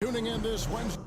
Tuning in this Wednesday.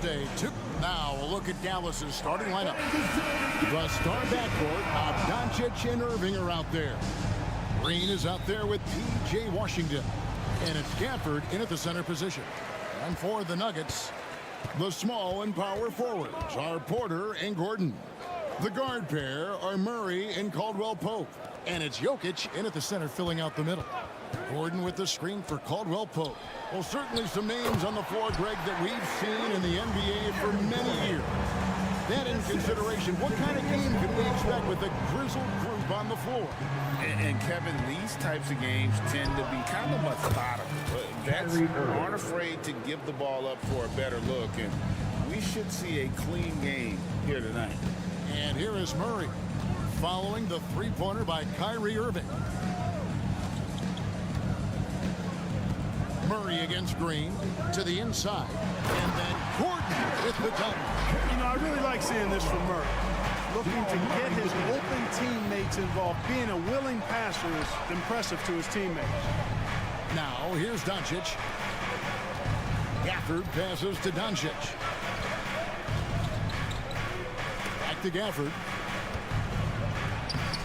Day two. Now a look at Dallas's starting lineup. The star backcourt of Doncic and Irving are out there. Green is out there with P.J. Washington. And it's Gafford in at the center position. And for the Nuggets, the small and power forwards are Porter and Gordon. The guard pair are Murray and Caldwell-Pope. And it's Jokic in at the center filling out the middle. Gordon with the screen for Caldwell-Pope. Well, certainly some names on the floor, Greg, that we've seen in the NBA for many years. That in consideration, what kind of game can we expect with a grizzled group on the floor? And Kevin, these types of games tend to be kind of methodical. Vets aren't afraid to give the ball up for a better look, and we should see a clean game here tonight. And here is Murray, following the three-pointer by Kyrie Irving. Murray against Green to the inside. And then Gordon with the dunk. You know, I really like seeing this from Murray. Looking to get his open teammates involved. Being a willing passer is impressive to his teammates. Now, here's Doncic. Gafford passes to Doncic. Back to Gafford.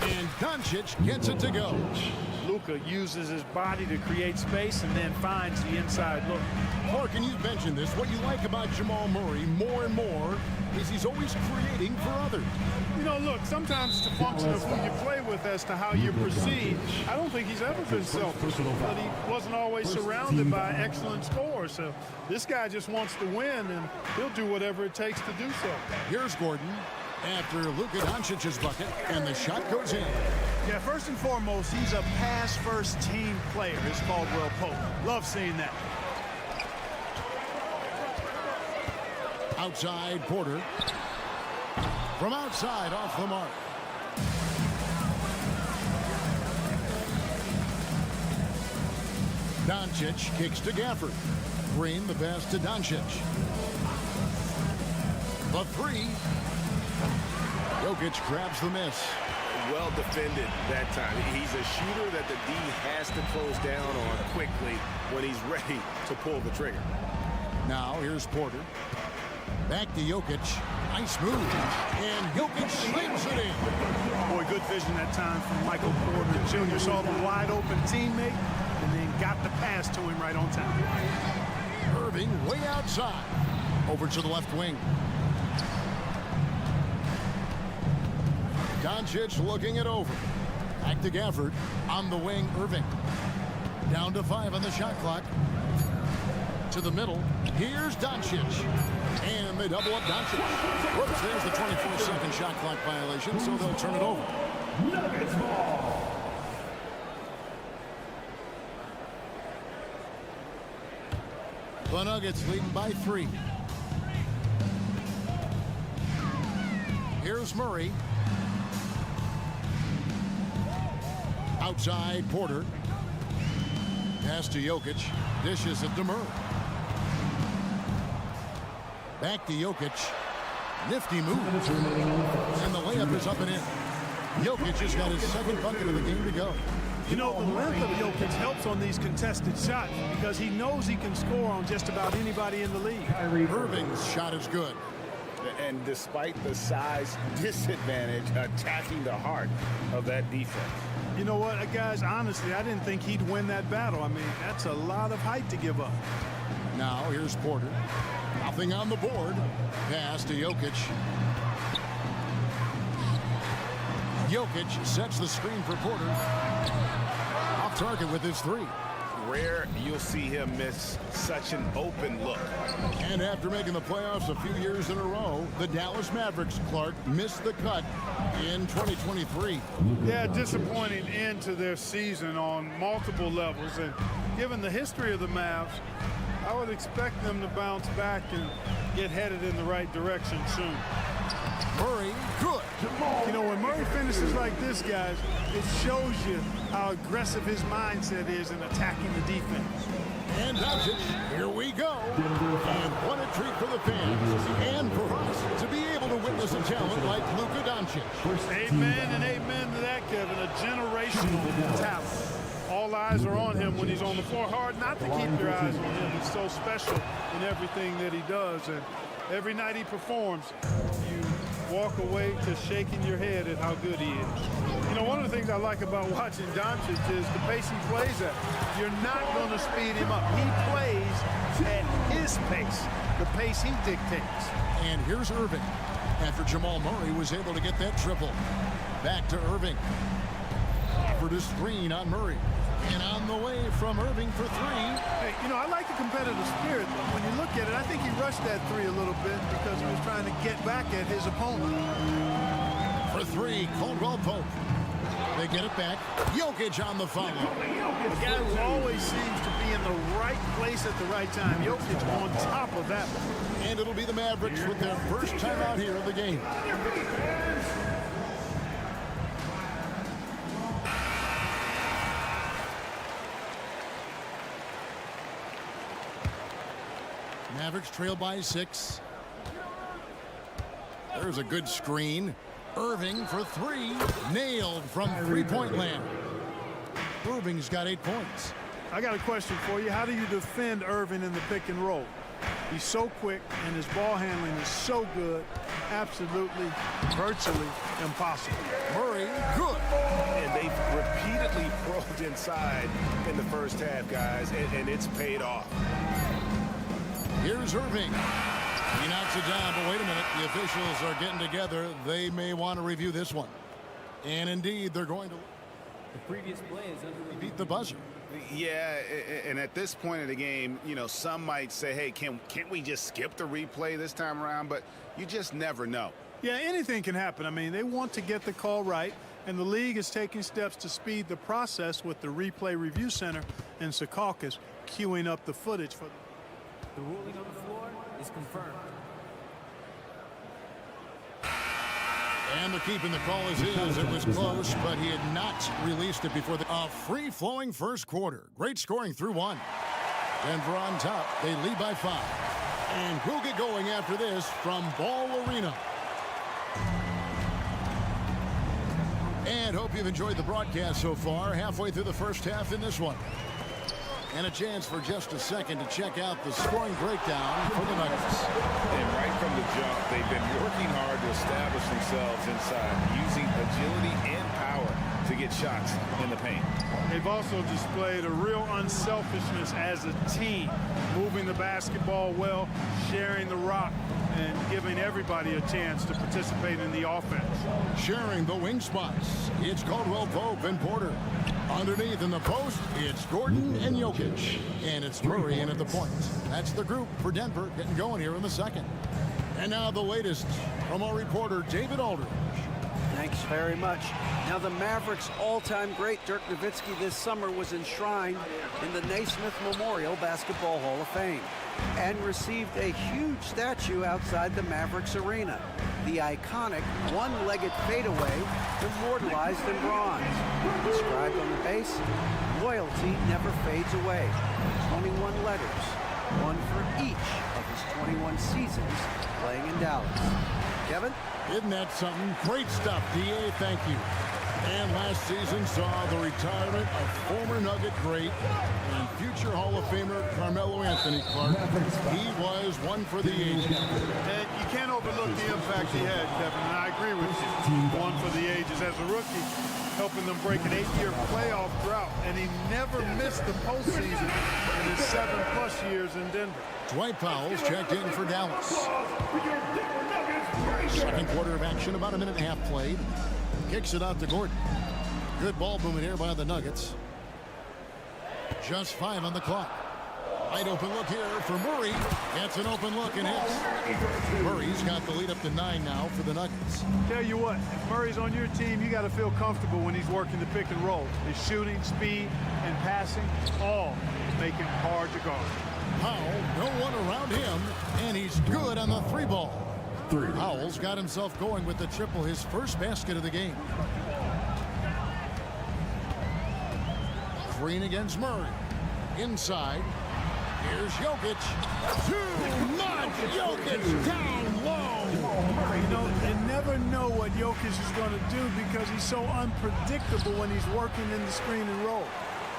And Doncic gets it to go. Luka uses his body to create space and then finds the inside look. Clark, and you've mentioned this, what you like about Jamal Murray more and more is he's always creating for others. You know, look, sometimes it's a function of who you play with as to how you proceed. I don't think he's ever been selfish, but he wasn't always surrounded by excellent scores. So this guy just wants to win, and he'll do whatever it takes to do so. Here's Gordon after Luka Doncic's bucket, and the shot goes in. Yeah, first and foremost, he's a pass-first team player. It's Caldwell-Pope. Love seeing that. Outside, Porter. From outside, off the mark. Doncic kicks to Gafford. Green, the pass to Doncic. The three. Jokic grabs the miss. Well defended that time. He's a shooter that the D has to close down on quickly when he's ready to pull the trigger. Now here's Porter. Back to Jokic. Nice move. And Jokic slings it in. Boy, good vision that time from Michael Porter Jr. Saw the wide open teammate and then got the pass to him right on time. Irving way outside. Over to the left wing. Doncic looking it over. Back to Gafford. On the wing, Irving. Down to 5 on the shot clock. To the middle. Here's Doncic. And they double up Doncic. Whoops, there's the 24-second shot clock violation, so they'll turn it over. Nuggets ball. The Nuggets leading by 3. Here's Murray. Outside Porter. Pass to Jokic. Dishes it to Murray. Back to Jokic. Nifty move. And the layup is up and in. Jokic has got his second bucket of the game to go. You know, the length of Jokic helps on these contested shots because he knows he can score on just about anybody in the league. Irving's shot is good. And despite the size disadvantage, attacking the heart of that defense. You know what, guys, honestly, I didn't think he'd win that battle. I mean, that's a lot of height to give up. Now here's Porter. Nothing on the board. Pass to Jokic. Jokic sets the screen for Porter. Off target with his 3. Rare you'll see him miss such an open look. And after making the playoffs a few years in a row, the Dallas Mavericks, Clark, missed the cut in 2023. Yeah, disappointing end to their season on multiple levels. And given the history of the Mavs, I would expect them to bounce back and get headed in the right direction soon. Murray, good. You know, when Murray finishes like this, guys, it shows you how aggressive his mindset is in attacking the defense. And that's it. Here we go. And what a treat for the fans and for us to be able to witness a talent like Luka Doncic. Amen and amen to that, Kevin. A generational talent. All eyes are on him when he's on the floor. Hard not to keep your eyes on him. He's so special in everything that he does. And every night he performs, you walk away to shaking your head at how good he is. You know, one of the things I like about watching Doncic is the pace he plays at. You're not going to speed him up. He plays at his pace, the pace he dictates. And here's Irving after Jamal Murray was able to get that triple. Back to Irving. Offered a screen on Murray. And on the way from Irving for 3. Hey, you know, I like the competitive spirit, but when you look at it, I think he rushed that 3 a little bit because he was trying to get back at his opponent. For 3, Caldwell Pope. They get it back. Jokic on the follow. The guy who always seems to be in the right place at the right time. Jokic on top of that one. And it'll be the Mavericks with their first time out here of the game. Mavericks trail by 6. There's a good screen. Irving for 3. Nailed from three-point land. Irving's got 8 points. I got a question for you. How do you defend Irving in the pick and roll? He's so quick and his ball handling is so good. Absolutely, virtually impossible. Murray, good. And they've repeatedly probed inside in the first half, guys, and it's paid off. Here's Irving. He knocks it down, but wait a minute. The officials are getting together. They may want to review this one. And indeed, they're going to. The previous play is under Beat the buzzer. Yeah, and at this point of the game, you know, some might say, hey, can't we just skip the replay this time around? But you just never know. Yeah, anything can happen. I mean, they want to get the call right, and the league is taking steps to speed the process with the Replay Review Center in Secaucus queuing up the footage for the ruling on the floor is confirmed. And the keeping the call is his. It was close, but he had not released it before a free-flowing first quarter. Great scoring through 1. Denver on top. They lead by 5. And we'll get going after this from Ball Arena. And hope you've enjoyed the broadcast so far. Halfway through the first half in this one. And a chance for just a second to check out the scoring breakdown for the Nuggets. And right from the jump, they've been working hard to establish themselves inside, using agility and power to get shots in the paint. They've also displayed a real unselfishness as a team, moving the basketball well, sharing the rock, and giving everybody a chance to participate in the offense. Sharing the wing spots, it's Caldwell Pope and Porter. Underneath in the post, it's Gordon and Jokic. And it's Murray in at the point. That's the group for Denver getting going here in the second. And now the latest from our reporter, David Aldridge. Thanks very much. Now, the Mavericks' all-time great Dirk Nowitzki this summer was enshrined in the Naismith Memorial Basketball Hall of Fame and received a huge statue outside the Mavericks arena. The iconic one-legged fadeaway immortalized in bronze. Inscribed on the base, loyalty never fades away. 21 letters, one for each of his 21 seasons playing in Dallas. Kevin? Isn't that something? Great stuff, D.A. Thank you. And last season saw the retirement of former Nugget great and future Hall of Famer Carmelo Anthony Clark. He was one for the ages. And you can't overlook the impact he had, Kevin, and I agree with you. One for the ages as a rookie, helping them break an 8-year playoff drought, and he never missed the postseason in his 7+ years in Denver. Dwight Powell's checked in for Dallas. Second quarter of action, about a minute and a half played. Kicks it out to Gordon. Good ball movement here by the Nuggets. Just 5 on the clock. Wide open look here for Murray. Gets an open look and hits. Murray's got the lead up to 9 now for the Nuggets. Tell you what, if Murray's on your team, you got to feel comfortable when he's working the pick and roll. His shooting, speed, and passing all make him hard to guard. Powell, no one around him, and he's good on the 3-ball. Powell's got himself going with the triple, his first basket of the game. Green against Murray. Inside. Here's Jokic. Too much. Jokic down low. You know, you never know what Jokic is going to do because he's so unpredictable when he's working in the screen and roll.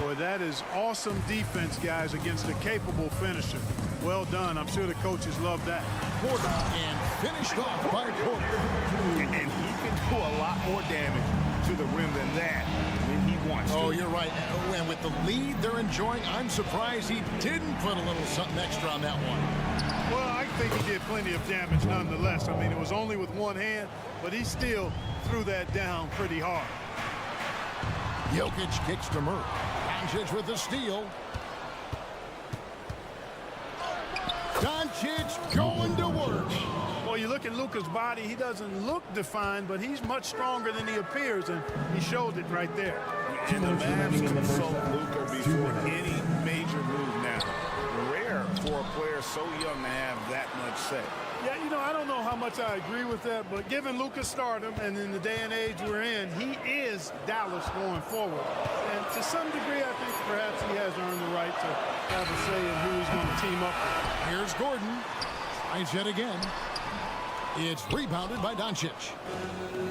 Boy, that is awesome defense, guys, against a capable finisher. Well done. I'm sure the coaches love that. Porter, and finished off by Porter. And he can do a lot more damage to the rim than that when he wants to. Oh, you're right. And with the lead they're enjoying, I'm surprised he didn't put a little something extra on that one. Well, I think he did plenty of damage nonetheless. I mean, it was only with one hand, but he still threw that down pretty hard. Jokic kicks to Murray. Doncic with the steal. Doncic going to work. Well, you look at Luka's body, he doesn't look defined, but he's much stronger than he appears, and he showed it right there. And the Mavs consult Luka before any major move now. Rare for a player so young to have that much say. Yeah, you know, I don't know how much I agree with that, but given Luka's stardom and in the day and age we're in, he is Dallas going forward. And to some degree, I think perhaps he has earned the right to have a say in who he's going to team up with. Here's Gordon. Finds it again. It's rebounded by Doncic.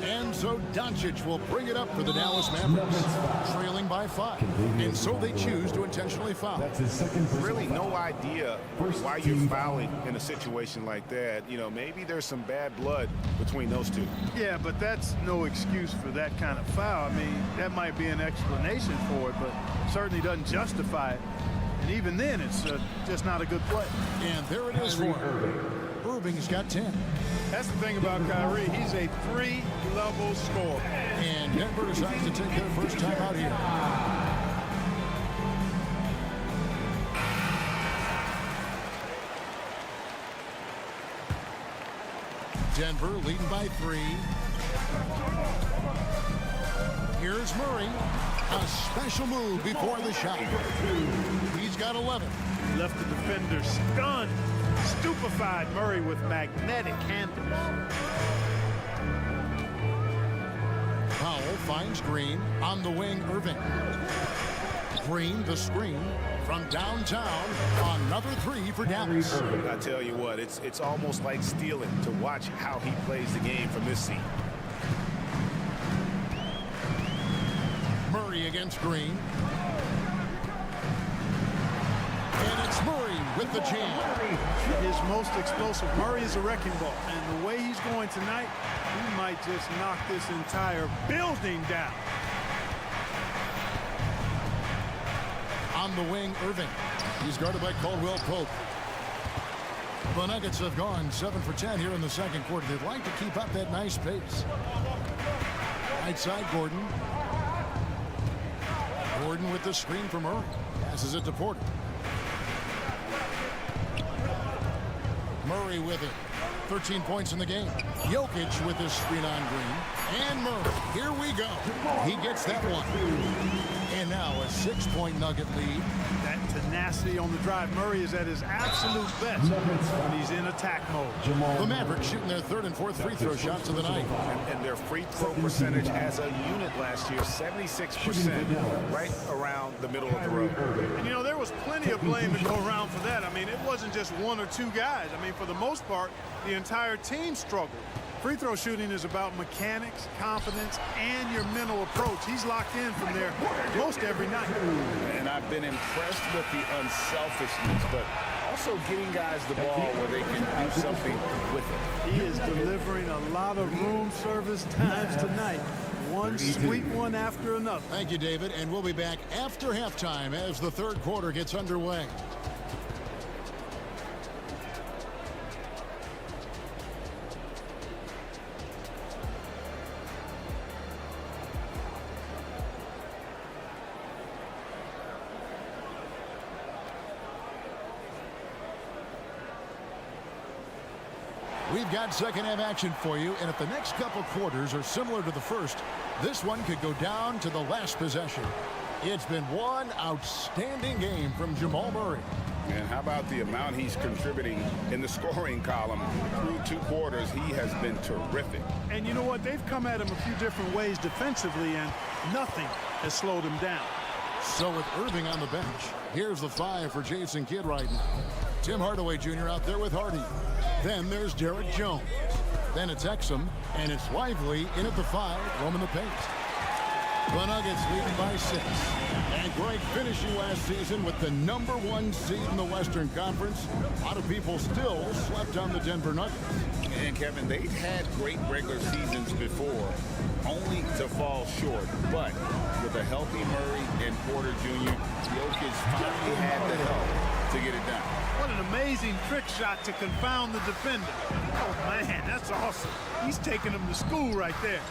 And so Doncic will bring it up for the Dallas Mavericks, trailing by 5. And so they choose to intentionally foul. Really no idea why you're fouling in a situation like that. You know, maybe there's some bad blood between those two. Yeah, but that's no excuse for that kind of foul. I mean, that might be an explanation for it, but certainly doesn't justify it. And even then, it's just not a good play. And there it is for him. Irving's got 10. That's the thing about Kyrie. He's a 3-level scorer. And Denver decides to take their first time out here. Denver leading by 3. Here's Murray. A special move before the shot. He's got 11. Left the defender stunned. Stupefied Murray with magnetic handles. Powell finds Green on the wing. Irving. Green the screen from downtown. Another 3 for Dallas. I tell you what, it's almost like stealing to watch how he plays the game from this seat. Murray against Green. And it's Murray with the jam. His most explosive. Murray is a wrecking ball. And the way he's going tonight, he might just knock this entire building down. On the wing, Irving. He's guarded by Caldwell Pope. The Nuggets have gone 7 for 10 here in the second quarter. They'd like to keep up that nice pace. Right side, Gordon. Gordon with the screen from Murray. Passes it to Porter. Murray with it. 13 points in the game. Jokic with his screen on Green. And Murray. Here we go. He gets that one. And now a 6-point Nugget lead. That tenacity on the drive. Murray is at his absolute best when he's in attack mode. The Mavericks shooting their third and fourth free throw shots of the night. And their free throw percentage as a unit last year, 76%, right around the middle of the road. And, you know, there was plenty of blame to go around for that. I mean, it wasn't just one or two guys. I mean, for the most part, the entire team struggled. Free throw shooting is about mechanics, confidence, and your mental approach. He's locked in from there most every night. And I've been impressed with the unselfishness, but also getting guys the ball where they can do something with it. He is delivering a lot of room service times tonight. One sweet one after another. Thank you, David. And we'll be back after halftime as the third quarter gets underway. We've got second half action for you, and if the next couple quarters are similar to the first, this one could go down to the last possession. It's been one outstanding game from Jamal Murray. And how about the amount he's contributing in the scoring column through 2 quarters? He has been terrific. And you know what? They've come at him a few different ways defensively, and nothing has slowed him down. So with Irving on the bench, here's the 5 for Jason Kidd right now. Tim Hardaway Jr. out there with Hardy. Then there's Derek Jones. Then it's Exum, and it's Lively in at the 5, roaming the paint. The Nuggets leading by 6. And Greg finishing last season with the #1 seed in the Western Conference. A lot of people still slept on the Denver Nuggets. And Kevin, they've had great regular seasons before, only to fall short. But with a healthy Murray and Porter Jr., Jokic finally had the help to get it done. What an amazing trick shot to confound the defender. Oh, man, that's awesome. He's taking him to school right there.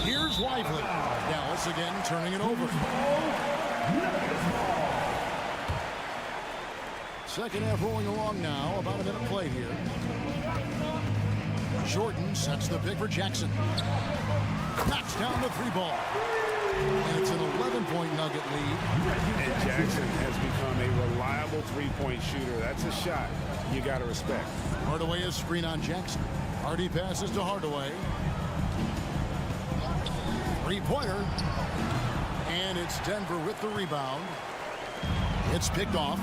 Here's Lively. Dallas again turning it over. Second half rolling along now. About a minute play here. Jordan sets the pick for Jackson. Knocks down the 3 ball. And it's an 11-point Nugget lead. And Jackson has become a reliable 3-point shooter. That's a shot you got to respect. Hardaway is screen on Jackson. Hardy passes to Hardaway. 3-pointer. And it's Denver with the rebound. It's picked off.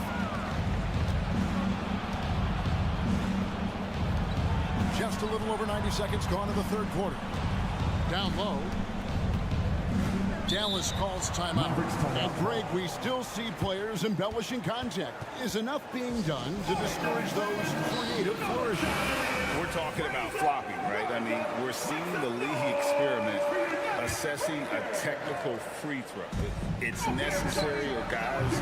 Just a little over 90 seconds gone in the third quarter. Down low. Dallas calls timeout. And Greg, we still see players embellishing contact. Is enough being done to discourage those creative flourishes? We're talking about flopping, right? I mean, we're seeing the league experiment assessing a technical free throw. It's necessary, or guys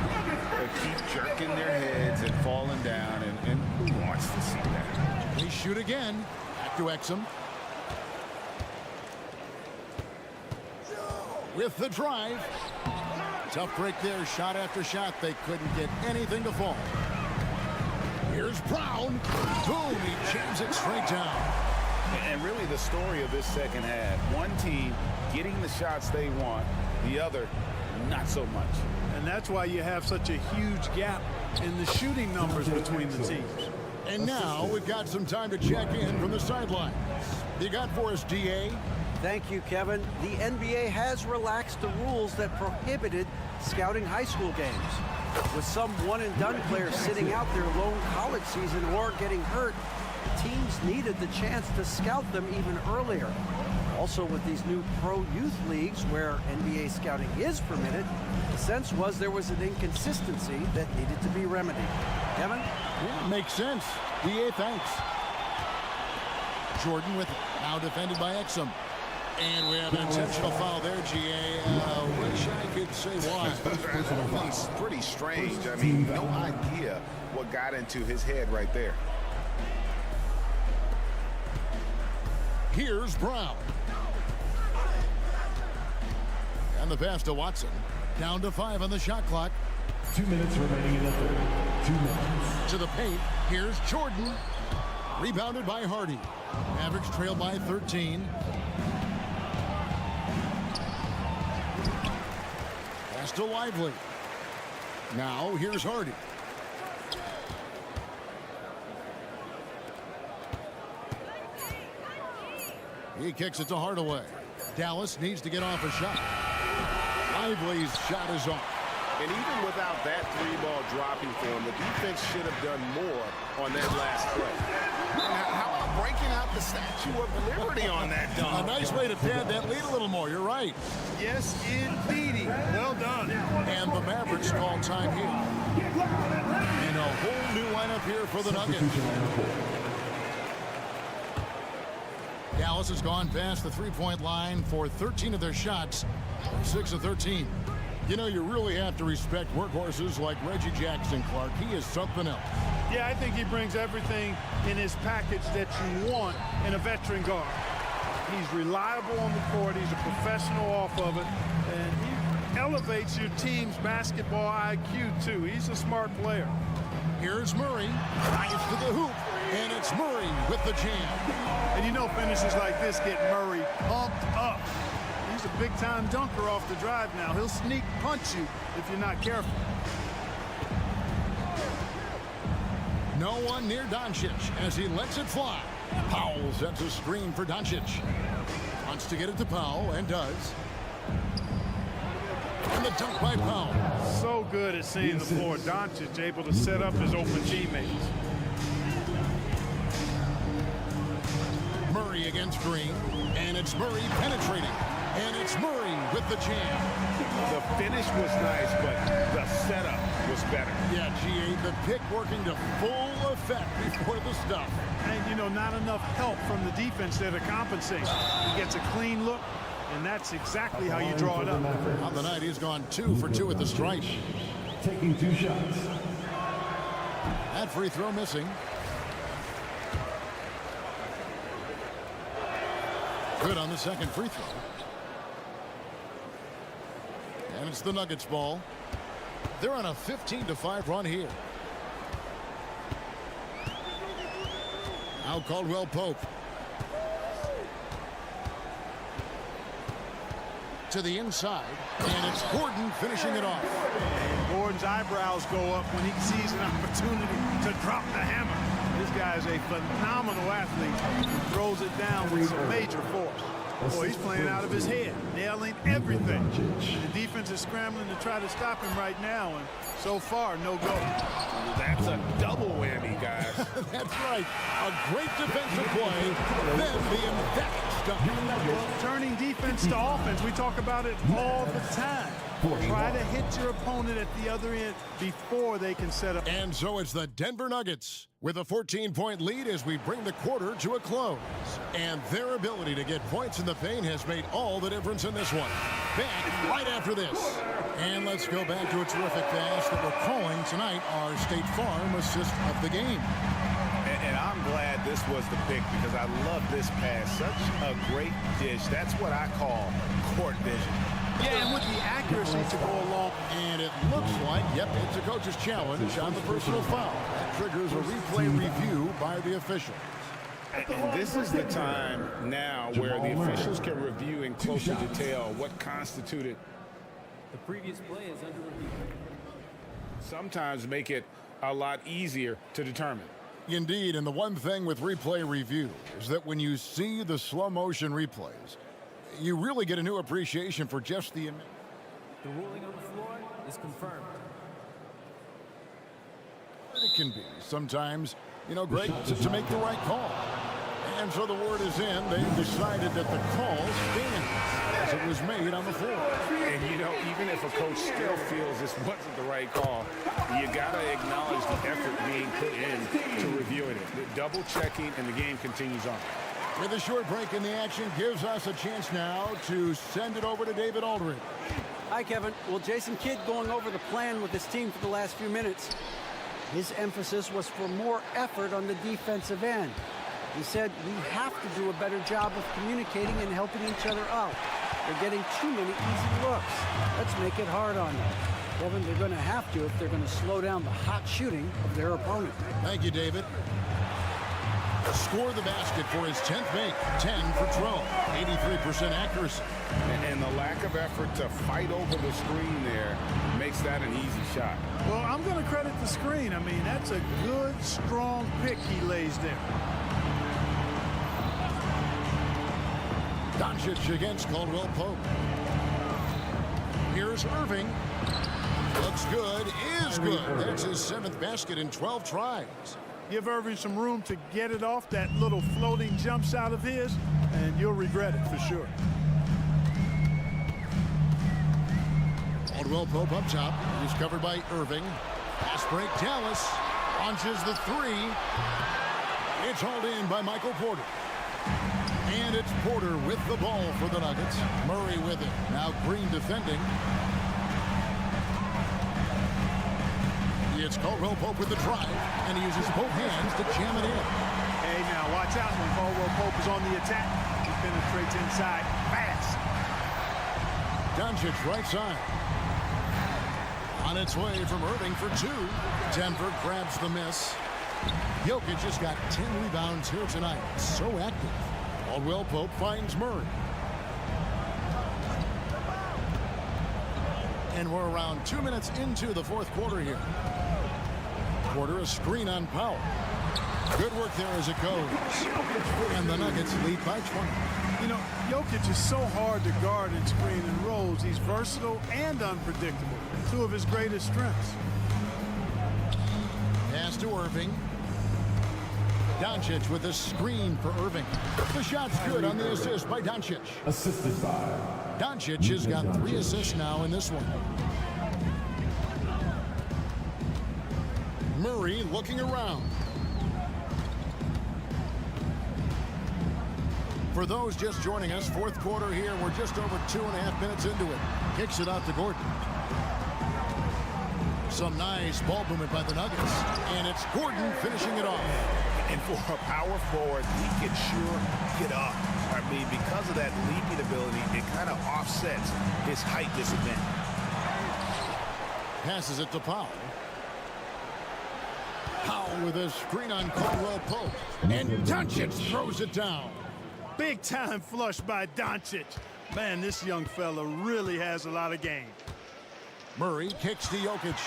keep jerking their heads and falling down, and who wants to see that? They shoot again. Back to Exum. With the drive. Tough break there. Shot after shot. They couldn't get anything to fall. Here's Brown. Boom. He jams it straight down. And really the story of this second half, one team getting the shots they want, the other not so much. And that's why you have such a huge gap in the shooting numbers between the teams. And now we've got some time to check in from the sideline. You got for us, DA? Thank you, Kevin. The NBA has relaxed the rules that prohibited scouting high school games. With some one-and-done players sitting out their lone college season or getting hurt, teams needed the chance to scout them even earlier. Also, with these new pro youth leagues where NBA scouting is permitted, the sense was there was an inconsistency that needed to be remedied. Kevin? Yeah, makes sense. DA, thanks. Jordan with it. Now defended by Exum. And we have an intentional foul there, GA. Wish I could say why. It's pretty strange. I mean, no idea what got into his head right there. Here's Brown. And the pass to Watson. Down to 5 on the shot clock. 2 minutes remaining in the third. 2 minutes. To the paint. Here's Jordan. Rebounded by Hardy. Mavericks trail by 13. Pass to Lively. Now here's Hardy. He kicks it to Hardaway. Dallas needs to get off a shot. Lively's shot is off. And even without that three-ball dropping for him, the defense should have done more on that last play. How about breaking out the Statue of Liberty on that dunk? A nice way to pad that lead a little more. You're right. Yes, indeedy. Well done. And the Mavericks call time here. And a whole new lineup here for the Nuggets. Dallas has gone past the three-point line for 13 of their shots, 6 of 13. You know, you really have to respect workhorses like Reggie Jackson Clark. He is something else. Yeah, I think he brings everything in his package that you want in a veteran guard. He's reliable on the court. He's a professional off of it. And he elevates your team's basketball IQ, too. He's a smart player. Here's Murray. Drives to the hoop. And it's Murray with the jam. And you know finishes like this get Murray pumped up. He's a big-time dunker off the drive now. He'll sneak punch you if you're not careful. No one near Doncic as he lets it fly. Powell sets a screen for Doncic. Wants to get it to Powell and does. And the dunk by Powell. So good at seeing the floor. Doncic able to set up his open teammates. Murray against Green. And it's Murray penetrating. And it's Murray with the jam. The finish was nice, but the setup was better. Yeah, G.A., the pick working to full effect before the stuff. And, you know, not enough help from the defense there to compensate. He gets a clean look, and that's exactly how you draw it up. On the night, he's gone 2 for 2 at the stripe. Taking 2 shots. That free throw missing. Good on the second free throw. And it's the Nuggets ball. They're on a 15-5 run here. Now Caldwell Pope. To the inside. And it's Gordon finishing it off. And Gordon's eyebrows go up when he sees an opportunity to drop the hammer. This guy is a phenomenal athlete. He throws it down with some major force. Boy, he's playing out of his head, nailing everything. The defense is scrambling to try to stop him right now, and so far, no go. That's a double whammy, guys. That's right. A great defensive play, then the emphatic stuff. Turning defense to offense, we talk about it all the time. Try to hit your opponent at the other end before they can set up. And so it's the Denver Nuggets with a 14-point lead as we bring the quarter to a close. And their ability to get points in the paint has made all the difference in this one. Back right after this. And let's go back to a terrific pass that we're calling tonight our State Farm assist of the game. And I'm glad this was the pick because I love this pass. Such a great dish. That's what I call court vision. Yeah, and with the accuracy to go along. And it looks like, yep, it's a coach's challenge on the personal foul. That triggers a replay review by the official. And this is the time now where the officials can review in closer detail what constituted. The previous play is under review. Sometimes make it a lot easier to determine. Indeed, and the one thing with replay review is that when you see the slow motion replays, you really get a new appreciation for just the... The ruling on the floor is confirmed. It can be sometimes, you know, great to make the right call. And so the word is in. They've decided that the call stands as it was made on the floor. And, you know, even if a coach still feels this wasn't the right call, you got to acknowledge the effort being put in to reviewing it. The double checking, and the game continues on. With a short break in the action gives us a chance now to send it over to David Aldridge. Hi, Kevin. Well, Jason Kidd going over the plan with his team for the last few minutes. His emphasis was for more effort on the defensive end. He said we have to do a better job of communicating and helping each other out. They're getting too many easy looks. Let's make it hard on them. Kevin, they're going to have to if they're going to slow down the hot shooting of their opponent. Thank you, David. score the basket for his 10th make. 10 for 12. 83% accuracy. And the lack of effort to fight over the screen there makes that an easy shot. Well, I'm going to credit the screen. I mean, that's a good, strong pick he lays there. Doncic against Caldwell Pope. Here's Irving. Looks good, is good. That's his 7th basket in 12 tries. Give Irving some room to get it off that little floating jump shot of his, and you'll regret it for sure. Caldwell Pope up top. He's covered by Irving. Pass break, Dallas. Launches the 3. It's hauled in by Michael Porter. And it's Porter with the ball for the Nuggets. Murray with it. Now Green defending. It's Caldwell Pope with the drive, and he uses both hands to jam it in. Hey, now watch out when Caldwell Pope is on the attack. He penetrates inside fast. Doncic right side. On its way from Irving for 2. Denver grabs the miss. Jokic has got 10 rebounds here tonight. So active. Caldwell Pope finds Murray. And we're around 2 minutes into the 4th quarter here. Porter a screen on Powell. Good work there as it goes. And the Nuggets lead by 20. You know, Jokic is so hard to guard in screen and rolls. He's versatile and unpredictable. 2 of his greatest strengths. Pass to Irving. Doncic with a screen for Irving. The shot's good on the assist by Doncic. Assisted by Doncic has got 3 assists now in this one. Murray looking around. For those just joining us, 4th quarter here. We're just over 2.5 minutes into it. Kicks it out to Gordon. Some nice ball movement by the Nuggets. And it's Gordon finishing it off. And for a power forward, he can sure get up. I mean, because of that leaping ability, it kind of offsets his height disadvantage. Passes it to Powell. Powell with a screen on Caldwell Pope. And Doncic throws it down. Big time flush by Doncic. Man, this young fella really has a lot of game. Murray kicks to Jokic.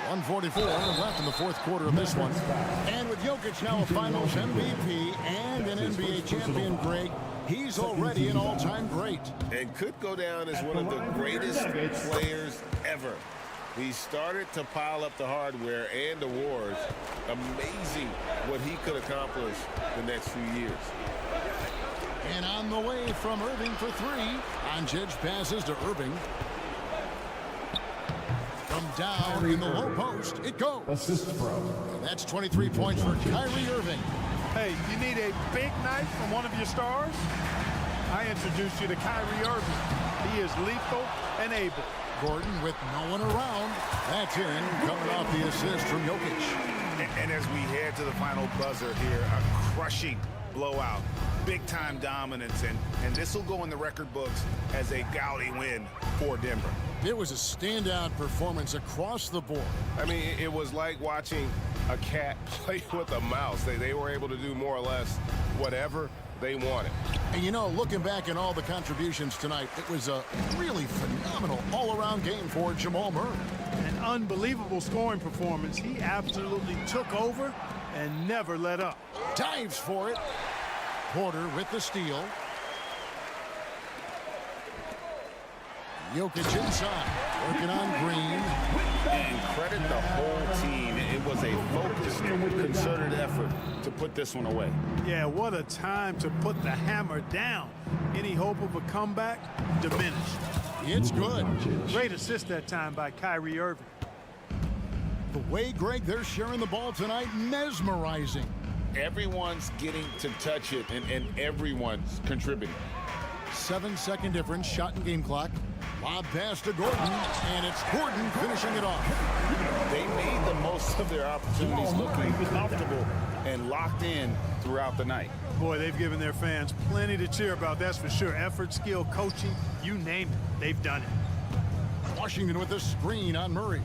1:44 left in the 4th quarter of this one. And with Jokic now a Finals MVP and an NBA champion, Greg, he's already an all-time great. And could go down as one of the greatest players ever. He started to pile up the hardware and awards. Amazing what he could accomplish the next few years. And on the way from Irving for 3. Doncic passes to Irving. From down in the low post, it goes. assist Sparrow. That's 23 points for Kyrie Irving. Hey, you need a big night from one of your stars? I introduced you to Kyrie Irving. He is lethal and able. Gordon with no one around. That's in, coming off the assist from Jokic. And as we head to the final buzzer here, a crushing blowout. Big-time dominance, and this will go in the record books as a gaudy win for Denver. It was a standout performance across the board. I mean, it was like watching a cat play with a mouse. They were able to do more or less whatever they wanted. And you know, looking back at all the contributions tonight, it was a really phenomenal all-around game for Jamal Murray. An unbelievable scoring performance. He absolutely took over and never let up. Dives for it. Porter with the steal. Jokic inside, working on Green. And credit the whole team. It was a focused, concerted effort to put this one away. Yeah, what a time to put the hammer down. Any hope of a comeback? Diminished. It's good. Great assist that time by Kyrie Irving. The way, Greg, they're sharing the ball tonight, mesmerizing. Everyone's getting to touch it, and everyone's contributing. 7-second difference, shot and game clock. Lob pass to Gordon, and it's Gordon finishing it off. They made the most of their opportunities, looking comfortable and locked in throughout the night. Boy, they've given their fans plenty to cheer about, that's for sure. Effort, skill, coaching, you name it, they've done it. Washington with a screen on Murray.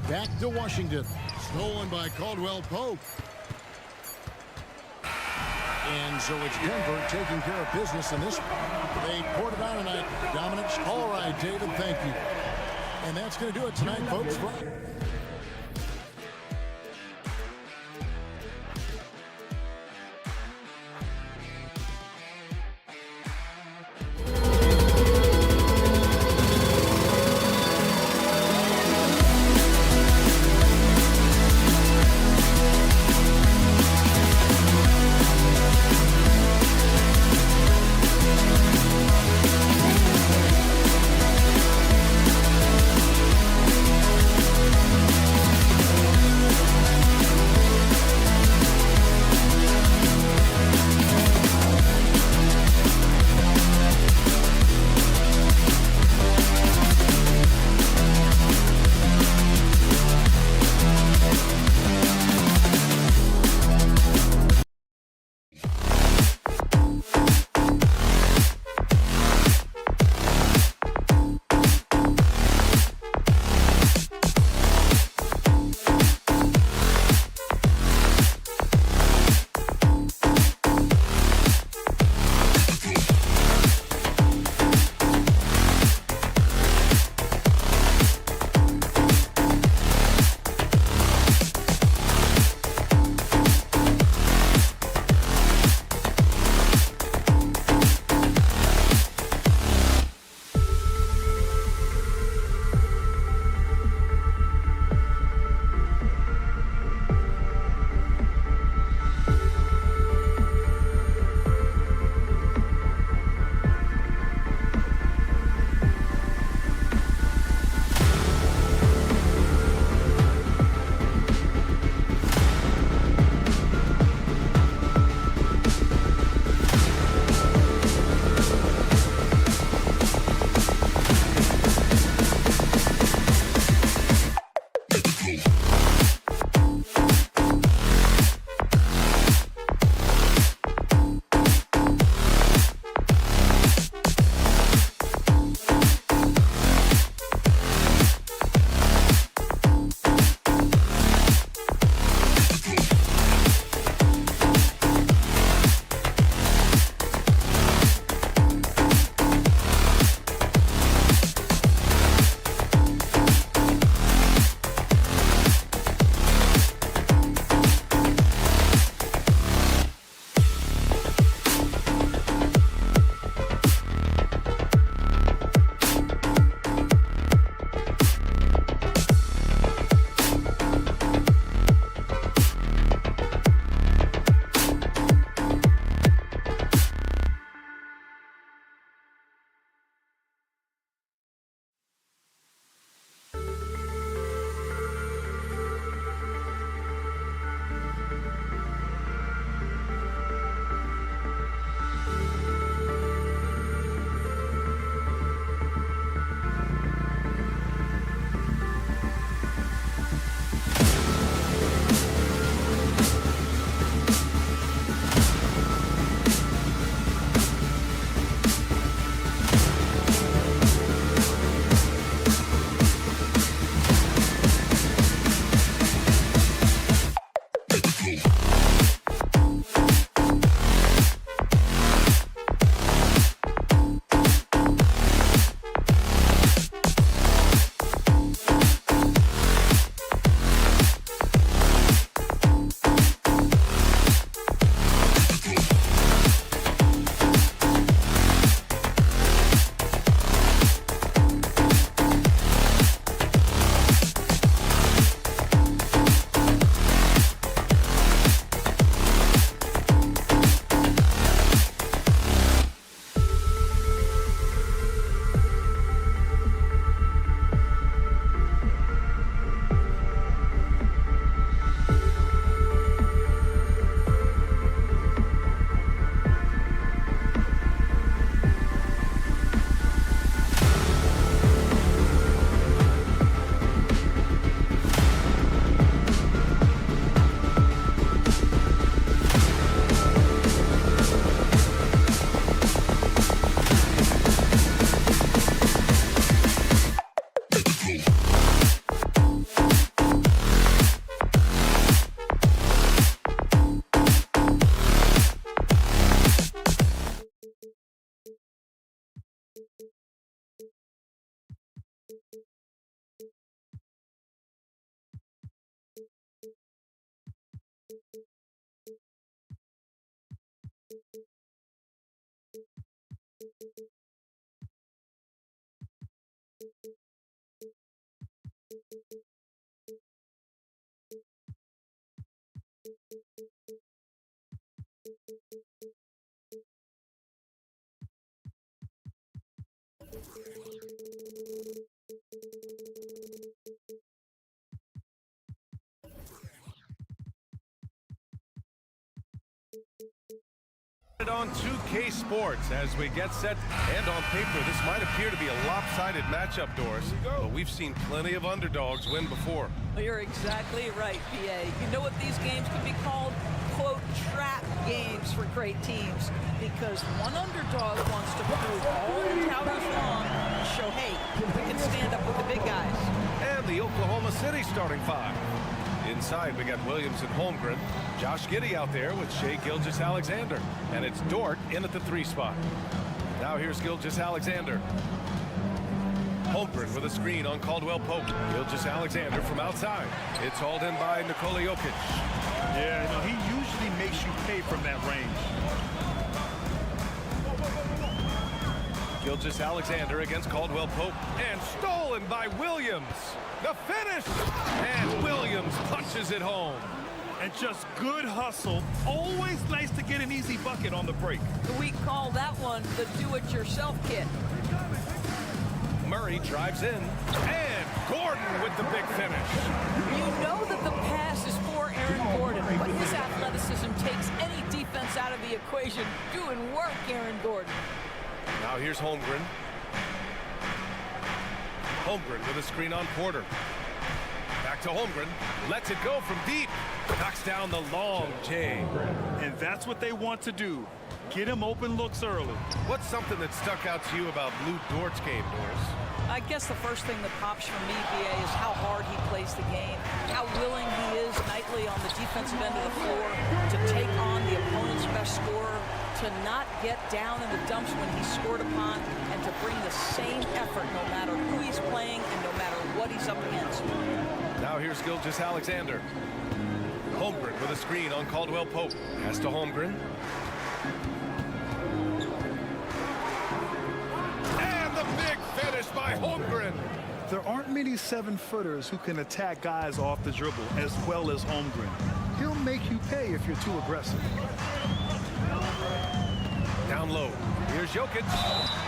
Back to Washington. Stolen by Caldwell Pope. And so it's Denver taking care of business in this. They poured it on tonight. Dominance. All right, David, thank you. And that's going to do it tonight, folks. On 2K Sports as we get set, and on paper this might appear to be a lopsided matchup, Doris, but we've seen plenty of underdogs win before. Well, you're exactly right, PA. You know what these games can be called? Quote, trap games for great teams, because one underdog wants to prove all the tower's wrong and show, hey, we can stand up with the big guys. And the Oklahoma City starting five. Inside, we got Williams and Holmgren. Josh Giddey out there with Shai Gilgeous-Alexander. And it's Dort in at the 3 spot. Now here's Gilgeous-Alexander. Holmgren with a screen on Caldwell Pope. Gilgeous-Alexander from outside. It's hauled in by Nikola Jokic. Yeah, you know, he usually makes you pay from that range. Gilgeous-Alexander against Caldwell Pope. And stolen by Williams. The finish! And Williams punches it home. And just good hustle. Always nice to get an easy bucket on the break. We call that one the do-it-yourself kit. Murray drives in. And Gordon with the big finish. You know that the pass is for Aaron Gordon, but his athleticism takes any defense out of the equation. Doing work, Aaron Gordon. Now here's Holmgren. Holmgren with a screen on Porter. Back to Holmgren. Lets it go from deep. Knocks down the long J. And that's what they want to do. Get him open looks early. What's something that stuck out to you about Lou Dort's game, Doris? I guess the first thing that pops for me, BA, is how hard he plays the game, how willing he is nightly on the defensive end of the floor to take on the opponent's best scorer, to not get down in the dumps when he's scored upon, and to bring the same effort no matter who he's playing and no matter what he's up against. Now here's Gilgeous-Alexander. Holmgren with a screen on Caldwell Pope. Pass to Holmgren. And the big finish by Holmgren. There aren't many 7-footers who can attack guys off the dribble as well as Holmgren. He'll make you pay if you're too aggressive. Down low. Here's Jokic.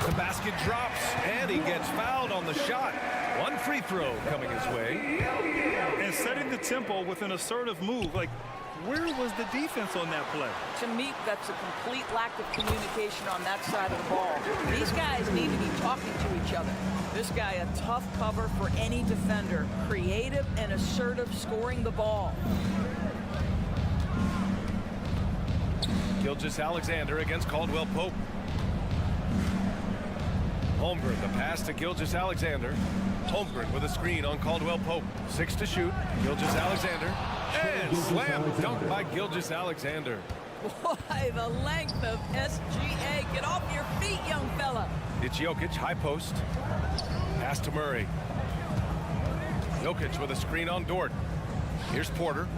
The basket drops, and he gets fouled on the shot. One free throw coming his way. And setting the tempo with an assertive move. Like, where was the defense on that play? To me, that's a complete lack of communication on that side of the ball. These guys need to be talking to each other. This guy, a tough cover for any defender. Creative and assertive scoring the ball. Gilgeous-Alexander against Caldwell Pope. Holmgren, the pass to Gilgeous-Alexander. Holmgren with a screen on Caldwell Pope. 6 to shoot. Gilgeous-Alexander. And slam dunk by Gilgeous-Alexander. Boy, the length of SGA. Get off your feet, young fella. It's Jokic, high post. Pass to Murray. Jokic with a screen on Dort. Here's Porter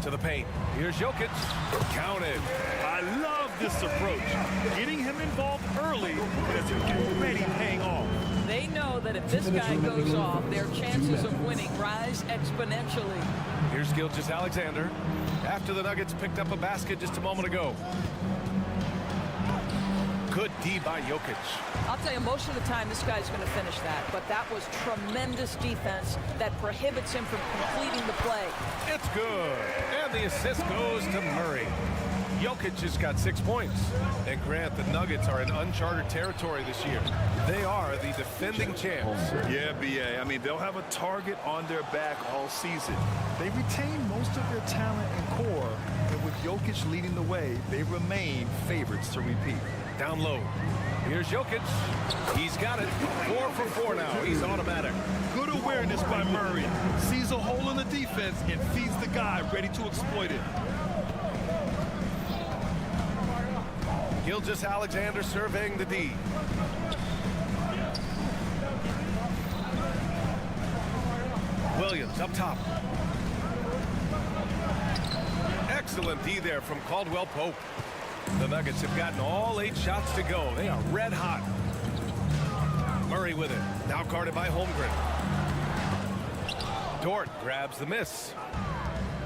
to the paint. Here's Jokic. Counted. I love this approach. Getting him involved early is already paying off. They know that if this guy goes off, their chances of winning rise exponentially. Here's Gilgeous-Alexander. After the Nuggets picked up a basket just a moment ago. Good D by Jokic. I'll tell you, most of the time this guy's going to finish that, but that was tremendous defense that prohibits him from completing the play. It's good. And the assist goes to Murray. Jokic has got 6 points. And Grant, the Nuggets are in uncharted territory this year. They are the defending champs. Yeah, BA. I mean, they'll have a target on their back all season. They retain most of their talent and core, and with Jokic leading the way, they remain favorites to repeat. Down low. Here's Jokic. He's got it. 4 for 4 now. He's automatic. Good awareness by Murray. Sees a hole in the defense and feeds the guy ready to exploit it. Gilgeous-Alexander surveying the D. Williams up top. Excellent D there from Caldwell Pope. The Nuggets have gotten all 8 shots to go. They are red hot. Murray with it. Now guarded by Holmgren. Dort grabs the miss.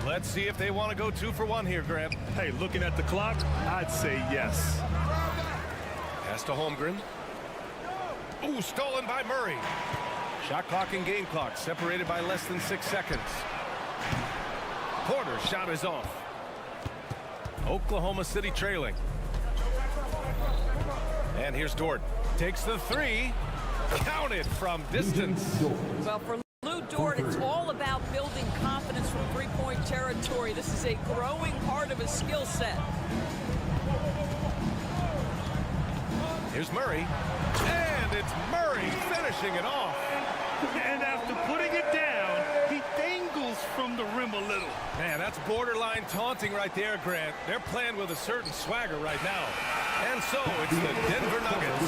Let's see if they want to go 2 for 1 here, Grant. Hey, looking at the clock, I'd say yes. Pass to Holmgren. Ooh, stolen by Murray. Shot clock and game clock separated by less than 6 seconds. Porter's shot is off. Oklahoma City trailing. And here's Dort. Takes the 3. Counted from distance. Well, for Lou Dort, it's all about building confidence from three-point territory. This is a growing part of his skill set. Here's Murray. And it's Murray finishing it off. And after putting it down, he dangles from the rim a little. Man, that's borderline taunting right there, Grant. They're playing with a certain swagger right now. And so it's the Denver Nuggets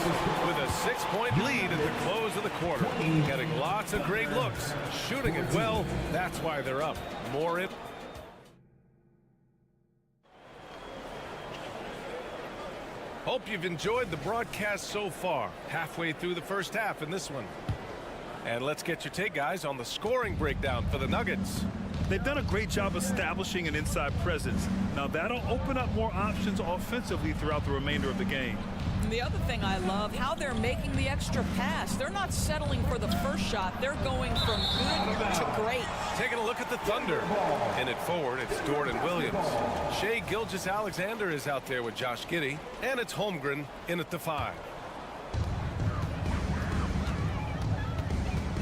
with a 6-point lead at the close of the quarter. Getting lots of great looks, shooting it well. That's why they're up. More it. Hope you've enjoyed the broadcast so far. Halfway through the first half in this one. And let's get your take, guys, on the scoring breakdown for the Nuggets. They've done a great job establishing an inside presence. Now that'll open up more options offensively throughout the remainder of the game. And the other thing I love, how they're making the extra pass. They're not settling for the first shot. They're going from good to great. Taking a look at the Thunder. In it forward, it's Dort and Williams. Shai Gilgeous-Alexander is out there with Josh Giddey. And it's Holmgren in at the 5.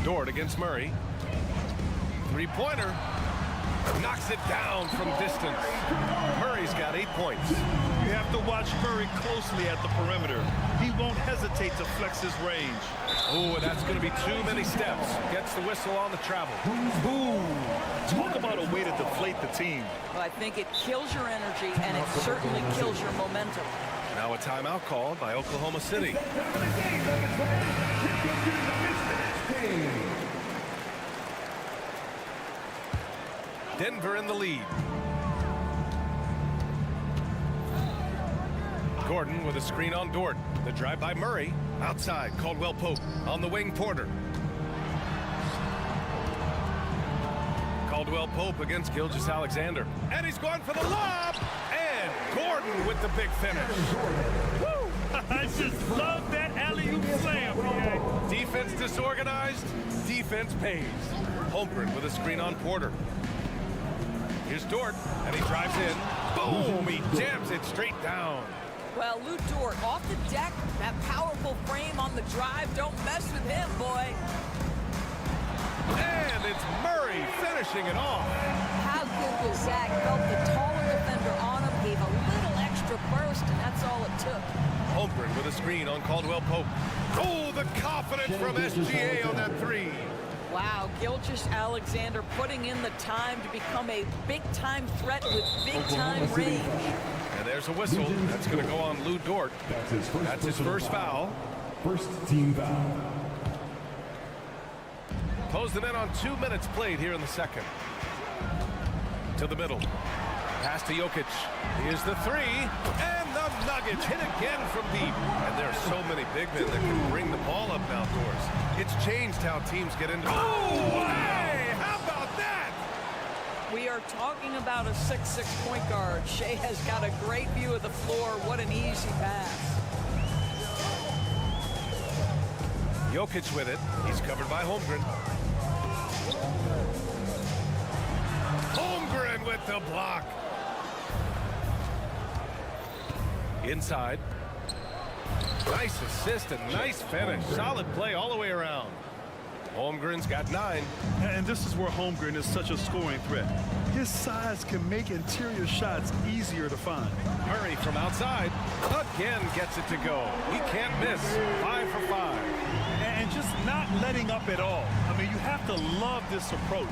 Dort against Murray. Three-pointer. Knocks it down from distance. Murray's got 8 points. You have to watch Murray closely at the perimeter. He won't hesitate to flex his range. Ooh, that's going to be too many steps. Gets the whistle on the travel. Ooh, talk about a way to deflate the team. Well, I think it kills your energy, and it certainly kills your momentum. Now a timeout called by Oklahoma City. Denver in the lead. Gordon with a screen on Dort. The drive by Murray. Outside, Caldwell Pope. On the wing, Porter. Caldwell Pope against Gilgeous-Alexander. And he's going for the lob! And Gordon with the big finish. Woo! I just love that alley-oop slam. Defense disorganized. Defense pays. Holmgren with a screen on Porter. Here's Dort, and he drives in. Boom! He jams it straight down. Well, Lou Dort off the deck, that powerful frame on the drive. Don't mess with him, boy. And it's Murray finishing it off. How good was that? Felt the taller defender on him, gave a little extra burst, and that's all it took. Holmgren with a screen on Caldwell Pope. Oh, the confidence from SGA on that 3. Wow, Gilgeous-Alexander putting in the time to become a big-time threat with big-time range. And there's a whistle. That's going to go on Lou Dort. That's his first foul. First team foul. Close them in on 2 minutes played here in the second. To the middle. Pass to Jokic. Here's the 3. And the Nuggets hit again from deep. And there are so many big men that can bring the ball up outdoors. It's changed how teams get into. Oh, hey! How about that? We are talking about a 6'6" point guard. Shai has got a great view of the floor. What an easy pass. Jokic with it. He's covered by Holmgren. Holmgren with the block. Inside. Nice assist and nice finish. Solid play all the way around. Holmgren's got 9. And this is where Holmgren is such a scoring threat. His size can make interior shots easier to find. Murray from outside. Again gets it to go. He can't miss. 5 for 5. And just not letting up at all. I mean, you have to love this approach.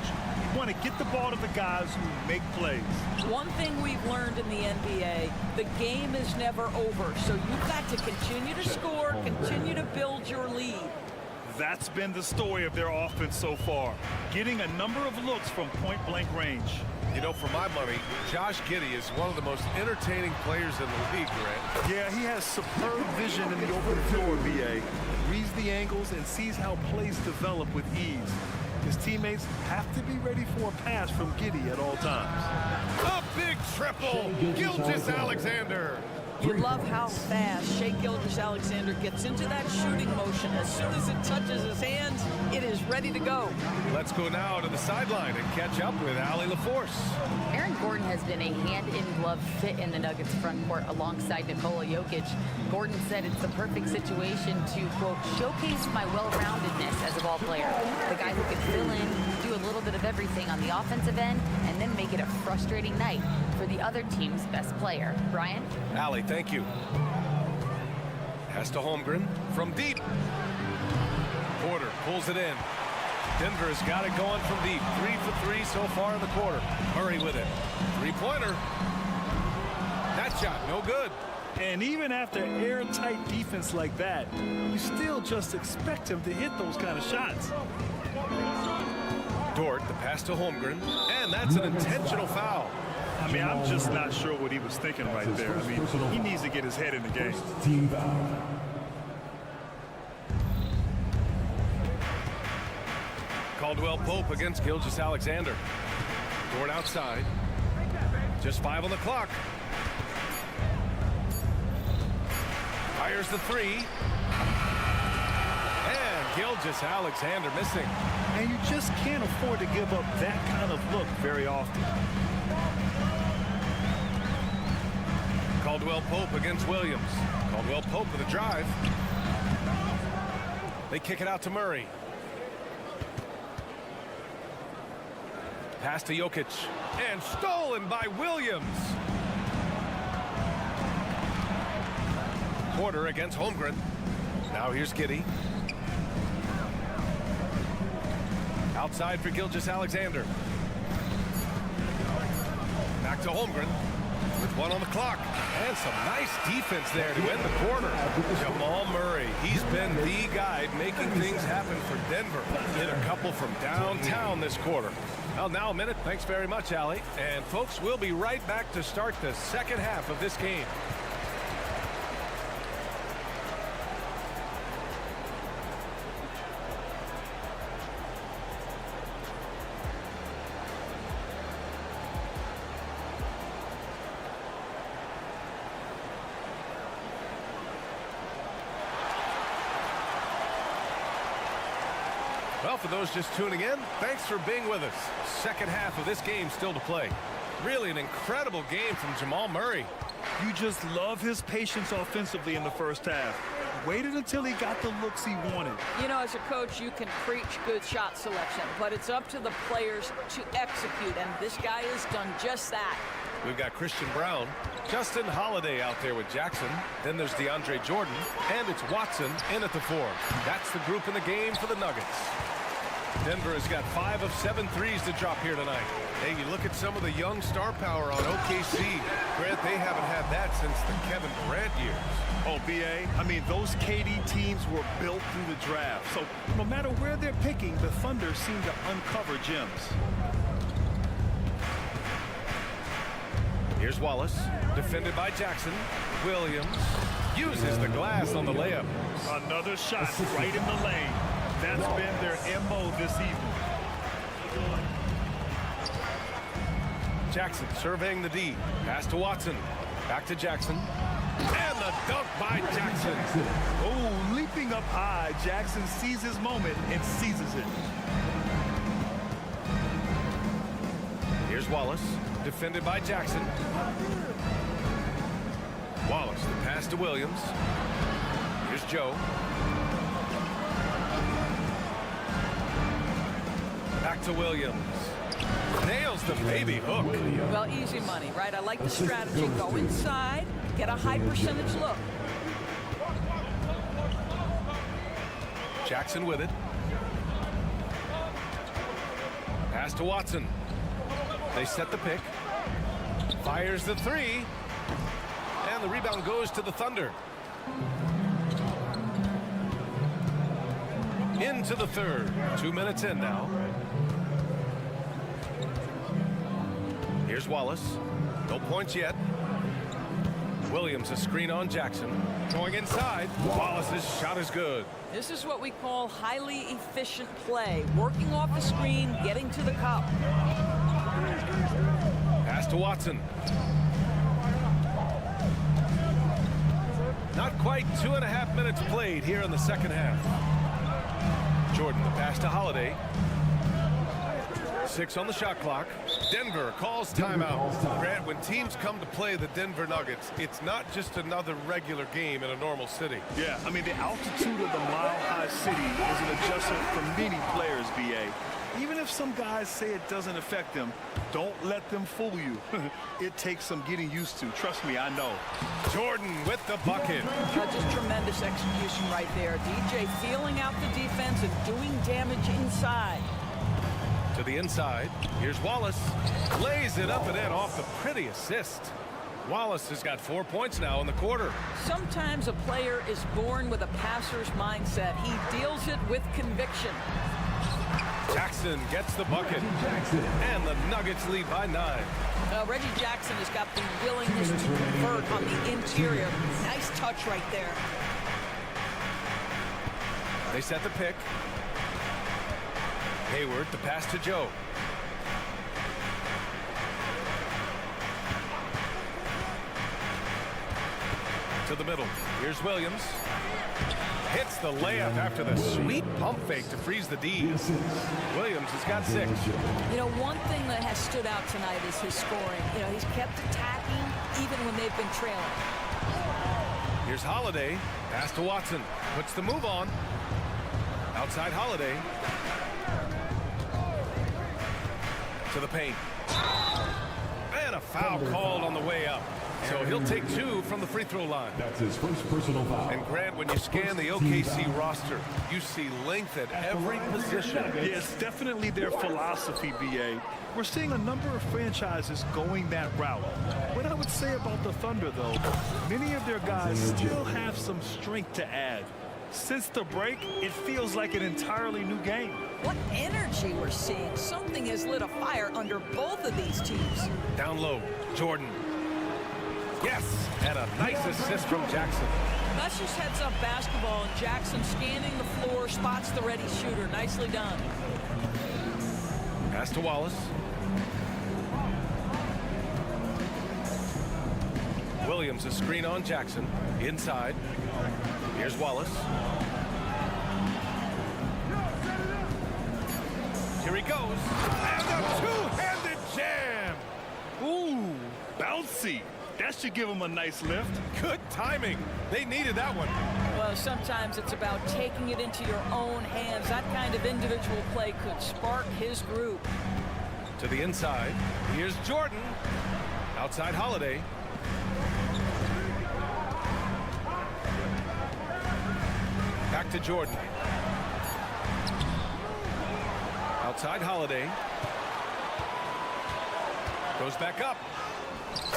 You want to get the ball to the guys who make plays. One thing we've learned in the NBA, the game is never over. So you've got to continue to score, continue to build your lead. That's been the story of their offense so far, getting a number of looks from point-blank range. You know, for my money, Josh Giddey is one of the most entertaining players in the league, Grant. Yeah, he has superb vision in the open floor, BA. Reads the angles and sees how plays develop with ease. His teammates have to be ready for a pass from Giddey at all times. A big triple, Gilgeous-Alexander. You love how fast Shai Gilgeous-Alexander gets into that shooting motion. As soon as it touches his hands, it is ready to go. Let's go now to the sideline and catch up with Allie LaForce. Aaron Gordon has been a hand-in-glove fit in the Nuggets front court alongside Nikola Jokic. Gordon said it's the perfect situation to, quote, showcase my well-roundedness as a ball player. The guy who can fill in, do a little bit of everything on the offensive end, and then make it a frustrating night for the other team's best player. Brian? Allie, thank you. Pass to Holmgren from deep. Porter pulls it in. Denver has got it going from deep. 3 for 3 so far in the quarter. Murray with it. Three-pointer. That shot, no good. And even after airtight defense like that, you still just expect him to hit those kind of shots. Dort, the pass to Holmgren, and that's an intentional foul. I mean, I'm just not sure what he was thinking right there. I mean, he needs to get his head in the game. Team foul. Caldwell Pope against Gilgeous-Alexander. Dort outside. Just 5 on the clock. Fires the three. And Gilgeous-Alexander missing. And you just can't afford to give up that kind of look very often. Caldwell Pope against Williams. Caldwell Pope with a drive. They kick it out to Murray. Pass to Jokic. And stolen by Williams. Porter against Holmgren. Now here's Giddey. Outside for Gilgeous-Alexander. Back to Holmgren. With 1 on the clock. And some nice defense there to end the quarter. Jamal Murray, he's been the guy making things happen for Denver. Hit a couple from downtown this quarter. Well, now a minute. Thanks very much, Allie. And folks, we'll be right back to start the second half of this game. Well, for those just tuning in, thanks for being with us. Second half of this game still to play. Really an incredible game from Jamal Murray. You just love his patience offensively in the first half. Waited until he got the looks he wanted. You know, as a coach, you can preach good shot selection, but it's up to the players to execute, and this guy has done just that. We've got Christian Brown, Justin Holiday out there with Jackson. Then there's DeAndre Jordan, and it's Watson in at the 4. That's the group in the game for the Nuggets. Denver has got 5 of 7 threes to drop here tonight. Hey, you look at some of the young star power on OKC. Grant, they haven't had that since the Kevin Durant years. Oh, BA, I mean, those KD teams were built through the draft. So no matter where they're picking, the Thunder seem to uncover gems. Here's Wallace, defended by Jackson. Williams uses the glass on the layup. Another shot right in the lane. That's been their MO this evening. Jackson surveying the D. Pass to Watson. Back to Jackson. And the dunk by Jackson. Oh, leaping up high. Jackson sees his moment and seizes it. Here's Wallace, defended by Jackson. Wallace, the pass to Williams. Here's Joe. Back to Williams. Nails the baby hook. Well, easy money, right? I like the strategy. Go inside, get a high percentage look. Jackson with it. Pass to Watson. They set the pick. Fires the 3. And the rebound goes to the Thunder. Into the third. 2 minutes in now. Here's Wallace. No points yet. Williams, a screen on Jackson. Going inside. Wallace's shot is good. This is what we call highly efficient play. Working off the screen, getting to the cup. Pass to Watson. Not quite 2.5 minutes played here in the second half. Jordan, the pass to Holiday. 6 on the shot clock. Denver calls timeout. Grant, when teams come to play the Denver Nuggets, it's not just another regular game in a normal city. Yeah, I mean, the altitude of the mile-high city is an adjustment for many players, BA. Even if some guys say it doesn't affect them, don't let them fool you. It takes some getting used to. Trust me, I know. Jordan with the bucket. Just tremendous execution right there. DJ feeling out the defense and doing damage inside. To the inside. Here's Wallace. Lays it up and in off the pretty assist. Wallace has got 4 points now in the quarter. Sometimes a player is born with a passer's mindset. He deals it with conviction. Jackson gets the bucket. And the Nuggets lead by 9. Reggie Jackson has got the willingness to convert on the interior. Nice touch right there. They set the pick. Hayward, the pass to Joe. To the middle. Here's Williams. Hits the layup after the sweet pump fake to freeze the D. Williams has got 6. You know, one thing that has stood out tonight is his scoring. You know, he's kept attacking even when they've been trailing. Here's Holiday. Pass to Watson. Puts the move on. Outside Holiday. To the paint. And a foul called on the way up. So he'll take 2 from the free throw line. That's his first personal foul. And Grant, when you scan the OKC roster, you see length at every position. Yeah, it's definitely their philosophy, BA. We're seeing a number of franchises going that route. What I would say about the Thunder, though, many of their guys still have some strength to add. Since the break, it feels like an entirely new game. What energy we're seeing. Something has lit a fire under both of these teams. Down low, Jordan. Yes, and a nice assist from Jackson. That's just heads-up basketball, and Jackson scanning the floor, spots the ready shooter. Nicely done. Pass to Wallace. Williams, a screen on Jackson. Inside. Here's Wallace. Here he goes. And a two-handed jam. Ooh, bouncy. That should give him a nice lift. Good timing. They needed that one. Well, sometimes it's about taking it into your own hands. That kind of individual play could spark his group. To the inside. Here's Jordan. Outside Holiday. Back to Jordan. Outside Holiday. Goes back up.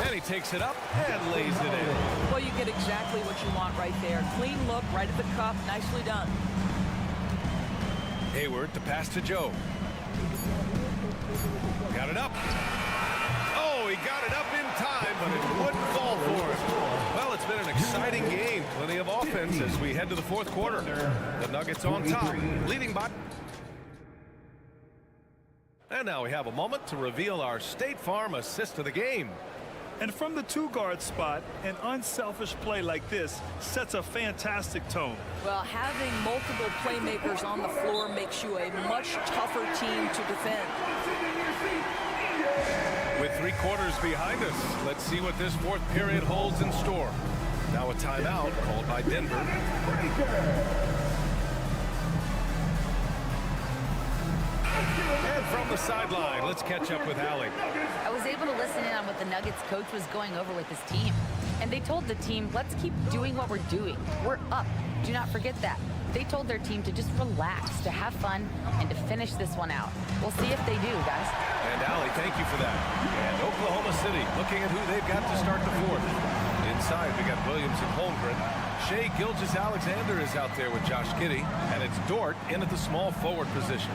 And he takes it up and lays it in. Well, you get exactly what you want right there. Clean look, right at the cup. Nicely done. Hayward, the pass to Joe. Got it up. Oh, he got it up in time, but it wouldn't fall for him. Well, it's been an exciting game. Plenty of offense as we head to the fourth quarter. The Nuggets on top, leading by. And now we have a moment to reveal our State Farm assist of the game. And from the two-guard spot, an unselfish play like this sets a fantastic tone. Well, having multiple playmakers on the floor makes you a much tougher team to defend. With 3 quarters behind us, let's see what this fourth period holds in store. Now a timeout called by Denver. And from the sideline, let's catch up with Allie. I was able to listen in on what the Nuggets coach was going over with his team. And they told the team, let's keep doing what we're doing. We're up. Do not forget that. They told their team to just relax, to have fun, and to finish this one out. We'll see if they do, guys. And Allie, thank you for that. And Oklahoma City looking at who they've got to start the fourth. Inside, we got Williams and Holmgren. Shai Gilgeous-Alexander is out there with Josh Giddey, and it's Dort in at the small forward position.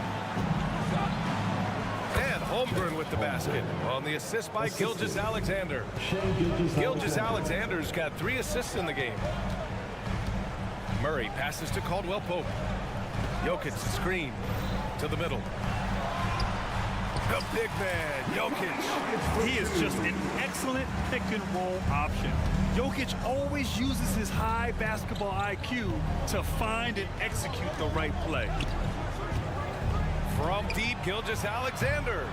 And Holmgren with the basket on the assist by Gilgeous-Alexander. Gilgeous-Alexander's got 3 assists in the game. Murray passes to Caldwell Pope. Jokic screen to the middle. The big man, Jokic. He is just an excellent pick-and-roll option. Jokic always uses his high basketball IQ to find and execute the right play. From deep, Gilgeous-Alexander.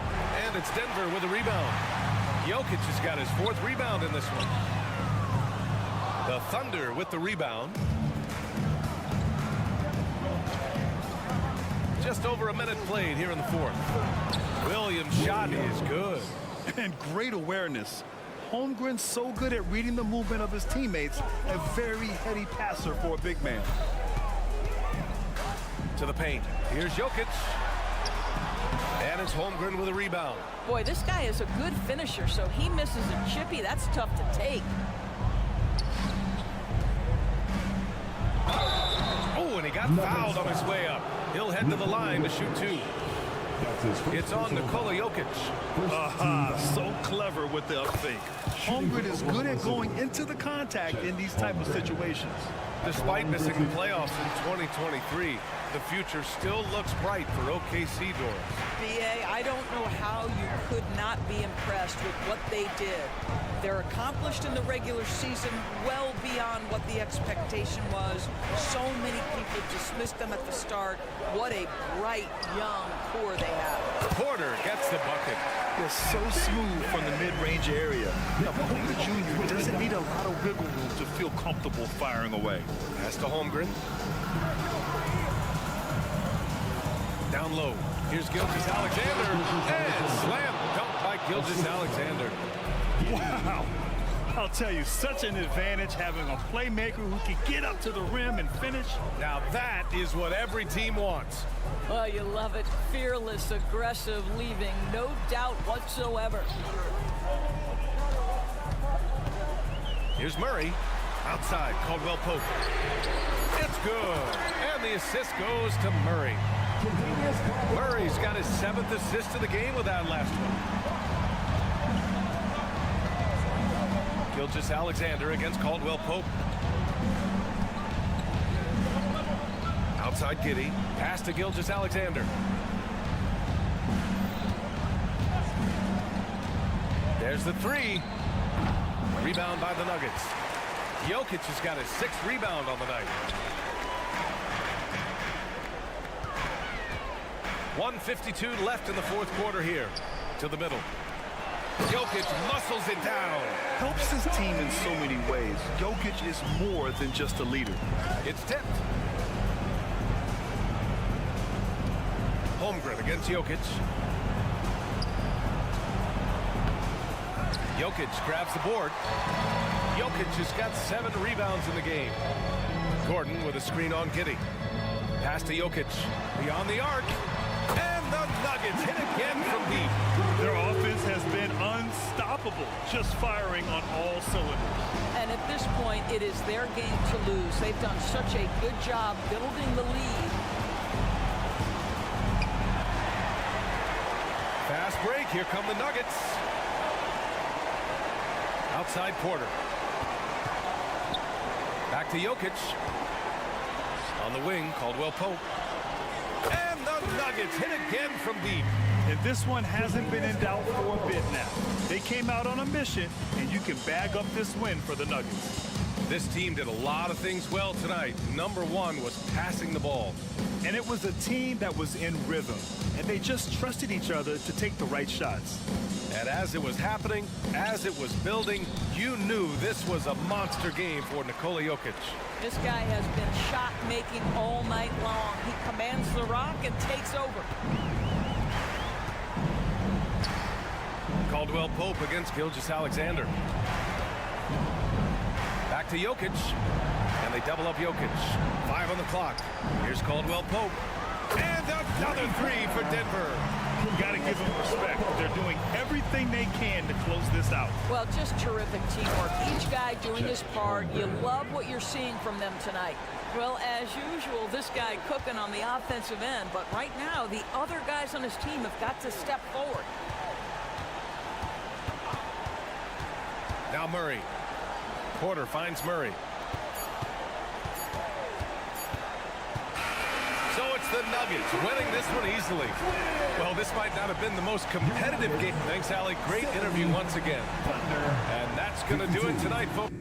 And it's Denver with a rebound. Jokic has got his 4th rebound in this one. The Thunder with the rebound. Just over a minute played here in the 4th. Williams' shot is good. And great awareness. Holmgren's so good at reading the movement of his teammates. A very heady passer for a big man. To the paint. Here's Jokic. And it's Holmgren with a rebound. Boy, this guy is a good finisher, so he misses a chippy. That's tough to take. Oh, and he got fouled on his way up. He'll head to the line to shoot 2. It's on Nikola Jokic. So clever with the up fake. Holmgren is good at going into the contact in these type of situations. Despite missing the playoffs in 2023, the future still looks bright for OKC Doors. BA, I don't know how you could not be impressed with what they did. They're accomplished in the regular season well beyond what the expectation was. So many people dismissed them at the start. What a bright, young core they have. Porter gets the bucket. They're so smooth from the mid-range area. Now, Porter Jr. doesn't need a lot of wiggle room to feel comfortable firing away. Pass to Holmgren. Down low. Here's Gilgeous-Alexander. And slam dunk by Gilgeous-Alexander. Wow. I'll tell you, such an advantage having a playmaker who can get up to the rim and finish. Now that is what every team wants. Oh, you love it. Fearless, aggressive, leaving no doubt whatsoever. Here's Murray. Outside, Caldwell Pope. It's good. And the assist goes to Murray. Murray's got his 7th assist of the game with that last one. Gilgeous-Alexander against Caldwell Pope. Outside Giddey. Pass to Gilgeous-Alexander. There's the 3. Rebound by the Nuggets. Jokic has got his 6th rebound on the night. 1:52 left in the 4th quarter here. To the middle. Jokic muscles it down. Helps his team in so many ways. Jokic is more than just a leader. It's tipped. Holmgren against Jokic. Jokic grabs the board. Jokic has got 7 rebounds in the game. Gordon with a screen on Giddey. Pass to Jokic. Beyond the arc. And the Nuggets hit again from deep. Their offense has been unstoppable, just firing on all cylinders. And at this point, it is their game to lose. They've done such a good job building the lead. Fast break. Here come the Nuggets. Outside Porter. Back to Jokic. On the wing, Caldwell Pope. And the Nuggets hit again from deep. And this one hasn't been in doubt for a bit now. They came out on a mission, and you can bag up this win for the Nuggets. This team did a lot of things well tonight. Number 1 was passing the ball. And it was a team that was in rhythm, and they just trusted each other to take the right shots. And as it was happening, as it was building, you knew this was a monster game for Nikola Jokic. This guy has been shot-making all night long. He commands the rock and takes over. Caldwell Pope against Gilgeous-Alexander. Back to Jokic. And they double up Jokic. 5 on the clock. Here's Caldwell Pope. And another 3 for Denver. You got to give them respect. They're doing everything they can to close this balanced out. Well, just terrific teamwork. Each guy doing his part. You love what you're seeing from them tonight. Well, as usual, this guy cooking on the offensive end, but right now the other guys on his team have got to step forward. Now Murray. Porter finds Murray. So it's the Nuggets winning this one easily. Well, this might not have been the most competitive game. Thanks, Allie. Great interview once again. And that's going to do it tonight, folks.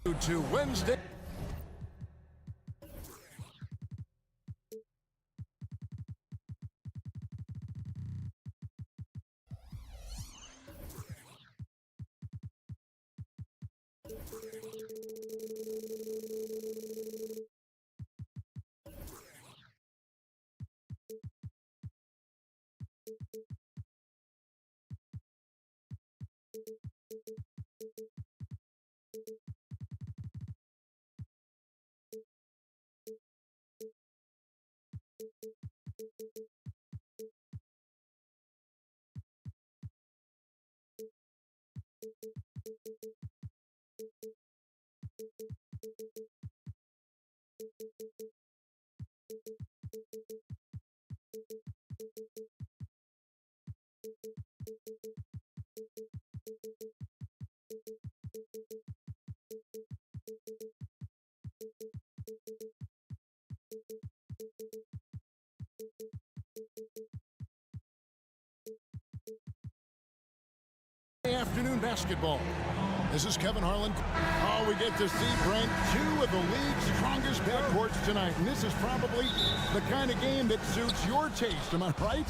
To Wednesday. Afternoon basketball. This is Kevin Harlan. Oh, we get to see ranked 2 of the league's strongest backcourts tonight. And this is probably the kind of game that suits your taste. Am I right?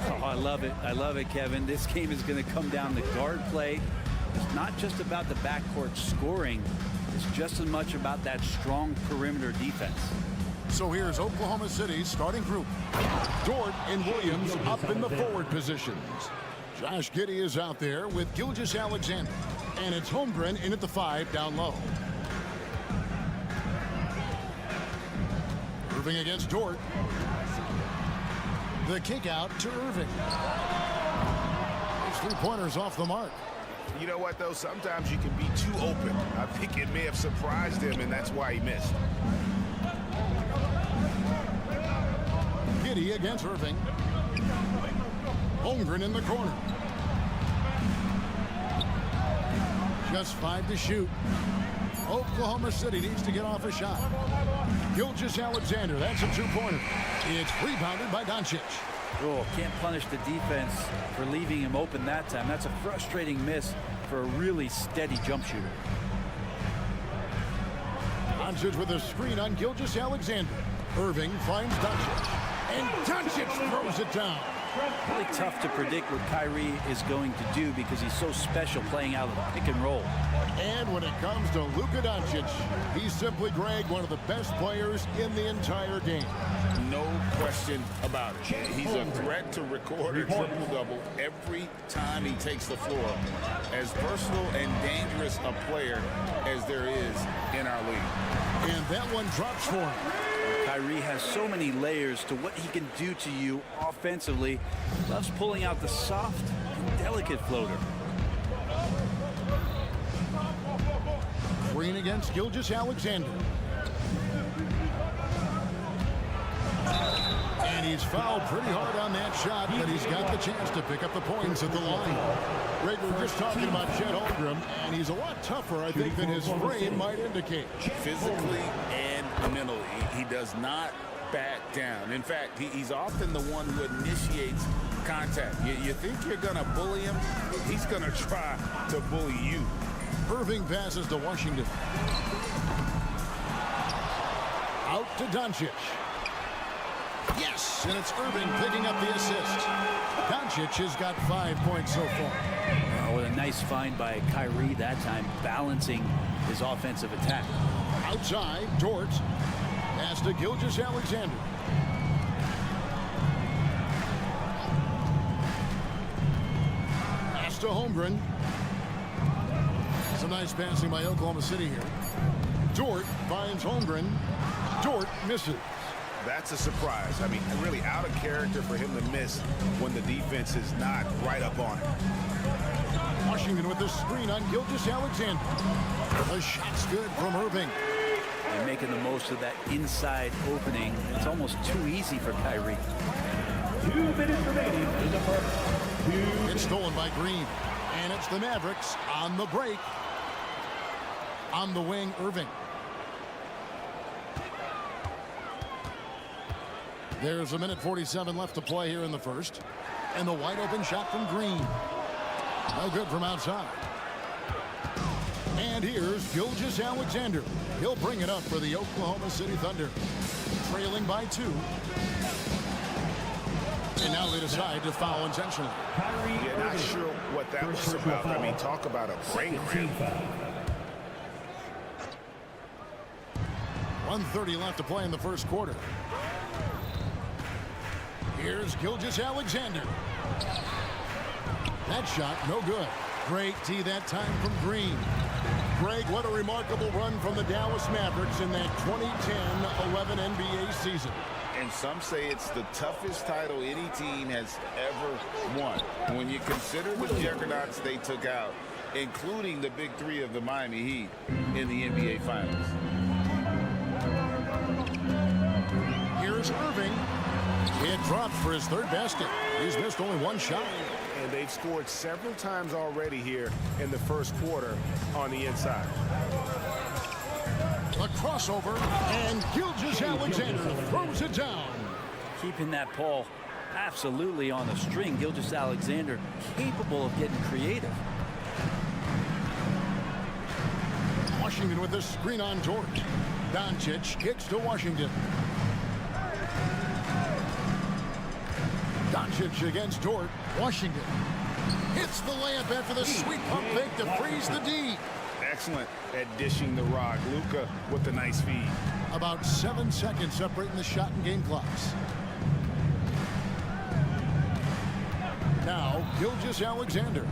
Oh, I love it. I love it, Kevin. This game is going to come down to guard play. It's not just about the backcourt scoring. It's just as much about that strong perimeter defense. So here's Oklahoma City's starting group. Dort and Williams up in the forward positions. Josh Giddey is out there with Gilgeous-Alexander. And it's Holmgren in at the 5 down low. Irving against Dort. The kick out to Irving. His 3-pointers off the mark. You know what, though? Sometimes you can be too open. I think it may have surprised him, and that's why he missed. Giddey against Irving. Holmgren in the corner. Just 5 to shoot. Oklahoma City needs to get off a shot. Gilgeous-Alexander, that's a 2-pointer. It's rebounded by Doncic. Oh, can't punish the defense for leaving him open that time. That's a frustrating miss for a really steady jump shooter. Doncic with a screen on Gilgeous-Alexander. Irving finds Doncic. And Doncic throws it down. Really tough to predict what Kyrie is going to do because he's so special playing out of the pick and roll. And when it comes to Luka Doncic, he's simply, Greg, one of the best players in the entire game. No question about it. He's a threat to record a triple-double every time he takes the floor. As versatile and dangerous a player as there is in our league. And that one drops for him. Kyrie has so many layers to what he can do to you offensively. Loves pulling out the soft and delicate floater. Green against Gilgeous-Alexander. And he's fouled pretty hard on that shot, but he's got the chance to pick up the points at the line. Greg, we were just talking about Chet Holmgren, and he's a lot tougher, I think, than his frame might indicate. Physically and mentally, he does not back down. In fact, he's often the one who initiates contact. You think you're going to bully him? He's going to try to bully you. Irving passes to Washington. Out to Doncic. Yes, and it's Irving picking up the assist. Doncic has got 5 points so far. Oh, what a nice find by Kyrie that time, balancing his offensive attack. Outside, Dort pass to Gilgeous-Alexander. Pass to Holmgren. Some nice passing by Oklahoma City here. Dort finds Holmgren. Dort misses. That's a surprise. I mean, really out of character for him to miss when the defense is not right up on him. Washington with the screen on Gilgeous-Alexander. The shot's good from Irving. And making the most of that inside opening. It's almost too easy for Kyrie. 2 minutes remaining in the first. It's stolen by Green. And it's the Mavericks on the break. On the wing, Irving. There's 1:47 left to play here in the first. And the wide open shot from Green. No good from outside. And here's Gilgeous-Alexander. He'll bring it up for the Oklahoma City Thunder. Trailing by 2. And now they decide to foul intentionally. Yeah, not sure what that was about. I mean, talk about a brain cramp. 1:30 left to play in the first quarter. Here's Gilgeous-Alexander. That shot, no good. Great tee that time from Green. Greg, what a remarkable run from the Dallas Mavericks in that 2010-11 NBA season. And some say it's the toughest title any team has ever won. When you consider the juggernauts they took out, including the big three of the Miami Heat in the NBA Finals. Here's Irving. It dropped for his third basket. He's missed only one shot. And they've scored several times already here in the first quarter on the inside. A crossover, and Gilgeous-Alexander throws it down. Keeping that ball absolutely on the string. Gilgeous-Alexander capable of getting creative. Washington with the screen on Dort. Doncic kicks to Washington. Doncic against Dort. Washington hits the layup after the sweet pump fake to freeze the D. Excellent at dishing the rock. Luka with the nice feed. About 7 seconds separating the shot and game clocks. Now, Gilgeous-Alexander.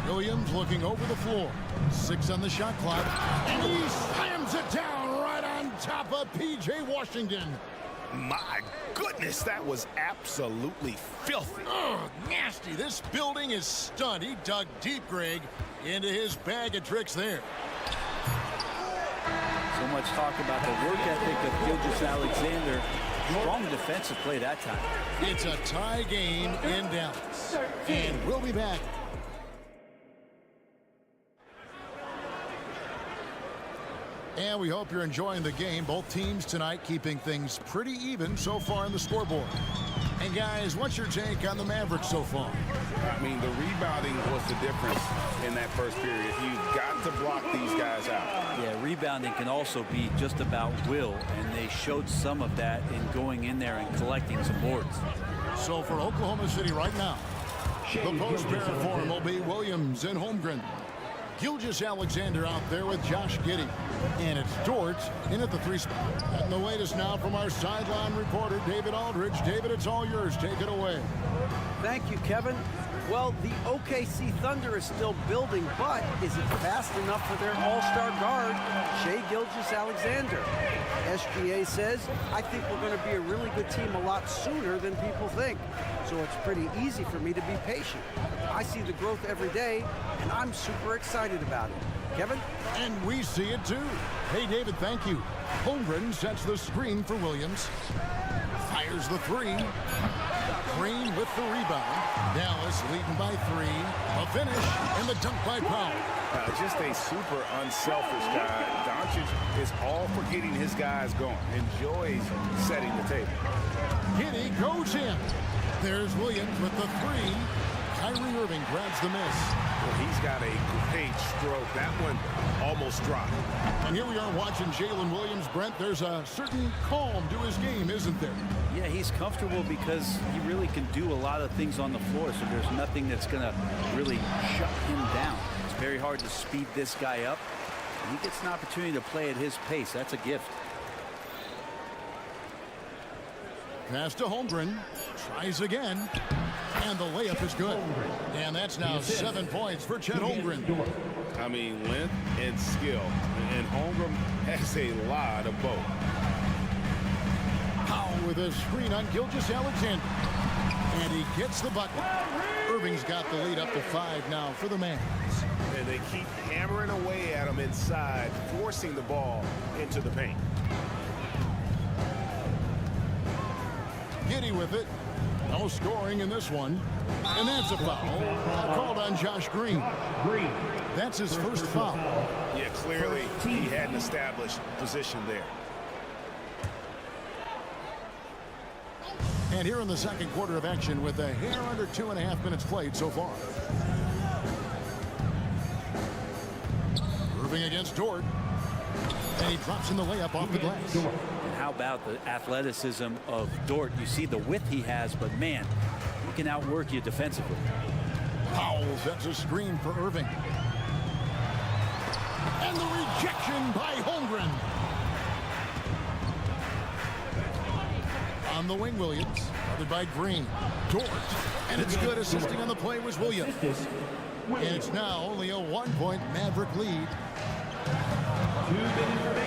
Williams looking over the floor. 6 on the shot clock. And he slams it down right on top of P.J. Washington. My goodness, that was absolutely filthy. Oh, nasty. This building is stunned. He dug deep, Greg, into his bag of tricks there. So much talk about the work ethic of Gilgeous-Alexander. Strong defensive play that time. It's a tie game in Dallas. And we'll be back. And we hope you're enjoying the game. Both teams tonight keeping things pretty even so far in the scoreboard. And guys, what's your take on the Mavericks so far? I mean, the rebounding was the difference in that first period. You've got to block these guys out. Yeah, rebounding can also be just about will, and they showed some of that in going in there and collecting some boards. So for Oklahoma City right now, the post-pair form will be Williams and Holmgren. Gilgeous-Alexander out there with Josh Giddey. And it's Dort in at the 3 spot. And the latest now from our sideline reporter, David Aldridge. David, it's all yours. Take it away. Thank you, Kevin. Well, the OKC Thunder is still building, but is it fast enough for their all-star guard, Shai Gilgeous-Alexander? SGA says, I think we're going to be a really good team a lot sooner than people think. So it's pretty easy for me to be patient. I see the growth every day, and I'm super excited about it. Kevin? And we see it too. Hey, David, thank you. Holmgren sets the screen for Williams. Fires the 3. Green with the rebound. Dallas leading by 3. A finish and the dunk by Powell. Just a super unselfish guy. Doncic is all for getting his guys going. Enjoys setting the table. Giddey goes in. There's Williams with the 3. Kyrie Irving grabs the miss. Well, he's got a great stroke. That one almost dropped. And here we are watching Jalen Williams. Brent, there's a certain calm to his game, isn't there? Yeah, he's comfortable because he really can do a lot of things on the floor, so there's nothing that's going to really shut him down. It's very hard to speed this guy up. And he gets an opportunity to play at his pace. That's a gift. Pass to Holmgren. Tries again. And the layup is good. And that's now 7 points for Chet Holmgren. I mean, length and skill. And Holmgren has a lot of both. Powell with a screen on Gilgeous-Alexander. And he gets the bucket. Irving's got the lead up to 5 now for the Mavs. And they keep hammering away at him inside, forcing the ball into the paint. Giddey with it. No scoring in this one. And that's a foul. Called on Josh Green. That's his first foul. Yeah, clearly he had an established position there. And here in the second quarter of action with a hair under 2.5 minutes played so far. Irving against Dort. And he drops in the layup off the glass. And how about the athleticism of Dort? You see the width he has, but man, he can outwork you defensively. Powell sets a screen for Irving. And the rejection by Holmgren. On the wing, Williams. Covered by Green. Dort. And it's good. Assisting on the play was Williams. And it's now only a 1-point Maverick lead.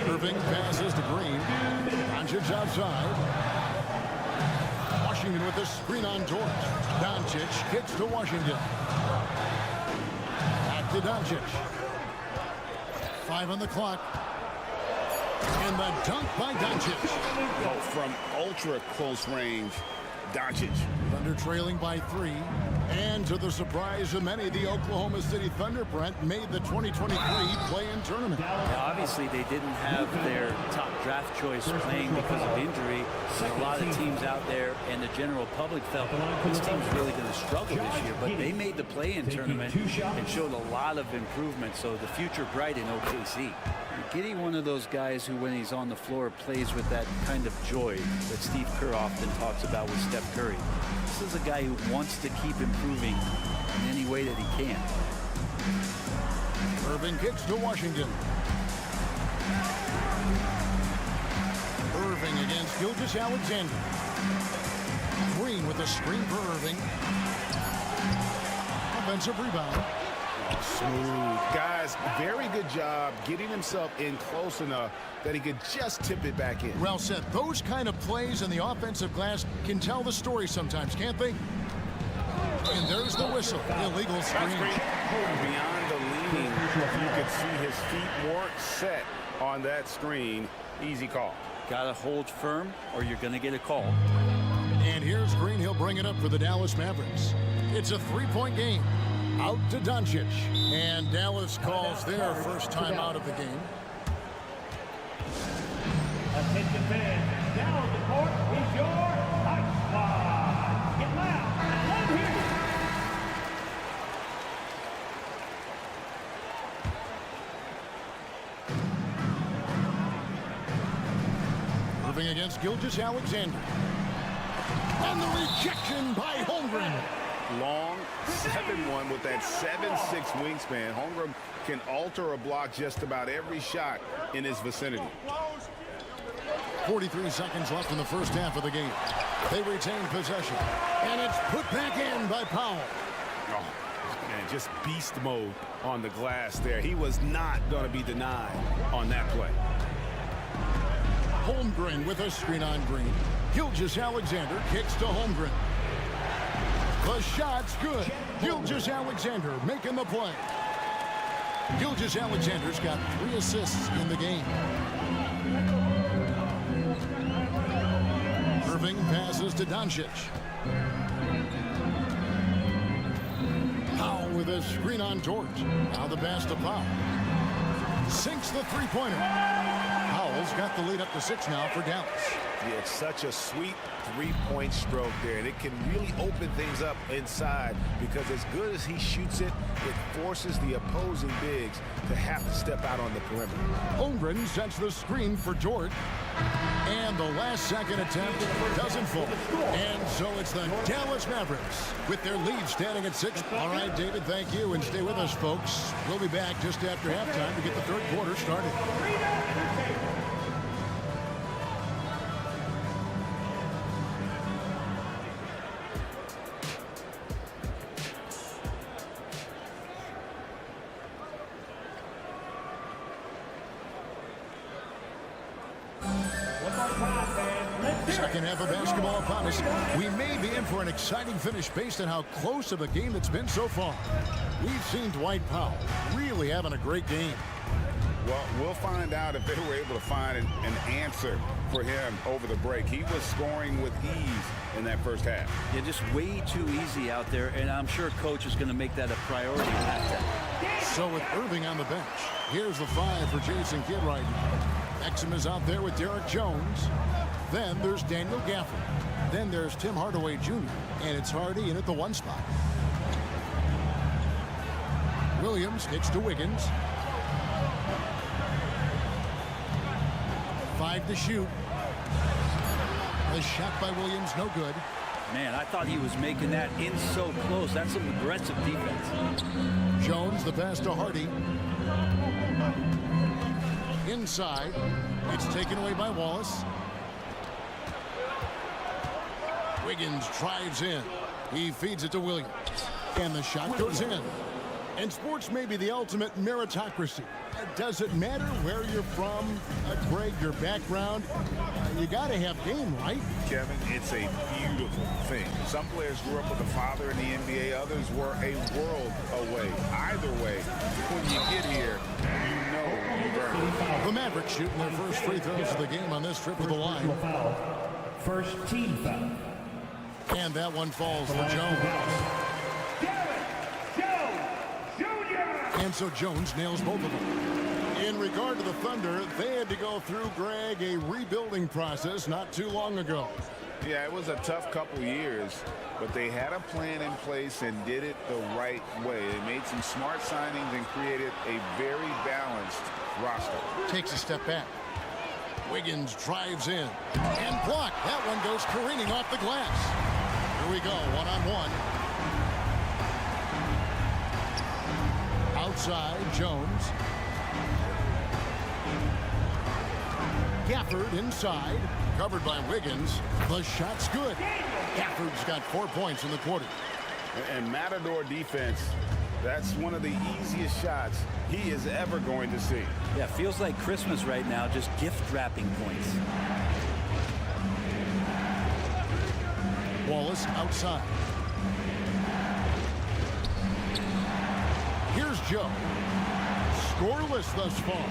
Irving passes to Green. Doncic outside. Washington with a screen on Dort. Doncic kicks to Washington. Back to Doncic. 5 on the clock. And the dunk by Doncic. Oh, from ultra close range, Doncic. Thunder trailing by 3. And to the surprise of many, the Oklahoma City Thunder, Brent, made the 2023 play-in tournament. Yeah, obviously, they didn't have their top draft choice playing because of injury. And a lot of teams out there and the general public felt this team's really going to struggle this year. But they made the play-in tournament and showed a lot of improvement. So the future bright in OKC. Giddey, one of those guys who, when he's on the floor, plays with that kind of joy that Steve Kerr often talks about with Steph Curry. This is a guy who wants to keep improving in any way that he can. Irving kicks to Washington. Irving against Gilgeous-Alexander. Green with a screen for Irving. Offensive rebound. Smooth. Guys, very good job getting himself in close enough that he could just tip it back in. Well said. Those kind of plays in the offensive glass can tell the story sometimes, can't they? And there's the whistle. Illegal screen. Beyond the leaning, you could see his feet weren't set on that screen. Easy call. Got to hold firm or you're going to get a call. And here's Green. He'll bring it up for the Dallas Mavericks. It's a 3-point game. Out to Doncic. And Dallas calls their first time out of the game. Attention fans, now on the court is your Ice Squad. Get loud. Let me hear you. Irving against Gilgeous-Alexander. And the rejection by Holmgren. Long 7-1 with that 7'6" wingspan. Holmgren can alter a block just about every shot in his vicinity. 43 seconds left in the first half of the game. They retain possession. And it's put back in by Powell. Oh, man, just beast mode on the glass there. He was not going to be denied on that play. Holmgren with a screen on Green. Gilgeous-Alexander kicks to Holmgren. The shot's good. Gilgeous-Alexander making the play. Gilgeous-Alexander's got 3 assists in the game. Irving passes to Doncic. Powell with a screen on Dort. Now the pass to Powell. Sinks the three-pointer. Powell's got the lead up to 6 now for Dallas. Yeah, it's such a sweet three-point stroke there, and it can really open things up inside because as good as he shoots it, it forces the opposing bigs to have to step out on the perimeter. Holmgren sets the screen for Dort. And the last-second attempt doesn't fall. And so it's the Dallas Mavericks with their lead standing at 6. All right, David, thank you. And stay with us, folks. We'll be back just after halftime to get the third quarter started. Second half of basketball upon us. We may be in for an exciting finish based on how close of a game it's been so far. We've seen Dwight Powell really having a great game. Well, we'll find out if they were able to find an answer for him over the break. He was scoring with ease in that first half. Yeah, just way too easy out there, and I'm sure coach is going to make that a priority at halftime. So with Irving on the bench, here's the 5 for Jason Kidd right now. Exum is out there with Derek Jones. Then there's Daniel Gafford. Then there's Tim Hardaway Jr. And it's Hardy in at the 1 spot. Williams kicks to Wiggins. Five to shoot. The shot by Williams, no good. Man, I thought he was making that in so close. That's some aggressive defense. Jones, the pass to Hardy. Inside. It's taken away by Wallace. Wiggins drives in. He feeds it to Williams. And the shot goes in. And sports may be the ultimate meritocracy. Does it matter where you're from, Greg, your background? You got to have game, right? Kevin, it's a beautiful thing. Some players grew up with a father in the NBA. Others were a world away. Either way, when you get here, you know you've earned it. The Mavericks shooting their first free throws of the game on this trip to the line. First team foul. And that one falls for Jones. And so Jones nails both of them. In regard to the Thunder, they had to go through, Greg, a rebuilding process not too long ago. Yeah, it was a tough couple years, but they had a plan in place and did it the right way. They made some smart signings and created a very balanced roster. Takes a step back. Wiggins drives in and blocked. That one goes careening off the glass. Here we go, one-on-one. Outside, Jones. Gafford inside, covered by Wiggins. The shot's good. Gafford's got 4 points in the quarter. And Matador defense, that's one of the easiest shots he is ever going to see. Yeah, feels like Christmas right now, just gift wrapping points. Wallace outside. Here's Joe. Scoreless thus far.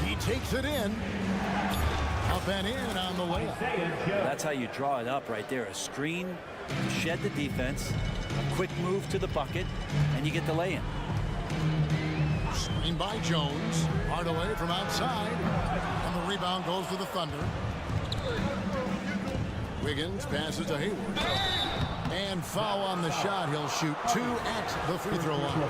He takes it in. Up and in on the layup. That's how you draw it up right there. A screen to shed the defense, a quick move to the bucket, and you get the lay-in. Screen by Jones. Hardaway from outside. And the rebound goes to the Thunder. Wiggins passes to Hayward. And foul on the shot. He'll shoot 2 at the free throw line.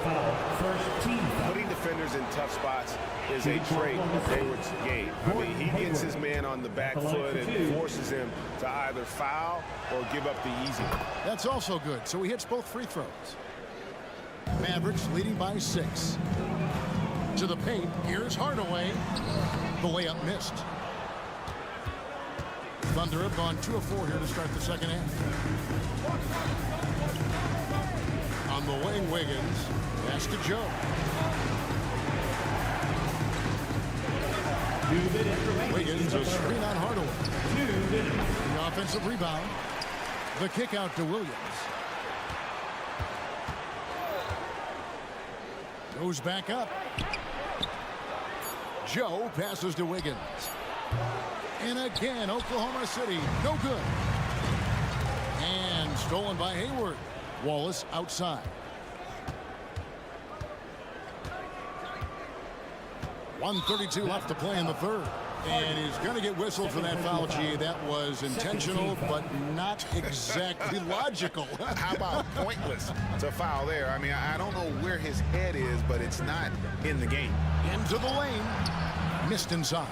Putting defenders in tough spots is a trait of Hayward's game. I mean, he gets his man on the back foot and forces him to either foul or give up the easy. That's also good. So he hits both free throws. Mavericks leading by 6. To the paint. Here's Hardaway. The layup missed. Thunder have gone 2 of 4 here to start the second half. On the wing, Wiggins. Pass to Joe. Wiggins a screen on Hardaway. The offensive rebound. The kick out to Williams. Goes back up. Joe passes to Wiggins. And again, Oklahoma City, no good. And stolen by Hayward. Wallace outside. .132 left to play in the third. And he's going to get whistled for that foul, G. That was intentional, but not exactly logical. How about pointless to foul there? I mean, I don't know where his head is, but it's not in the game. Into the lane. Missed inside.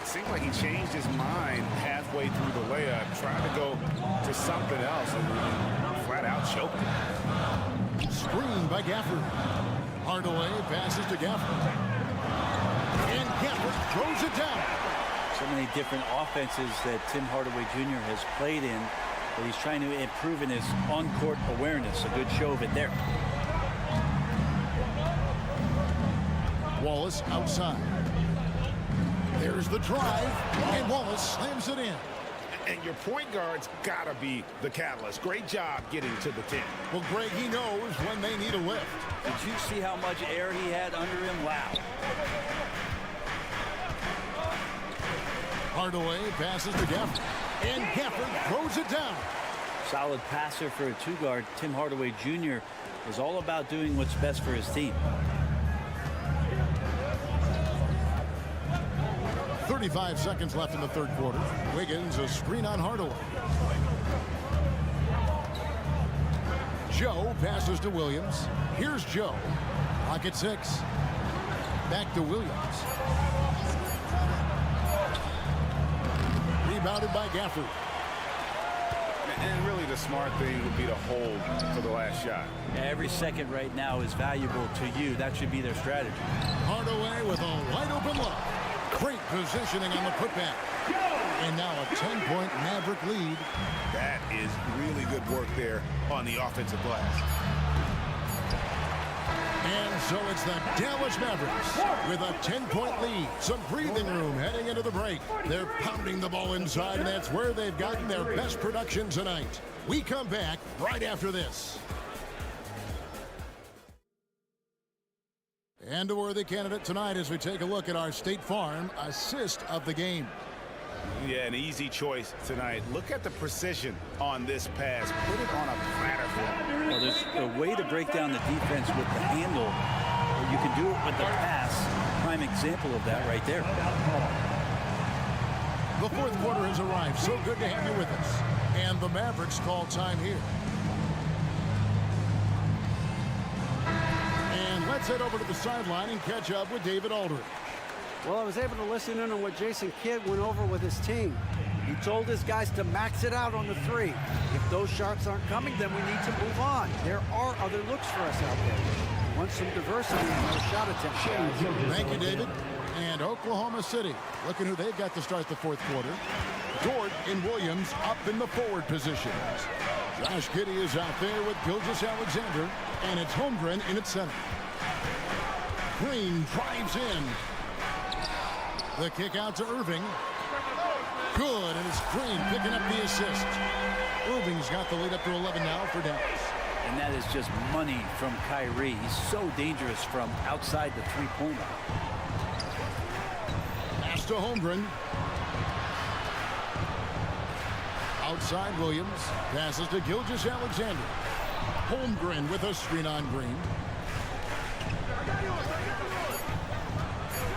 It seemed like he changed his mind halfway through the layup, trying to go to something else, and flat out choked him. Screen by Gafford. Hardaway passes to Gafford. And Gafford throws it down. So many different offenses that Tim Hardaway Jr. has played in, but he's trying to improve in his on-court awareness. A good show of it there. Wallace outside. There's the drive, and Wallace slams it in. And your point guard's got to be the catalyst. Great job getting to the 10. Well, Greg, he knows when they need a lift. Did you see how much air he had under him? Wow. Hardaway passes to Gafford. And Gafford throws it down. Solid passer for a two-guard. Tim Hardaway Jr. is all about doing what's best for his team. 35 seconds left in the third quarter. Wiggins a screen on Hardaway. Joe passes to Williams. Here's Joe. Clock at 6. Back to Williams. Rebounded by Gafford. And really the smart thing would be to hold for the last shot. Yeah, every second right now is valuable to you. That should be their strategy. Hardaway with a wide open look. Great positioning on the putback. And now a 10-point Maverick lead. That is really good work there on the offensive glass. And so it's the Dallas Mavericks with a 10-point lead. Some breathing room heading into the break. They're pounding the ball inside, and that's where they've gotten their best production tonight. We come back right after this. And a worthy candidate tonight as we take a look at our State Farm assist of the game. Yeah, an easy choice tonight. Look at the precision on this pass. Put it on a platter for him. Well, there's a way to break down the defense with the handle. You can do it with the pass. Prime example of that right there. The fourth quarter has arrived. So good to have you with us. And the Mavericks call time here. And let's head over to the sideline and catch up with David Aldridge. Well, I was able to listen in on what Jason Kidd went over with his team. He told his guys to max it out on the three. If those shots aren't coming, then we need to move on. There are other looks for us out there. We want some diversity in those shot attempts. Thank you, David. And Oklahoma City, looking who they've got to start the fourth quarter. Dort and Williams up in the forward positions. Josh Giddey is out there with Gilgeous-Alexander, and it's Holmgren in at center. Green drives in. The kick out to Irving. Good, and it's Green picking up the assist. Irving's got the lead up to 11 now for Dallas. And that is just money from Kyrie. He's so dangerous from outside the three-point line. Pass to Holmgren. Outside Williams. Passes to Gilgeous-Alexander. Holmgren with a screen on Green.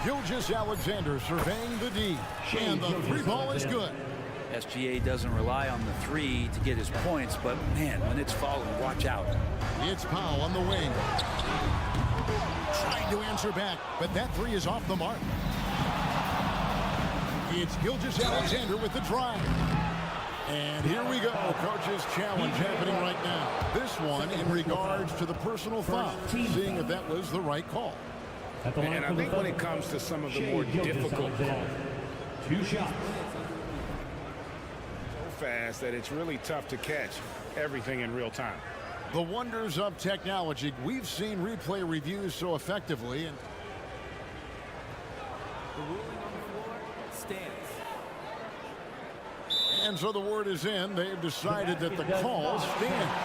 Gilgeous-Alexander surveying the D. And the three ball is good. SGA doesn't rely on the three to get his points, but man, when it's falling, watch out. It's Powell on the wing. Trying to answer back, but that three is off the mark. It's Gilgeous-Alexander with the drive. And here we go. Coach's challenge happening right now. This one in regards to the personal foul, seeing if that was the right call. And I think when it comes to some of the more difficult calls, 2 shots. so fast that it's really tough to catch everything in real time. The wonders of technology. We've seen replay reviews so effectively. And The ruling on the floor stands. And so the word is in. They've decided that the call stands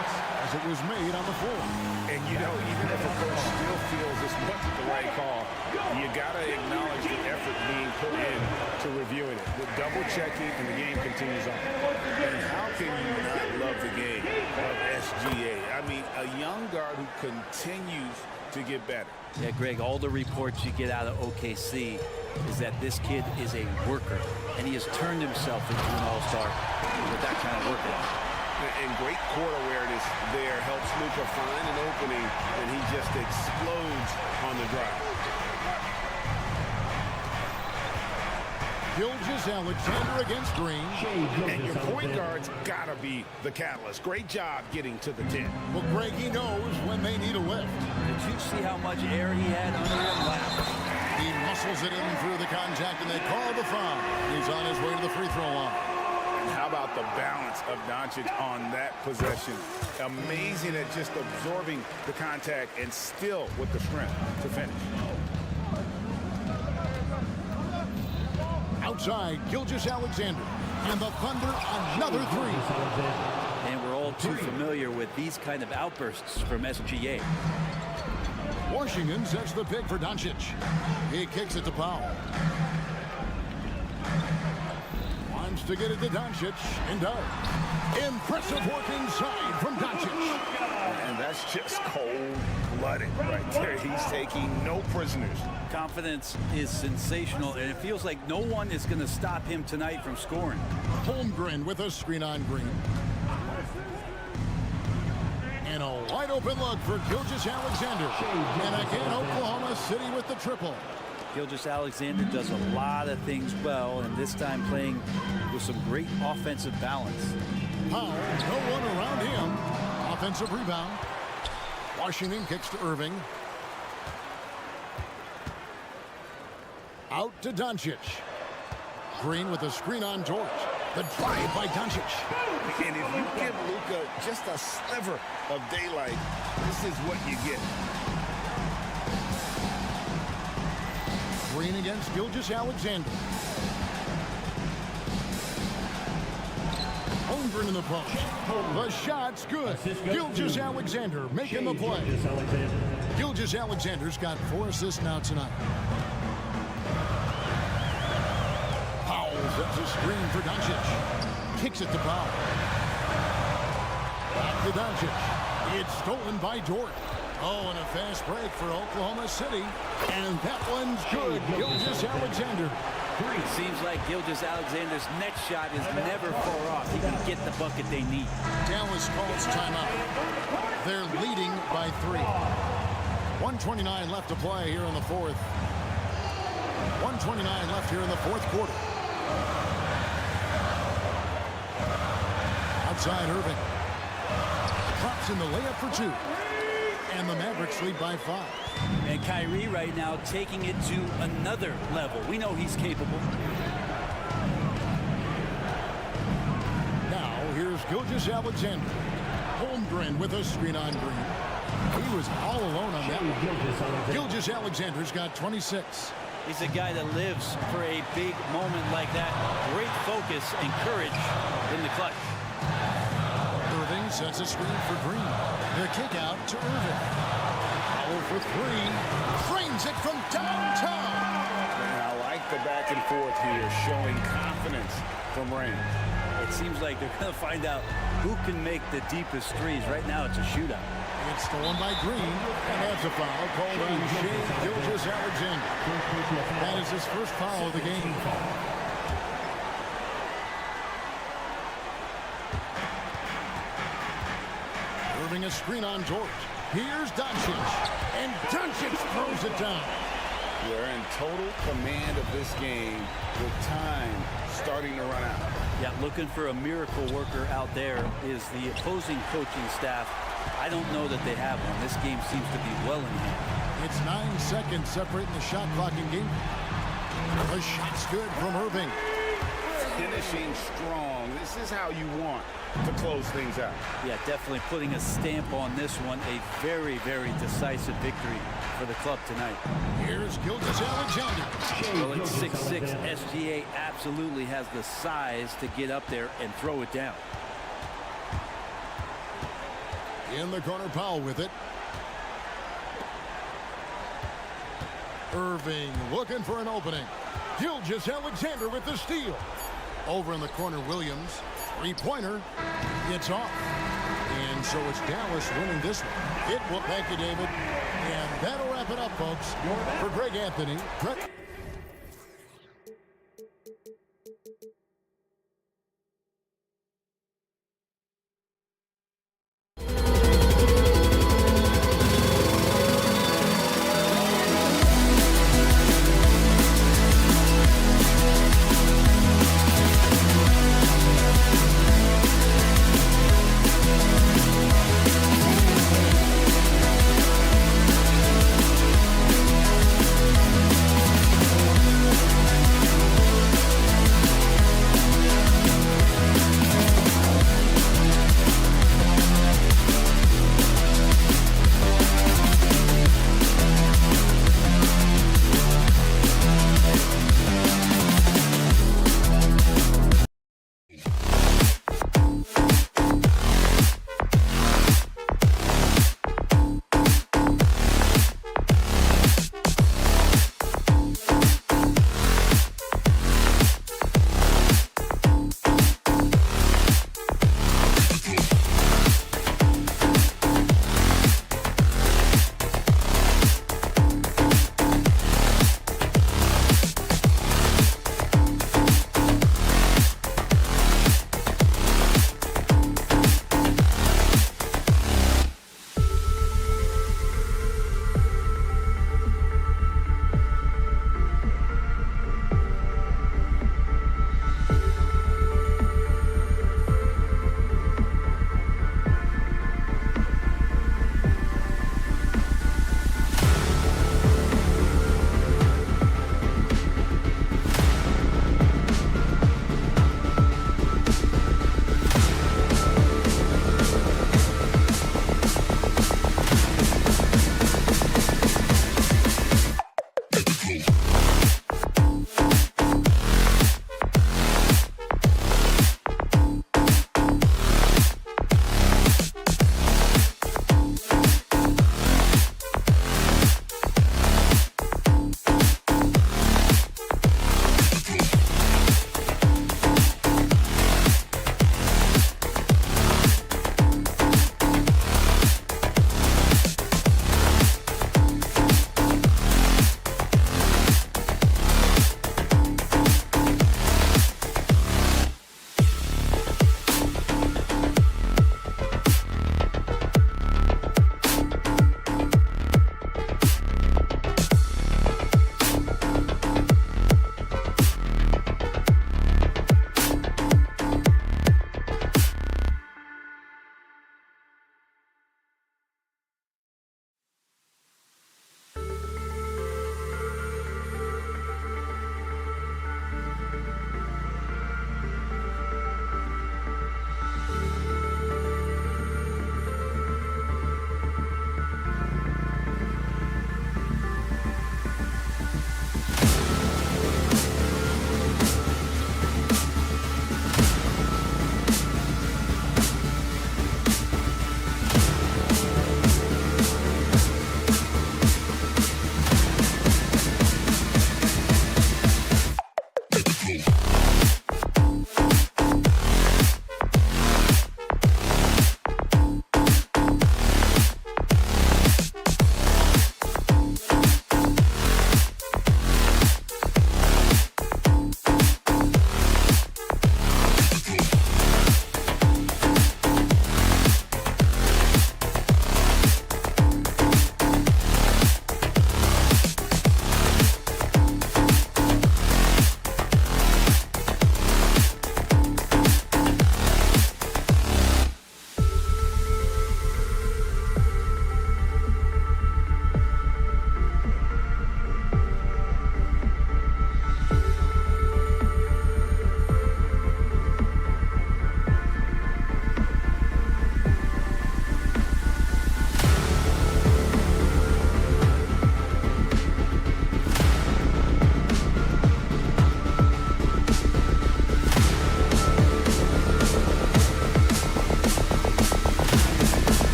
as it was made on the floor. And you know, even if a coach still feels this wasn't the right call, you got to acknowledge the effort being put in to reviewing it. With double checking, and the game continues on. And how can you not love the game of SGA? I mean, a young guard who continues to get better. Yeah, Greg, all the reports you get out of OKC is that this kid is a worker, and he has turned himself into an all-star with that kind of work ethic. And great court awareness there helps Luka find an opening, and he just explodes on the drive. Gilgeous-Alexander against Green. And your point guard's got to be the catalyst. Great job getting to the 10. Well, Greg, he knows when they need a lift. Did you see how much air he had under him? Wow. He muscles it in through the contact, and they call the foul. He's on his way to the free throw line. And how about the balance of Doncic on that possession? Amazing at just absorbing the contact and still with the strength to finish. Outside, Gilgeous-Alexander. And the Thunder, another three. And we're all too familiar with these kind of outbursts from SGA. Washington sets the pick for Doncic. He kicks it to Powell. Wants to get it to Doncic, and does. Impressive work inside from Doncic. And that's just cold-blooded right there. He's taking no prisoners. Confidence is sensational, and it feels like no one is going to stop him tonight from scoring. Holmgren with a screen on Green. And a wide open look for Gilgeous-Alexander. And again, Oklahoma City with the triple. Gilgeous-Alexander does a lot of things well, and this time playing with some great offensive balance. Powell, no one around him. Offensive rebound. Washington kicks to Irving. Out to Doncic. Green with a screen on Dort. The drive by Doncic. And if you give Luka just a sliver of daylight, this is what you get. Green against Gilgeous-Alexander. Holmgren in the post. The shot's good. Gilgeous-Alexander making the play. Gilgeous-Alexander's got 4 assists now tonight. Sets a screen for Doncic. Kicks it to Powell. Back to Doncic. It's stolen by Dort. Oh, and a fast break for Oklahoma City. And that one's good. Gilgeous-Alexander. It seems like Gilgeous-Alexander's next shot is never far off. He can get the bucket they need. Dallas calls timeout. They're leading by 3. 1:29 left to play here in the fourth. 1:29 left here in the fourth quarter. Outside Irving. Drops in the layup for 2. And the Mavericks lead by 5. And Kyrie right now taking it to another level. We know he's capable. Now here's Gilgeous-Alexander. Holmgren with a screen on Green. He was all alone on that one. Gilgeous-Alexander's got 26. He's a guy that lives for a big moment like that. Great focus and courage in the clutch. Irving sets a screen for Green. The kick out to Irving. Powell for 3. Frames it from downtown. Man, I like the back and forth here, showing confidence from Rain. It seems like they're going to find out who can make the deepest threes. Right now, it's a shootout. It's stolen by Green, and that's a foul called on Shai Gilgeous-Alexander. That is his first foul of the game. Irving a screen on Dort. Here's Doncic, and Doncic throws it down. They're in total command of this game with time starting to run out. Yeah, looking for a miracle worker out there is the opposing coaching staff. I don't know that they have one. This game seems to be well in hand. It's 9 seconds separating the shot clock in game. The shot's good from Irving. Finishing strong. This is how you want to close things out. Yeah, definitely putting a stamp on this one. A very, very decisive victory for the club tonight. Here's Gilgeous-Alexander. Well, at 6'6", SGA absolutely has the size to get up there and throw it down. In the corner, Powell with it. Irving looking for an opening. Gilgeous-Alexander with the steal. Over in the corner, Williams. Three-pointer. It's off. And so it's Dallas winning this one. It will. Thank you, David. And that'll wrap it up, folks. For Greg Anthony.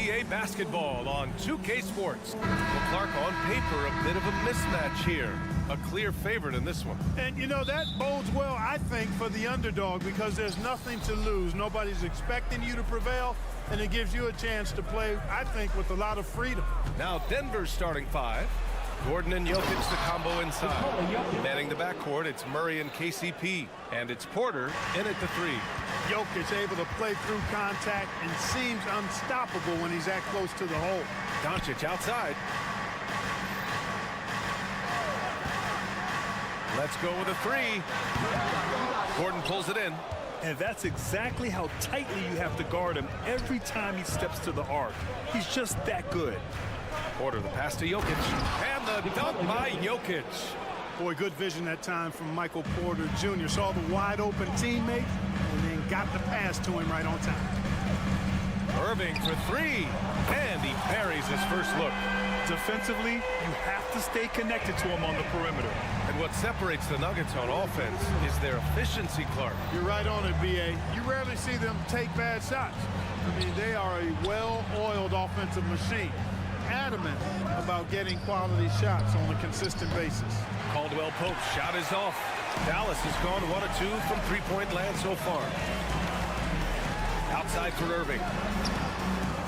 NBA basketball on 2K Sports. Well, Clark, on paper, a bit of a mismatch here. A clear favorite in this one. And, you know, that bodes well, I think, for the underdog because there's nothing to lose. Nobody's expecting you to prevail, and it gives you a chance to play, I think, with a lot of freedom. Now Denver's starting 5. Gordon and Jokic the combo inside. Manning the backcourt, it's Murray and KCP. And it's Porter in at the 3. Jokic able to play through contact and seems unstoppable when he's that close to the hole. Doncic outside. Let's go with a 3. Gordon pulls it in. And that's exactly how tightly you have to guard him every time he steps to the arc. He's just that good. Porter, the pass to Jokic. And the dunk by Jokic. Boy, good vision that time from Michael Porter Jr. Saw the wide open teammate and then got the pass to him right on time. Irving for 3. And he parries his first look. Defensively, you have to stay connected to him on the perimeter. And what separates the Nuggets on offense is their efficiency, Clark. You're right on it, B.A. You rarely see them take bad shots. I mean, they are a well-oiled offensive machine. Adamant about getting quality shots on a consistent basis. Caldwell Pope shot is off. Dallas has gone 1 of 2 from three-point land so far. Outside for Irving.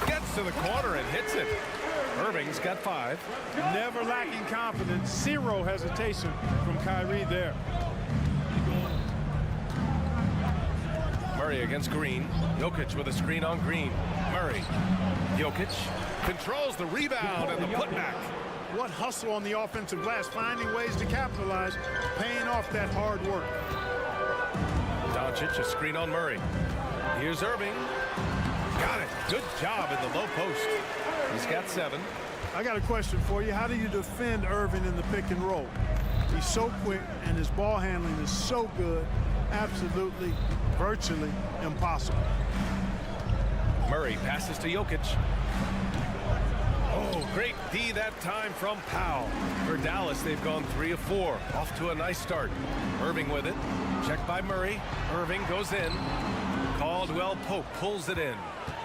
Gets to the corner and hits it. Irving's got 5. Never lacking confidence. 0 hesitation from Kyrie there. Murray against Green. Jokic with a screen on Green. Murray. Jokic controls the rebound and the putback. What hustle on the offensive glass, finding ways to capitalize, paying off that hard work. Doncic, a screen on Murray. Here's Irving. Got it. Good job in the low post. He's got 7. I got a question for you. How do you defend Irving in the pick and roll? He's so quick and his ball handling is so good. Absolutely, virtually impossible. Murray passes to Jokic. Oh, great D that time from Powell. For Dallas, they've gone 3 of 4. Off to a nice start. Irving with it. Checked by Murray. Irving goes in. Caldwell Pope pulls it in.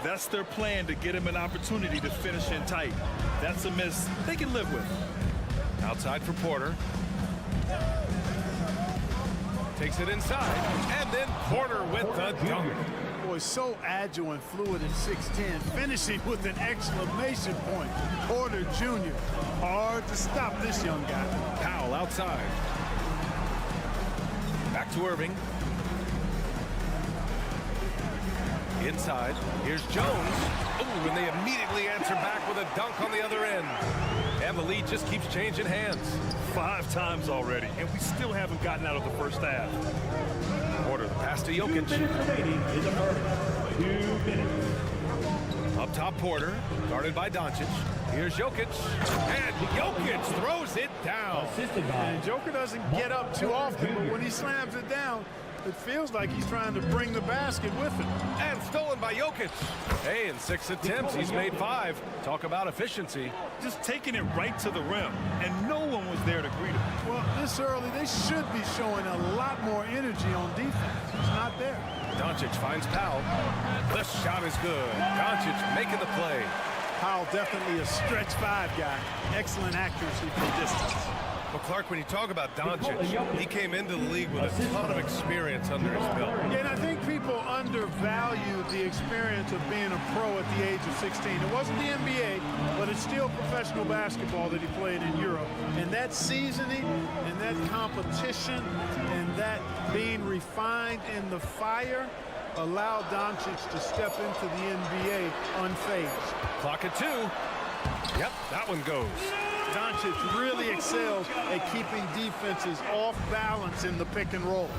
That's their plan to get him an opportunity to finish in tight. That's a miss they can live with. Outside for Porter. Takes it inside. And then Porter with the dunk. Boy, so agile and fluid at 6'10", finishing with an exclamation point. Porter Jr. Hard to stop this young guy. Powell outside. Back to Irving. Inside. Here's Jones. Ooh, and they immediately answer back with a dunk on the other end. And the lead just keeps changing hands. 5 times already, and we still haven't gotten out of the first half. Porter, the pass to Jokic. 2 minutes remaining in the first. 2 minutes. Up top, Porter, guarded by Doncic. Here's Jokic, and Jokic throws it down. And Joker doesn't get up too often, but when he slams it down, it feels like he's trying to bring the basket with him. And stolen by Jokic. Hey, in 6 attempts, he's made 5. Talk about efficiency. Just taking it right to the rim, and no one was there to greet him. Well, this early, they should be showing a lot more energy on defense. It's not there. Doncic finds Powell. The shot is good. Doncic making the play. Powell definitely a stretch 5 guy. Excellent accuracy from distance. Well, Clark, when you talk about Doncic, he came into the league with a ton of experience under his belt. Yeah, and I think people undervalue the experience of being a pro at the age of 16. It wasn't the NBA, but it's still professional basketball that he played in Europe. And that seasoning and that competition and that being refined in the fire allowed Doncic to step into the NBA unfazed. Clock at 2. Yep, that one goes. Doncic really excels at keeping defenses off balance in the pick and rolls.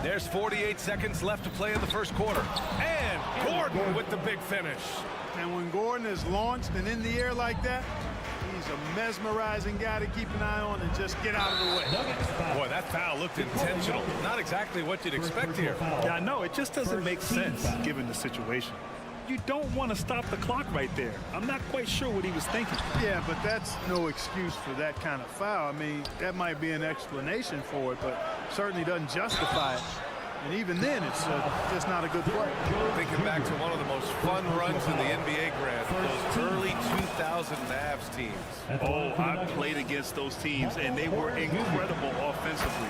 There's 48 seconds left to play in the first quarter. And Gordon with the big finish. And when Gordon is launched and in the air like that, he's a mesmerizing guy to keep an eye on and just get out of the way. Boy, that foul looked intentional. Not exactly what you'd expect here. Yeah, I know. It just doesn't make sense given the situation. You don't want to stop the clock right there. I'm not quite sure what he was thinking. Yeah, but that's no excuse for that kind of foul. I mean, that might be an explanation for it, but certainly doesn't justify it. And even then, it's just not a good play. Thinking back to one of the most fun runs in the NBA, Grant, those early 2000 Mavs teams. Oh, I played against those teams, and they were incredible offensively.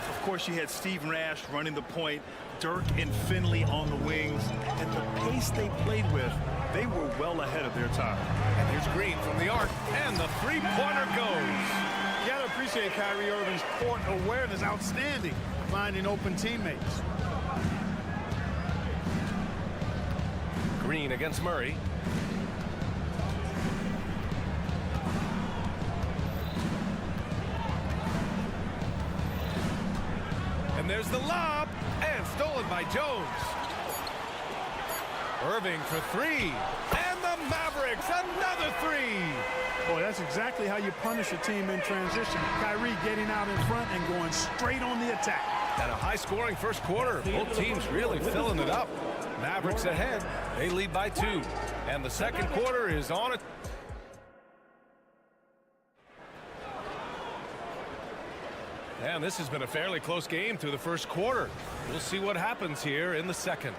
Of course, you had Steve Nash running the point, Dirk and Finley on the wings, and the pace they played with, they were well ahead of their time. And here's Green from the arc, and the three-pointer goes. You got to appreciate Kyrie Irving's court awareness, outstanding, finding open teammates. Green against Murray. And there's the lob, and stolen by Jones. Irving for three, and the Mavericks, another three. Boy, that's exactly how you punish a team in transition. Kyrie getting out in front and going straight on the attack. And a high-scoring first quarter. Both teams really filling it up. Mavericks ahead. They lead by 2. And the second quarter is on it. And this has been a fairly close game through the first quarter. We'll see what happens here in the second.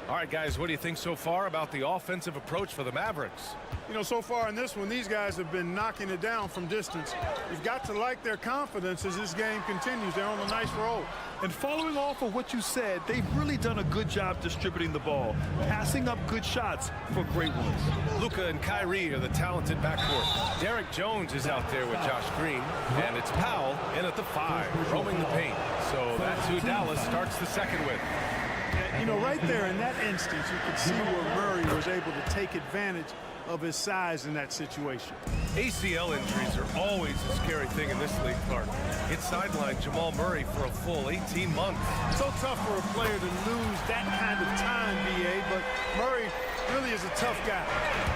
All right, guys, what do you think so far about the offensive approach for the Mavericks? You know, so far in this one, these guys have been knocking it down from distance. You've got to like their confidence as this game continues. They're on a nice roll. And following off of what you said, they've really done a good job distributing the ball, passing up good shots for great ones. Luka and Kyrie are the talented backcourt. Derek Jones is out there with Josh Green, and it's Powell in at the 5, roaming the paint. So that's who Dallas starts the second with. You know, right there in that instance, you could see where Murray was able to take advantage of his size in that situation. ACL injuries are always a scary thing in this league, Clark. It sidelined Jamal Murray for a full 18 months. So tough for a player to lose that kind of time, B.A., but Murray really is a tough guy.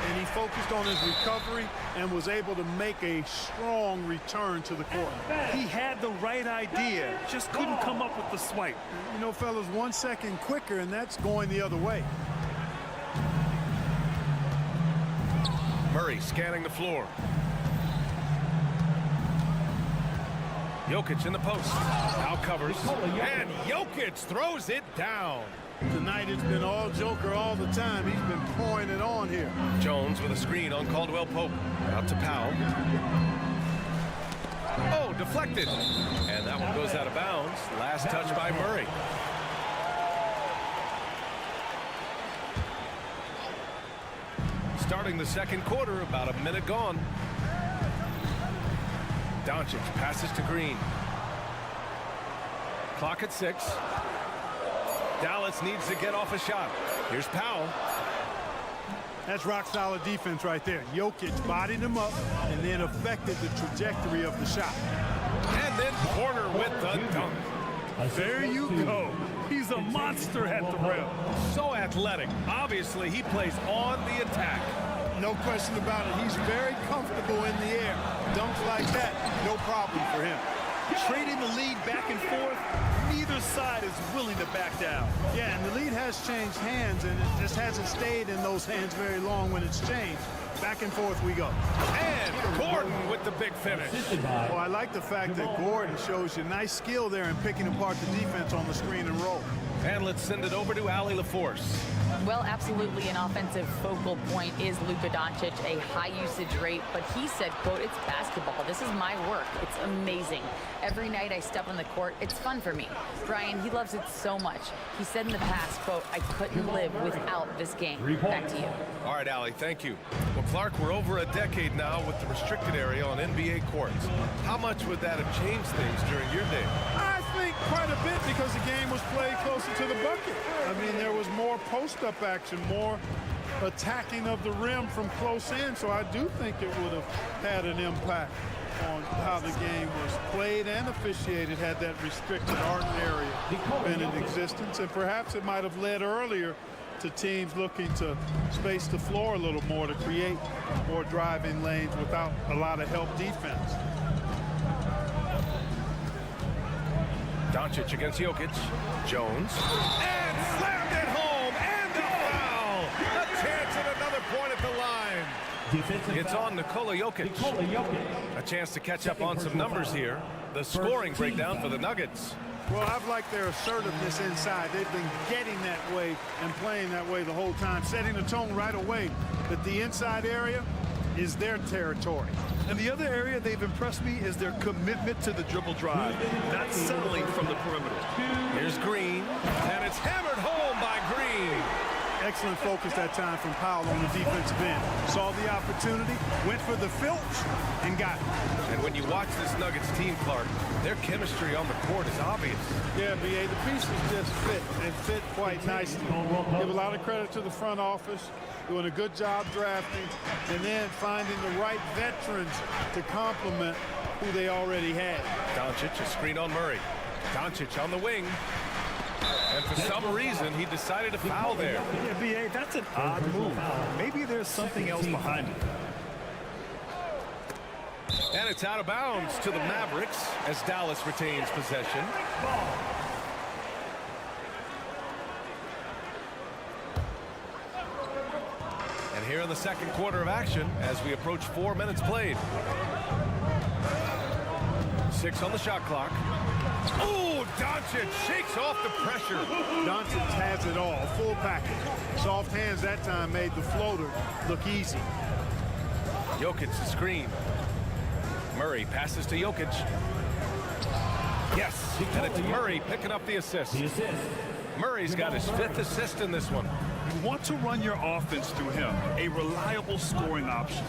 And he focused on his recovery and was able to make a strong return to the court. He had the right idea, just couldn't come up with the swipe. You know, fellas, 1 second quicker, and that's going the other way. Murray scanning the floor. Jokic in the post. Now covers. And Jokic throws it down. Tonight it's been all Joker all the time. He's been pouring it on here. Jones with a screen on Caldwell Pope. Out to Powell. Oh, deflected. And that one goes out of bounds. Last touch by Murray. Starting the second quarter, about a minute gone. Doncic passes to Green. Clock at 6. Dallas needs to get off a shot. Here's Powell. That's rock-solid defense right there. Jokic bodied him up and then affected the trajectory of the shot. And then Porter with the dunk. There you go. He's a monster at the rim. So athletic. Obviously, he plays on the attack. No question about it. He's very comfortable in the air. Dunks like that, no problem for him. Trading the lead back and forth, neither side is willing to back down. Yeah, and the lead has changed hands, and it just hasn't stayed in those hands very long when it's changed. Back and forth we go. And Gordon with the big finish. Oh, I like the fact that Gordon shows you nice skill there in picking apart the defense on the screen and roll. And let's send it over to Allie LaForce. Well, absolutely an offensive focal point is Luka Doncic, a high usage rate, but he said, quote, it's basketball. This is my work. It's amazing. Every night I step on the court, it's fun for me. Brian, he loves it so much. He said in the past, quote, I couldn't live without this game. Back to you. All right, Allie, thank you. Well, Clark, we're over a decade now with the restricted area on NBA courts. How much would that have changed things during your day? I think quite a bit because the game was played closer to the bucket. I mean, there was more post-up action, more attacking of the rim from close in, so I do think it would have had an impact on how the game was played and officiated had that restricted art area been in existence, and perhaps it might have led earlier to teams looking to space the floor a little more to create more driving lanes without a lot of help defense. Doncic against Jokic. Jones. And slammed it home. And the foul. A chance at another point at the line. It's on Nikola Jokic. A chance to catch up on some numbers here. The scoring breakdown for the Nuggets. Well, I've liked their assertiveness inside. They've been getting that way and playing that way the whole time, setting the tone right away that the inside area is their territory. And the other area they've impressed me is their commitment to the dribble drive, not settling from the perimeter. Here's Green, and it's hammered home by Green. Excellent focus that time from Powell on the defensive end. Saw the opportunity, went for the filch, and got it. And when you watch this Nuggets team, Clark, their chemistry on the court is obvious. Yeah, B.A., the pieces just fit, and fit quite nicely. Give a lot of credit to the front office, doing a good job drafting, and then finding the right veterans to complement who they already had. Doncic, a screen on Murray. Doncic on the wing. And for some reason, he decided to foul there. Yeah, B.A., that's an odd move. Maybe there's something else behind it. And it's out of bounds to the Mavericks as Dallas retains possession. And here in the second quarter of action as we approach 4 minutes played. 6 on the shot clock. Oh, Doncic shakes off the pressure. Doncic has it all, full package. Soft hands that time made the floater look easy. Jokic the screen. Murray passes to Jokic. Yes, and it's Murray picking up the assist. Murray's got his 5th assist in this one. You want to run your offense through him, a reliable scoring option.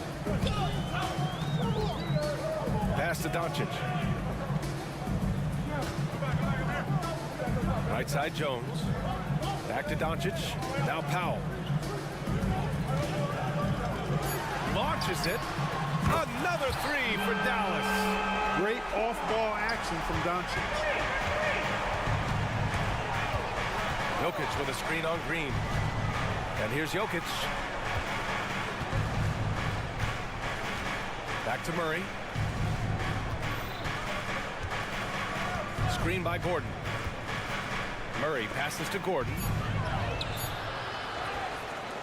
Pass to Doncic. Right side Jones. Back to Doncic. Now Powell. Launches it. Another 3 for Dallas. Great off-ball action from Doncic. Jokic with a screen on Green. And here's Jokic. Back to Murray. Screen by Gordon. Murray passes to Gordon.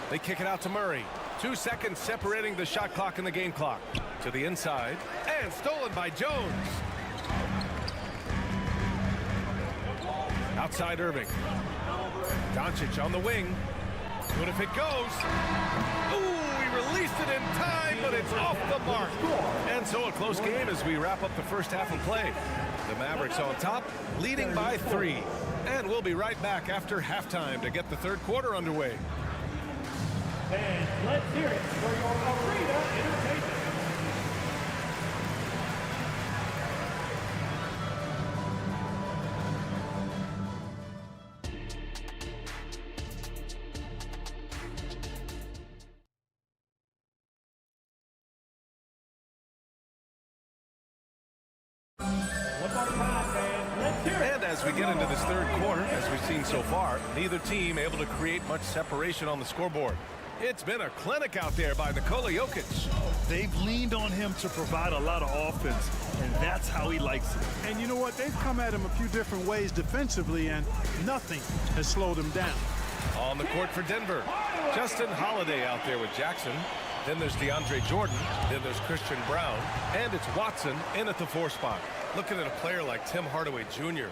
They kick it out to Murray. 2 seconds separating the shot clock and the game clock. To the inside. And stolen by Jones. Outside Irving. Doncic on the wing. What if it goes? Ooh, he released it in time, but it's off the mark. And so a close game as we wrap up the first half of play. The Mavericks on top, leading by 3. And we'll be right back after halftime to get the third quarter underway. And let's hear it for your arena entertainment. And as we get into this third quarter, as we've seen so far, neither team able to create much separation on the scoreboard. It's been a clinic out there by Nikola Jokic. They've leaned on him to provide a lot of offense, and that's how he likes it. And you know what? They've come at him a few different ways defensively, and nothing has slowed him down. On the court for Denver, Justin Holiday out there with Jackson. Then there's DeAndre Jordan. Then there's Christian Brown. And it's Watson in at the 4 spot. Looking at a player like Tim Hardaway Jr.,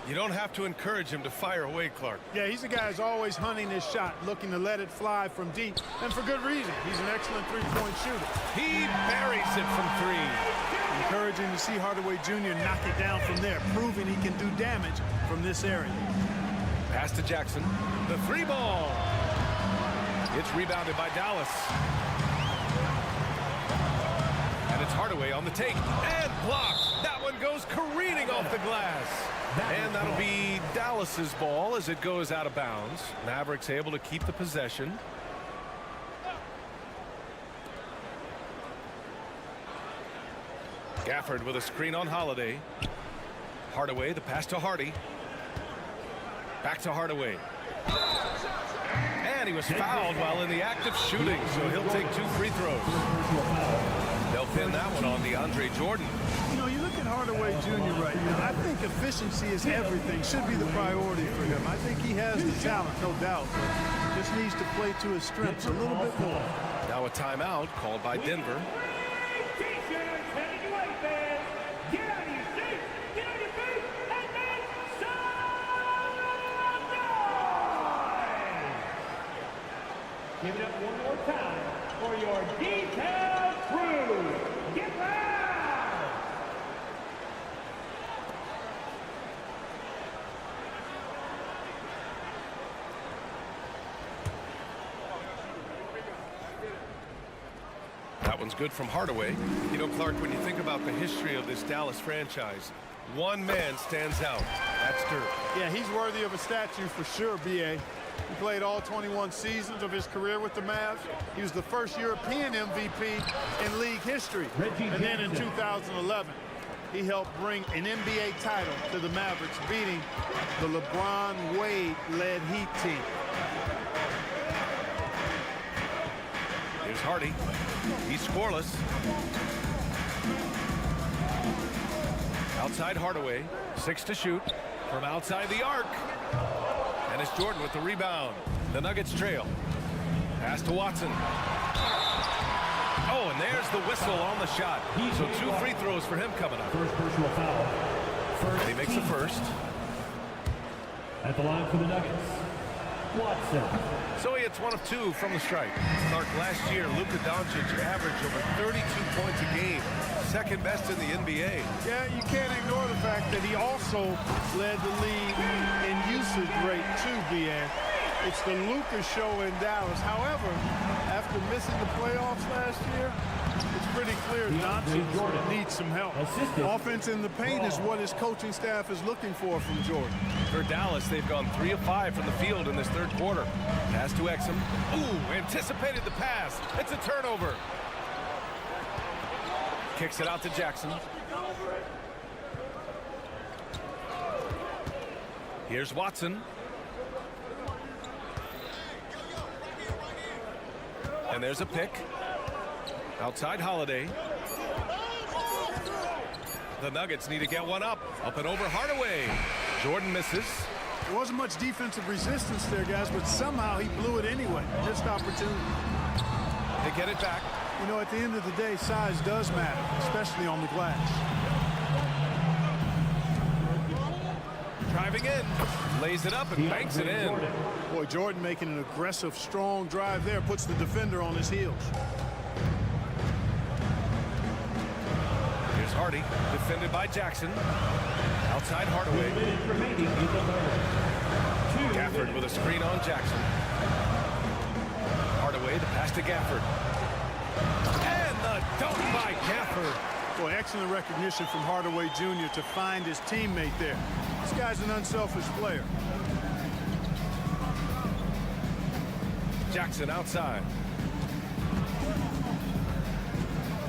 you don't have to encourage him to fire away, Clark. Yeah, he's a guy who's always hunting his shot, looking to let it fly from deep, and for good reason. He's an excellent three-point shooter. He buries it from 3. Encouraging to see Hardaway Jr. knock it down from there, proving he can do damage from this area. Pass to Jackson. The 3 ball. It's rebounded by Dallas. And it's Hardaway on the take. And blocked. That one goes careening off the glass. And that'll be Dallas's ball as it goes out of bounds. Mavericks able to keep the possession. Gafford with a screen on Holiday. Hardaway, the pass to Hardy. Back to Hardaway. And he was fouled while in the act of shooting, so he'll take 2 free throws. They'll pin that one on DeAndre Jordan. You know, you look at Hardaway Jr. right now, I think efficiency is everything, should be the priority for him. I think he has the talent, no doubt, but just needs to play to his strengths a little bit more. Now a timeout called by Denver. Give it up one more time for your detailed crew. Get loud! That one's good from Hardaway. You know, Clark, when you think about the history of this Dallas franchise, one man stands out. That's Dirk. Yeah, he's worthy of a statue for sure, B.A. He played all 21 seasons of his career with the Mavs. He was the first European MVP in league history. And then in 2011, he helped bring an NBA title to the Mavericks, beating the LeBron Wade-led Heat team. Here's Hardy. He's scoreless. Outside Hardaway. 6 to shoot from outside the arc. And it's Jordan with the rebound. The Nuggets trail. Pass to Watson. Oh, and there's the whistle on the shot. So 2 free throws for him coming up. First personal foul. First he makes the first. At the line for the Nuggets, Watson. So he hits 1 of 2 from the strike. Clark, last year, Luka Doncic averaged over 32 points a game. Second best in the NBA. Yeah, you can't ignore the fact that he also led the league in usage rate too, B.A. It's the Luka show in Dallas. However, after missing the playoffs last year, it's pretty clear Doncic needs some help. Offense in the paint is what his coaching staff is looking for from Jordan. For Dallas, they've gone 3 of 5 from the field in this third quarter. Pass to Exum. Ooh, anticipated the pass. It's a turnover. Kicks it out to Jackson. Here's Watson. And there's a pick. Outside Holiday. The Nuggets need to get one up. Up and over Hardaway. Jordan misses. There wasn't much defensive resistance there, guys, but somehow he blew it anyway. Missed opportunity. They get it back. You know, at the end of the day, size does matter, especially on the glass. Driving in. Lays it up and banks it in. Boy, Jordan making an aggressive, strong drive there. Puts the defender on his heels. Here's Hardy. Defended by Jackson. Outside Hardaway. Gafford with a screen on Jackson. Hardaway, the pass to Gafford. And the dunk by Gafford. Boy, excellent recognition from Hardaway Jr. to find his teammate there. This guy's an unselfish player. Jackson outside.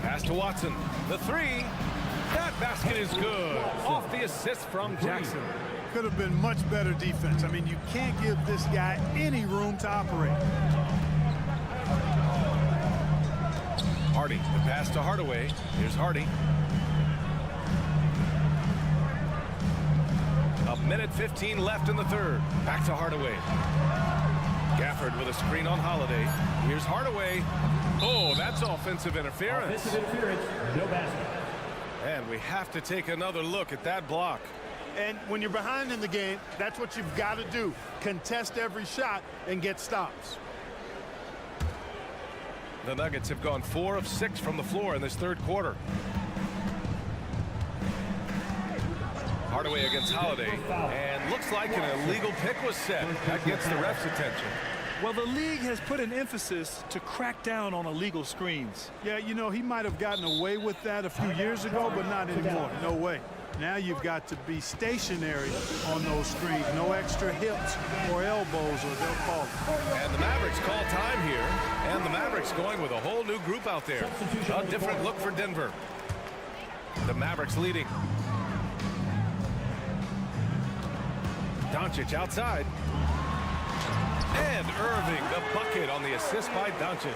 Pass to Watson. The 3. That basket is good. Off the assist from Jackson. Could have been much better defense. I mean, you can't give this guy any room to operate. Hardy, the pass to Hardaway. Here's Hardy. A minute 15 left in the third. Back to Hardaway. Gafford with a screen on Holiday. Here's Hardaway. Oh, that's offensive interference. Offensive interference, no basket. And we have to take another look at that block. And when you're behind in the game, that's what you've got to do. Contest every shot and get stops. The Nuggets have gone 4 of 6 from the floor in this third quarter. Hardaway against Holiday. And looks like an illegal pick was set. That gets the ref's attention. Well, the league has put an emphasis to crack down on illegal screens. Yeah, you know, he might have gotten away with that a few years ago, but not anymore. No way. Now you've got to be stationary on those screens. No extra hips or elbows, or they'll call it. And the Mavericks call time here. And the Mavericks going with a whole new group out there. A different look for Denver. The Mavericks leading. Doncic outside. And Irving, the bucket on the assist by Doncic.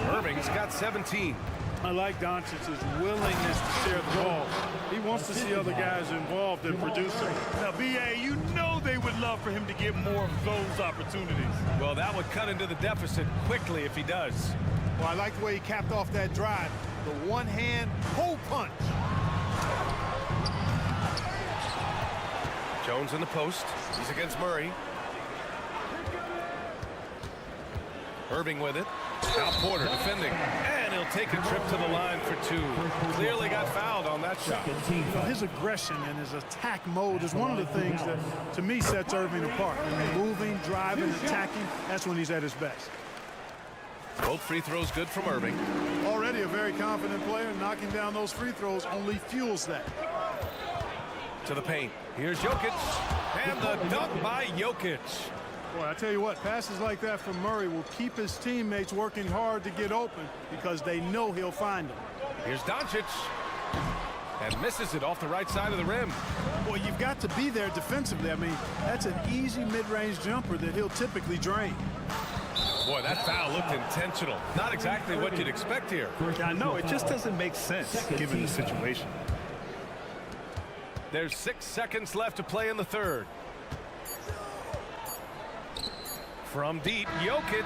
Irving's got 17. I like Doncic's willingness to share the ball. He wants to see other guys involved in producing. Now, B.A., you know they would love for him to get more of those opportunities. Well, that would cut into the deficit quickly if he does. Well, I like the way he capped off that drive. The one-hand hole punch. Jones in the post. He's against Murray. Irving with it. Now Porter defending. And he'll take a trip to the line for two. Clearly got fouled on that shot. His aggression and his attack mode is one of the things that, to me, sets Irving apart. Moving, driving, attacking, that's when he's at his best. Both free throws good from Irving. Already a very confident player. Knocking down those free throws only fuels that. To the paint. Here's Jokic. And the dunk by Jokic. Boy, I tell you what, passes like that from Murray will keep his teammates working hard to get open because they know he'll find them. Here's Doncic. And misses it off the right side of the rim. Boy, you've got to be there defensively. I mean, that's an easy mid-range jumper that he'll typically drain. Boy, that foul looked intentional. Not exactly what you'd expect here. I know, it just doesn't make sense given the situation. There's 6 seconds left to play in the third. From deep, Jokic.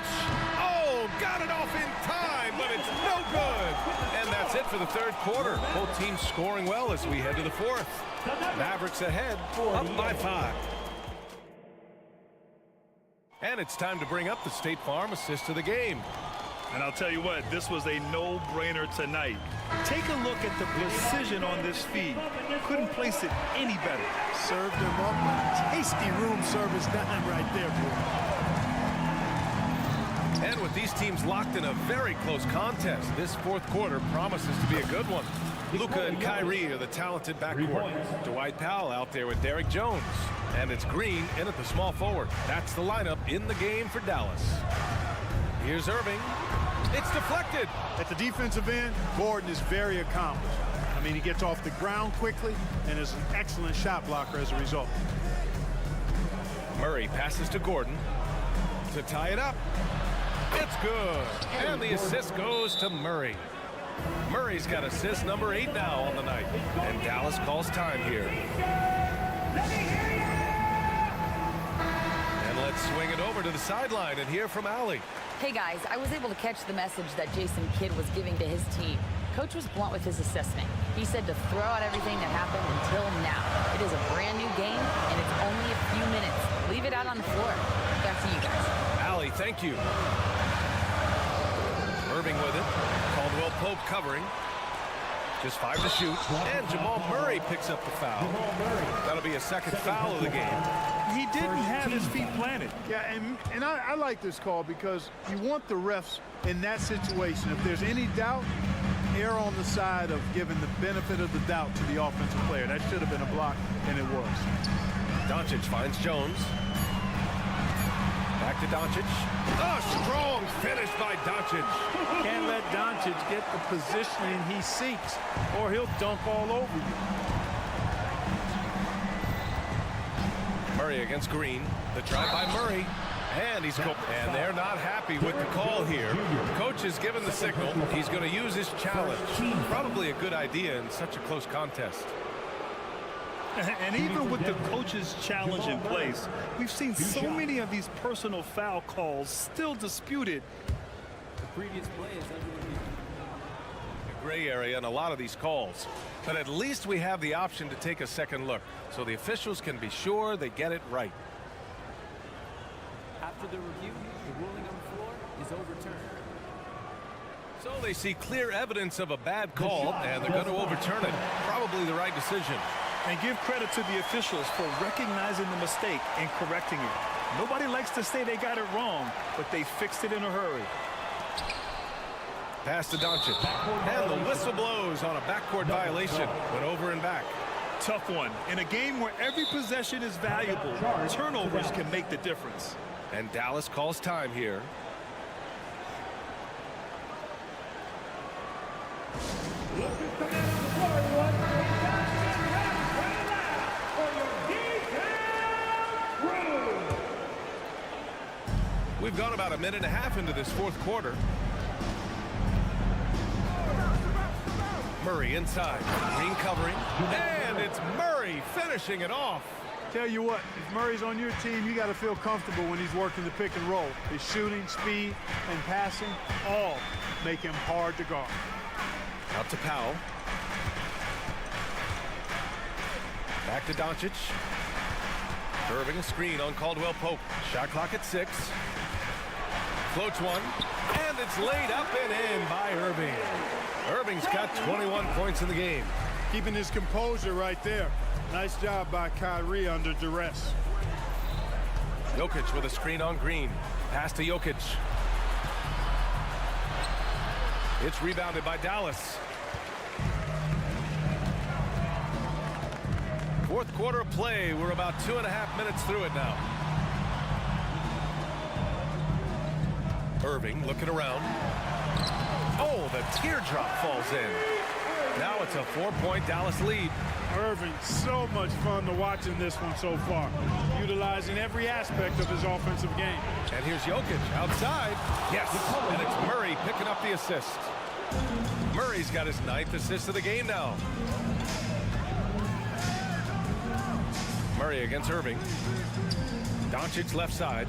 Oh, got it off in time, but it's no good. And that's it for the third quarter. Both teams scoring well as we head to the fourth. Mavericks ahead, up by 5. And it's time to bring up the State Farm assist of the game. And I'll tell you what, this was a no-brainer tonight. Take a look at the precision on this feed. Couldn't place it any better. Served him up a tasty room service dime right there, boy. And with these teams locked in a very close contest, this fourth quarter promises to be a good one. Luka and Kyrie are the talented backcourt. Dwight Powell out there with Derrick Jones. And it's Green in at the small forward. That's the lineup in the game for Dallas. Here's Irving. It's deflected. At the defensive end, Gordon is very accomplished. I mean, he gets off the ground quickly and is an excellent shot blocker as a result. Murray passes to Gordon to tie it up. It's good. And the assist goes to Murray. Murray's got assist number 8 now on the night. And Dallas calls time here. And let's swing it over to the sideline and hear from Allie. Hey guys, I was able to catch the message that Jason Kidd was giving to his team. Coach was blunt with his assessment. He said to throw out everything that happened until now. It is a brand new game, and it's only a few minutes. Leave it out on the floor. Back to you guys. Allie, thank you. Irving with it. Caldwell Pope covering. Just 5 to shoot. And Jamal Murray picks up the foul. That'll be a second foul of the game. He didn't have his feet planted. Yeah, and I like this call because you want the refs in that situation. If there's any doubt, err on the side of giving the benefit of the doubt to the offensive player. That should have been a block, and it was. Doncic finds Jones. Back to Doncic. A strong finish by Doncic. Can't let Doncic get the positioning he seeks, or he'll dunk all over you. Murray against Green. The drive by Murray. And and they're not happy with the call here. Coach has given the signal. He's going to use his challenge. Probably a good idea in such a close contest. And even with the coach's challenge in place, we've seen so many of these personal foul calls still disputed. The previous play is under review. A gray area in a lot of these calls. But at least we have the option to take a second look, so the officials can be sure they get it right. After the review, the ruling on the floor is overturned. So they see clear evidence of a bad call, and they're going to overturn it. Probably the right decision. And give credit to the officials for recognizing the mistake and correcting it. Nobody likes to say they got it wrong, but they fixed it in a hurry. Pass to Doncic. And the whistle blows on a backcourt violation. Went over and back. Tough one. In a game where every possession is valuable, turnovers can make the difference. And Dallas calls time here. We've gone about a minute and a half into this fourth quarter. Murray inside. Green covering. And it's Murray finishing it off. Tell you what, if Murray's on your team, you got to feel comfortable when he's working the pick and roll. His shooting, speed, and passing all make him hard to guard. Out to Powell. Back to Doncic. Irving a screen on Caldwell Pope. Shot clock at 6. Floats one, and it's laid up and in by Irving. Irving's got 21 points in the game. Keeping his composure right there. Nice job by Kyrie under duress. Jokic with a screen on Green. Pass to Jokic. It's rebounded by Dallas. Fourth quarter of play. We're about 2.5 minutes through it now. Irving looking around. Oh, the teardrop falls in. Now it's a 4-point Dallas lead. Irving, so much fun to watch in this one so far, utilizing every aspect of his offensive game. And here's Jokic outside. Yes, and it's Murray picking up the assist. Murray's got his 9th assist of the game now. Murray against Irving. Doncic left side.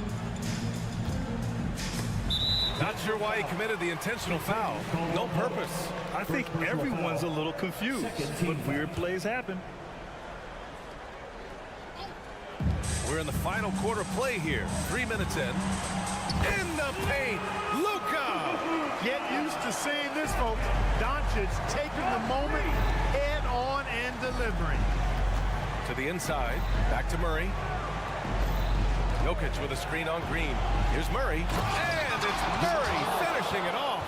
Not sure why he committed the intentional foul. No purpose. I think everyone's a little confused, but weird plays happen. We're in the final quarter play here. 3 minutes in. In the paint, Luka! Get used to seeing this, folks. Doncic taking the moment head on and delivering. To the inside, back to Murray. Jokic with a screen on Green. Here's Murray, and it's Murray finishing it off.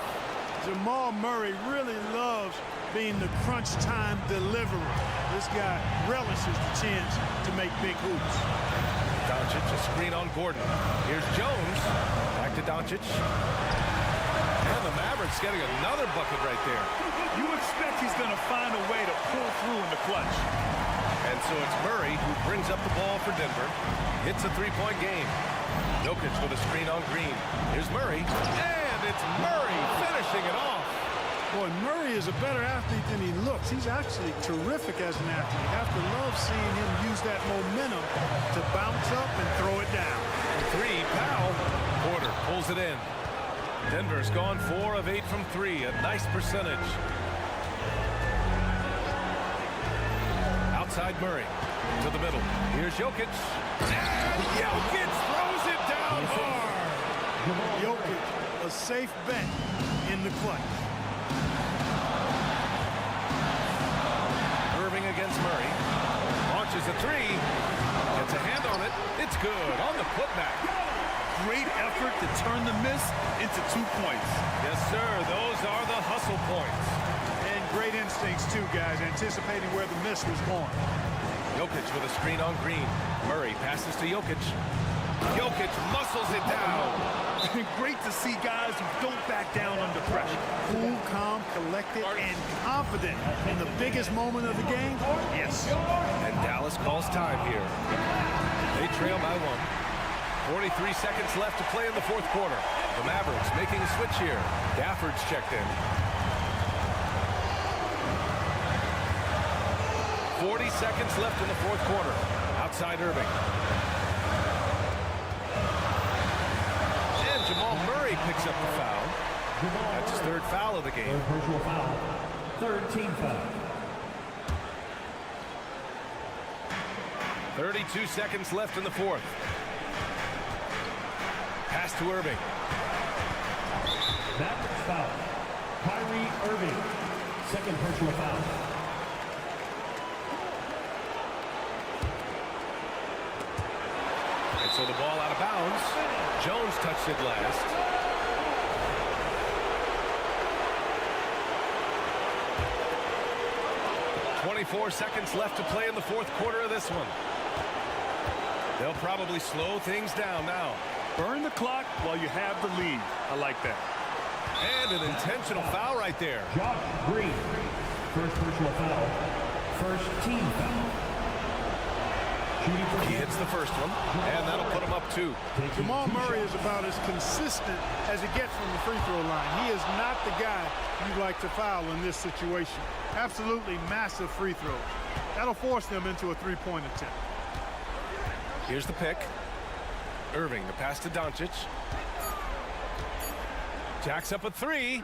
Jamal Murray really loves being the crunch time deliverer. This guy relishes the chance to make big hoops. Doncic, a screen on Gordon. Here's Jones, back to Doncic. And the Mavericks getting another bucket right there. You expect he's going to find a way to pull through in the clutch. And so it's Murray who brings up the ball for Denver. It's a 3-point game. Jokic with a screen on Green. Here's Murray, and it's Murray finishing it off. Boy, Murray is a better athlete than he looks. He's actually terrific as an athlete. You have to love seeing him use that momentum to bounce up and throw it down. 3, Powell. Porter pulls it in. Denver's gone 4 of 8 from 3. A nice percentage. Outside Murray to the middle. Here's Jokic. And Jokic throws it down hard. Jokic, a safe bet in the clutch. Irving against Murray. Launches a 3. Gets a hand on it. It's good on the putback. Great effort to turn the miss into 2 points. Yes, sir. Those are the hustle points. And great instincts, too, guys, anticipating where the miss was going. Jokic with a screen on Green. Murray passes to Jokic. Jokic muscles it down. Great to see guys who don't back down under pressure. Cool, calm, collected, and confident in the biggest moment of the game. Yes. And Dallas calls time here. They trail by 1. 43 seconds left to play in the fourth quarter. The Mavericks making a switch here. Gafford's checked in. 40 seconds left in the fourth quarter. Outside Irving. And Jamal Murray picks up the foul. That's his 3rd foul of the game. Personal foul. 3rd team foul. 32 seconds left in the fourth. Pass to Irving. Mavericks foul. Kyrie Irving. 2nd personal foul. And so the ball out of bounds. Jones touched it last. .24 seconds left to play in the fourth quarter of this one. They'll probably slow things down now. Burn the clock while you have the lead. I like that. And an intentional foul right there. Josh Green. 1st personal foul. 1st team foul. He hits the first one, and that'll put him up 2. Jamal Murray is about as consistent as he gets from the free throw line. He is not the guy you'd like to foul in this situation. Absolutely massive free throws. That'll force them into a 3-point attempt. Here's the pick. Irving, the pass to Doncic. Jacks up a 3.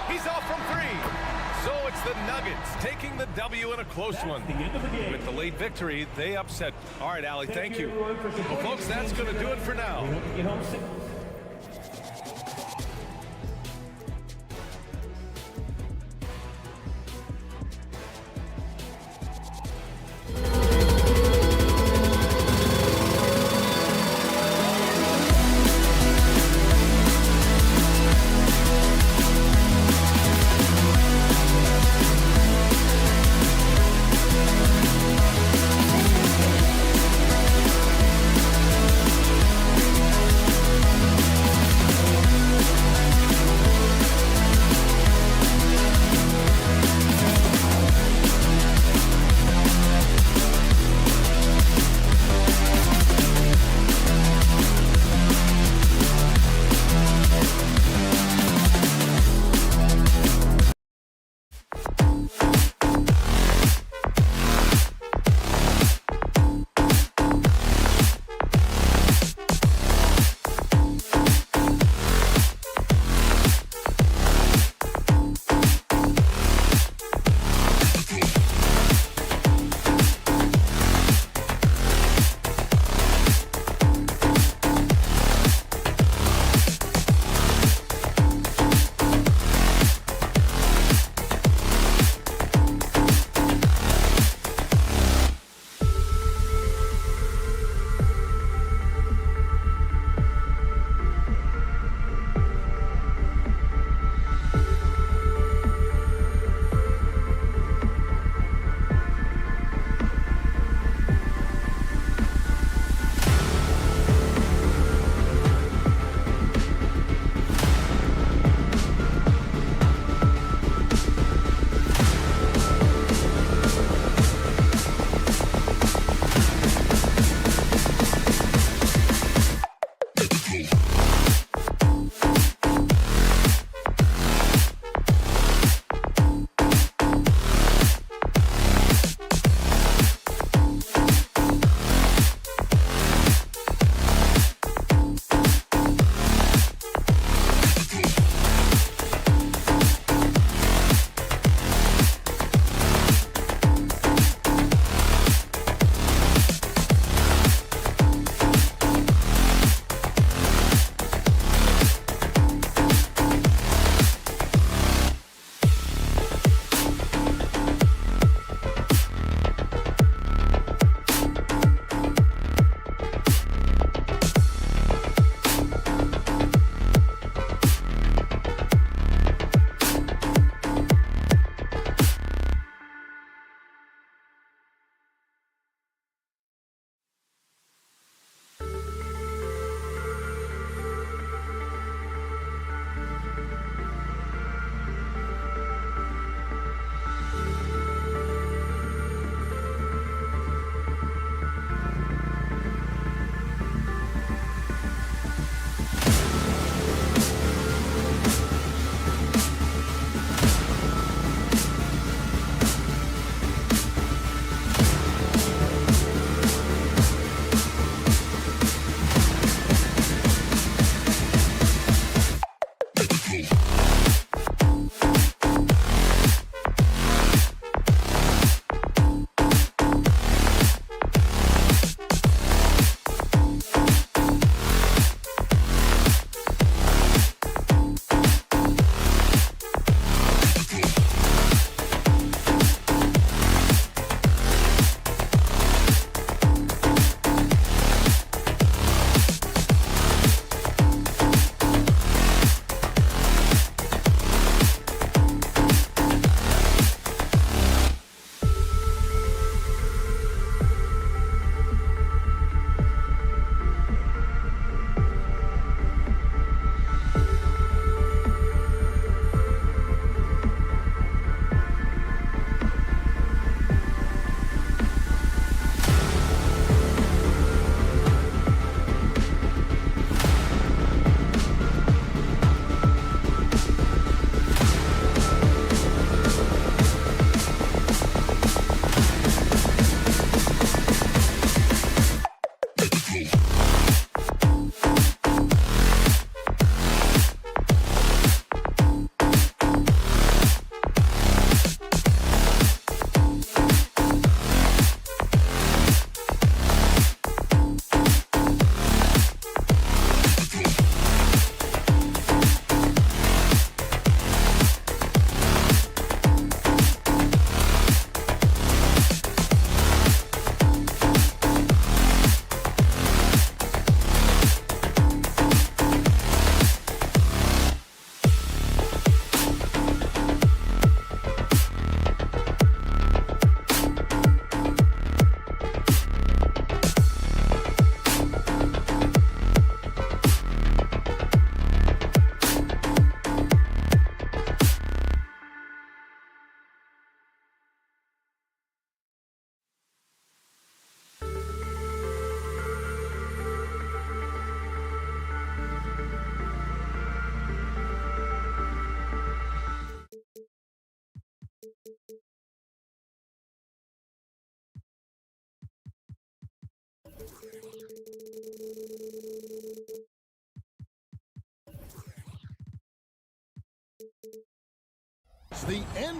He's off from 3. So it's the Nuggets taking the W in a close one. With the late victory, they upset. All right, Allie, thank you. Well, folks, that's going to do it for now.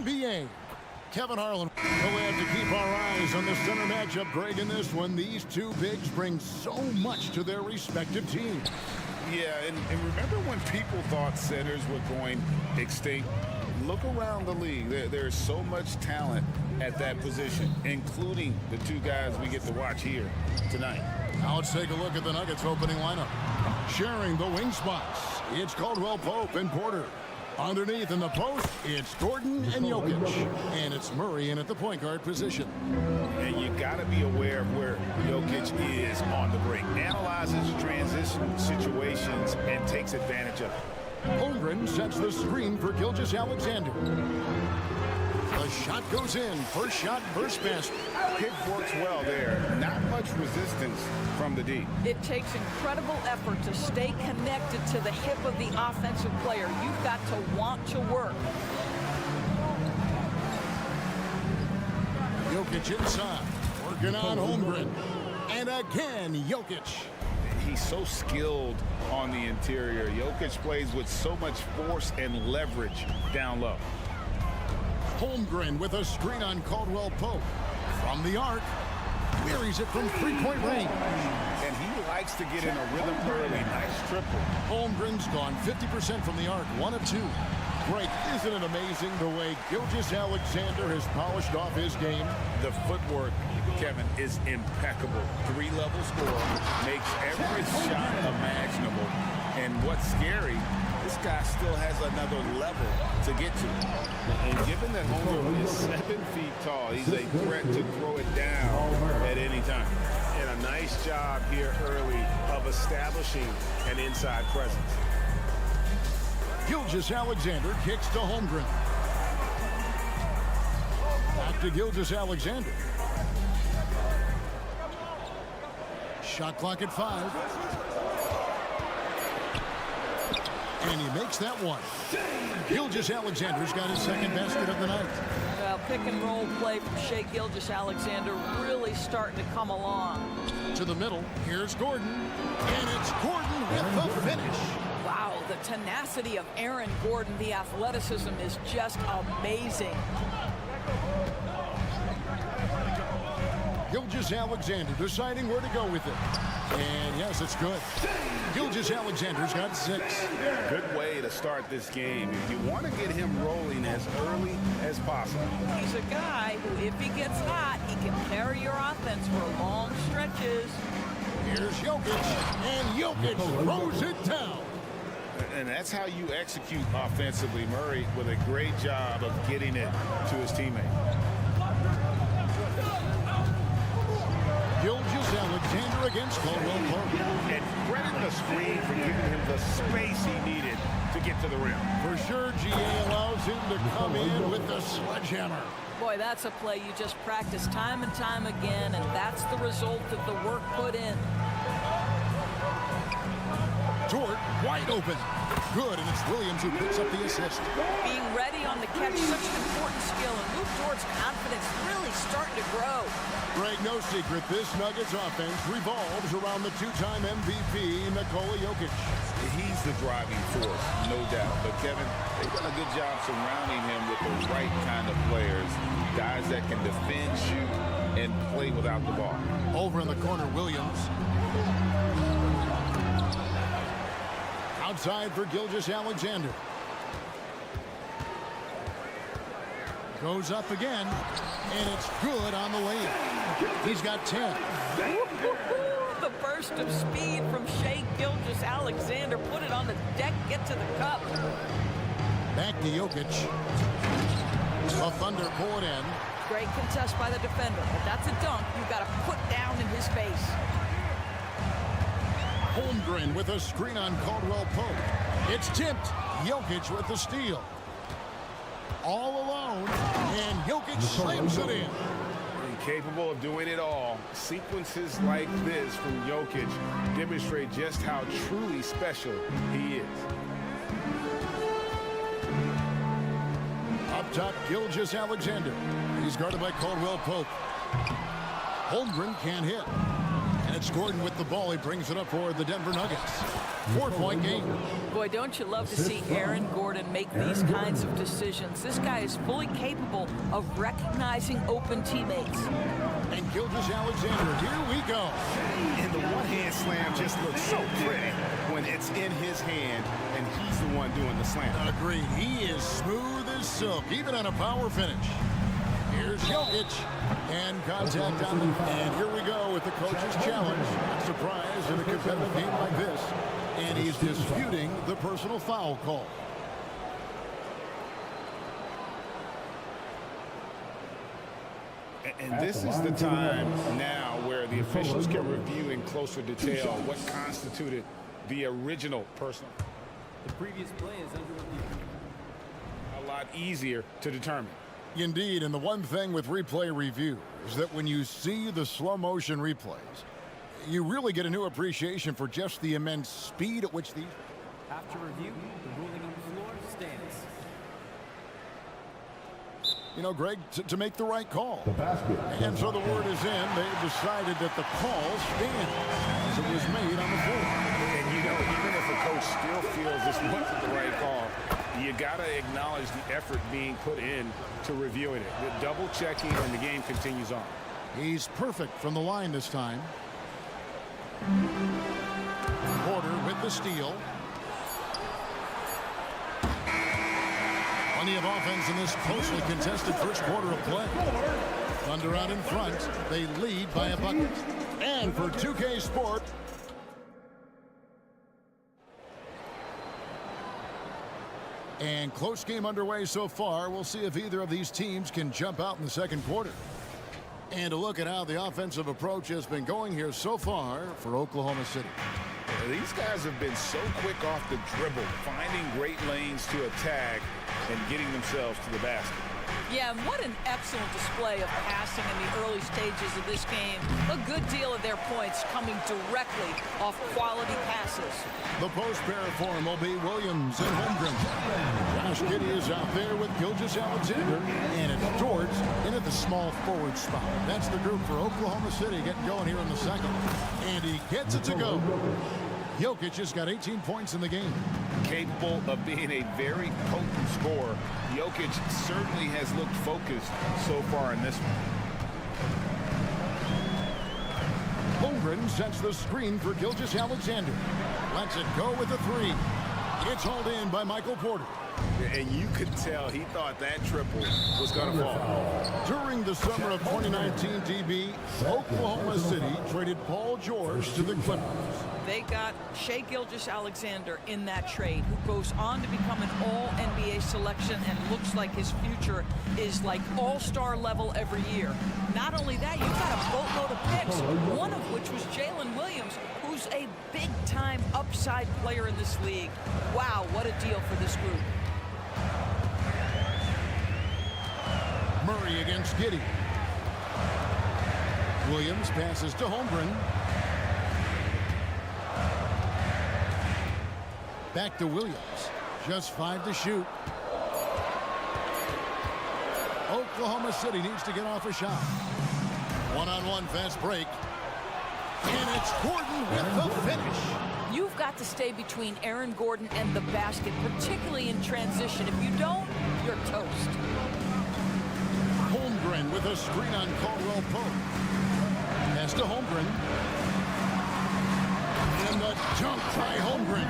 NBA. Kevin Harlan. We'll have to keep our eyes on the center matchup, Greg, in this one. These two bigs bring so much to their respective teams. Yeah, and remember when people thought centers were going extinct? Look around the league. There's so much talent at that position, including the two guys we get to watch here tonight. Now let's take a look at the Nuggets opening lineup. Sharing the wing spots, it's Caldwell Pope and Porter. Underneath in the post, it's Gordon and Jokic. And it's Murray in at the point guard position. And you got to be aware of where Jokic is on the break. Analyzes transition situations and takes advantage of it. Holmgren sets the screen for Gilgeous-Alexander. The shot goes in. First shot, first basket. Pick works well there. Not much resistance from the D. It takes incredible effort to stay connected to the hip of the offensive player. You've got to want to work. Jokic inside. Working on Holmgren. And again, Jokic. He's so skilled on the interior. Jokic plays with so much force and leverage down low. Holmgren with a screen on Caldwell Pope. From the arc, wearies it from three-point range. And he likes to get in a rhythm early. Nice triple. Holmgren's gone 50% from the arc, 1 of 2. Greg, isn't it amazing the way Gilgeous-Alexander has polished off his game? The footwork, Kevin, is impeccable. 3-level score, makes every shot imaginable. And what's scary, this guy still has another level to get to. And given that Holmgren is 7 feet tall, he's a threat to throw it down at any time. And a nice job here early of establishing an inside presence. Gilgeous-Alexander kicks to Holmgren. Back to Gilgeous-Alexander. Shot clock at 5. And he makes that one. Gilgeous-Alexander's got his second basket of the night. Well, pick and roll play from Shai Gilgeous-Alexander really starting to come along. To the middle, here's Gordon. And it's Gordon with the finish. Wow, the tenacity of Aaron Gordon, the athleticism is just amazing. Gilgeous-Alexander deciding where to go with it. And yes, it's good. Gilgeous-Alexander's got 6. Good way to start this game. You want to get him rolling as early as possible. He's a guy who, if he gets hot, he can carry your offense for long stretches. Here's Jokic, and Jokic throws it down. And that's how you execute offensively. Murray with a great job of getting it to his teammate. Gilgeous-Alexander against Caldwell Pope. And credit the screen for giving him the space he needed to get to the rim. For sure, GA allows him to come in with the sledgehammer. Boy, that's a play you just practice time and time again, and that's the result of the work put in. Dort wide open. Good, and it's Williams who picks up the assist. Being ready on the catch, such an important skill, and Luke Dort's confidence really starting to grow. Greg, no secret, this Nuggets offense revolves around the 2-time MVP, Nikola Jokic. He's the driving force, no doubt. But Kevin, they've done a good job surrounding him with the right kind of players. Guys that can defend, shoot, and play without the ball. Over in the corner, Williams. Outside for Gilgeous-Alexander. Goes up again, and it's good on the layup. He's got 10. The burst of speed from Shai Gilgeous-Alexander. Put it on the deck, get to the cup. Back to Jokic. The Thunder pull it in. Great contest by the defender, but that's a dunk you've got to put down in his face. Holmgren with a screen on Caldwell Pope. It's tipped. Jokic with the steal. All alone, and Jokic slams it in. Capable of doing it all. Sequences like this from Jokic demonstrate just how truly special he is. Up top, Gilgeous-Alexander. He's guarded by Caldwell Pope. Holmgren can't hit. And it's Gordon with the ball. He brings it up for the Denver Nuggets. 4-point game. Boy, don't you love to see Aaron Gordon make these kinds of decisions. This guy is fully capable of recognizing open teammates. And Gilgeous-Alexander, here we go. And the one-hand slam just looks so pretty when it's in his hand and he's the one doing the slam. Agreed. He is smooth as silk, even on a power finish. Here's Jokic. And contact on them. And here we go with the coach's challenge. Not surprised in a competitive game like this. And he's disputing the personal foul call. And this is the time now where the officials can review in closer detail what constituted the original personal. The previous play is under review. A lot easier to determine. Indeed, and the one thing with replay review is that when you see the slow motion replays, you really get a new appreciation for just the immense speed at which these... After review, the ruling on the floor stands. You know, Greg, to make the right call. And so the word is in. They've decided that the call stands as it was made on the floor. And, you know, even if a coach still feels this wasn't the right call, you got to acknowledge the effort being put in to reviewing it. The double checking and the game continues on. He's perfect from the line this time. Porter with the steal. Plenty of offense in this closely contested first quarter of play. Thunder out in front. They lead by a bucket. And for 2K Sport, and close game underway so far. We'll see if either of these teams can jump out in the second quarter. And a look at how the offensive approach has been going here so far for Oklahoma City. These guys have been so quick off the dribble, finding great lanes to attack and getting themselves to the basket. Yeah, and what an excellent display of passing in the early stages of this game. A good deal of their points coming directly off quality passes. The post pair form will be Williams and Holmgren. Josh Giddey is out there with Gilgeous-Alexander, and it's George in at the small forward spot. That's the group for Oklahoma City getting going here in the second. And he gets it to go. Jokic has got 18 points in the game. Capable of being a very potent scorer, Jokic certainly has looked focused so far in this one. Holmgren sets the screen for Gilgeous-Alexander. Lets it go with a three. It's hauled in by Michael Porter. And you could tell he thought that triple was going to fall. During the summer of 2019, DB, Oklahoma City traded Paul George to the Clippers. They got Shai Gilgeous-Alexander in that trade, who goes on to become an all-NBA selection and looks like his future is like all-star level every year. Not only that, you've got a boatload of picks, one of which was Jalen Williams, who's a big-time upside player in this league. Wow, what a deal for this group. Murray against Giddey. Williams passes to Holmgren. Back to Williams. Just 5 to shoot. Oklahoma City needs to get off a shot. One-on-one fast break. And it's Gordon with the finish. You've got to stay between Aaron Gordon and the basket, particularly in transition. If you don't, you're toast. Holmgren with a screen on Caldwell Pope. Pass to Holmgren. And the dunk by Holmgren.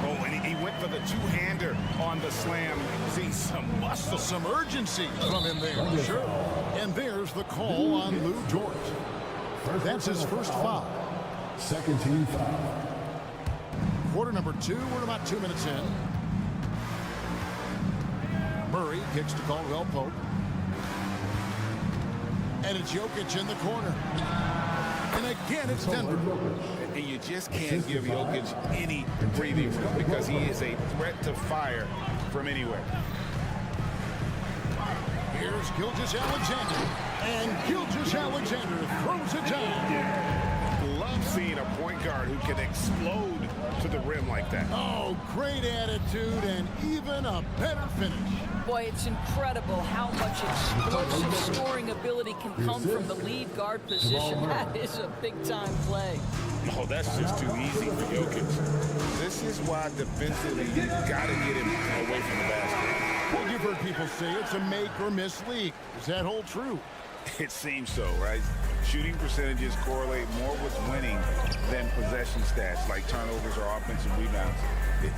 Oh, and he went for the two-hander on the slam. See some muscle. Some urgency from him there. Sure. And there's the call on Lou Dort. That's his first foul. Second team foul. Quarter number 2. We're about 2 minutes in. Murray kicks to Caldwell Pope. And it's Jokic in the corner. And again, it's Denver. And you just can't give Jokic any breathing room because he is a threat to fire from anywhere. Here's Gilgeous-Alexander. And Gilgeous-Alexander throws it down. Love seeing a point guard who can explode to the rim like that. Oh, great attitude and even a better finish. Boy, it's incredible how much explosive scoring ability can come from the lead guard position. That is a big-time play. Oh, that's just too easy for Jokic. This is why defensively you got to get him away from the basket. Well, you've heard people say it's a make-or-miss league. Does that hold true? It seems so, right? Shooting percentages correlate more with winning than possession stats like turnovers or offensive rebounds.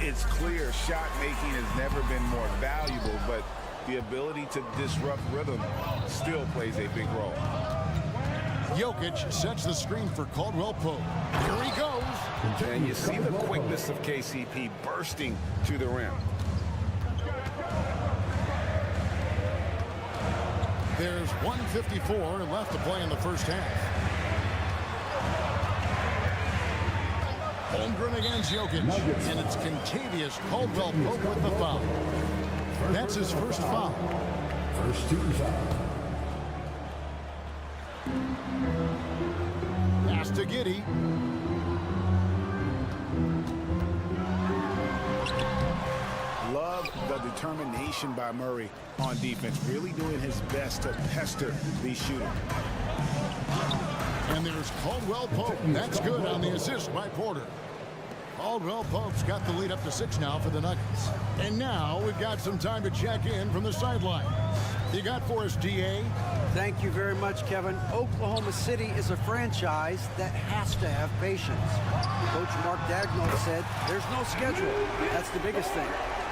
It's clear shot making has never been more valuable, but the ability to disrupt rhythm still plays a big role. Jokic sets the screen for Caldwell Pope. Here he goes. And you see the quickness of KCP bursting to the rim. There's 1:54 left to play in the first half. Holmgren against Jokic, and it's contagious. Caldwell Pope with the foul. That's his first foul. First team foul. Pass to Giddey. Love the determination by Murray on defense, really doing his best to pester these shooters. And there's Caldwell Pope. That's good on the assist by Porter. Caldwell Pope's got the lead up to 6 now for the Nuggets. And now we've got some time to check in from the sideline. You got for us, DA? Thank you very much, Kevin. Oklahoma City is a franchise that has to have patience. Coach Mark Daigneault said there's no schedule. That's the biggest thing.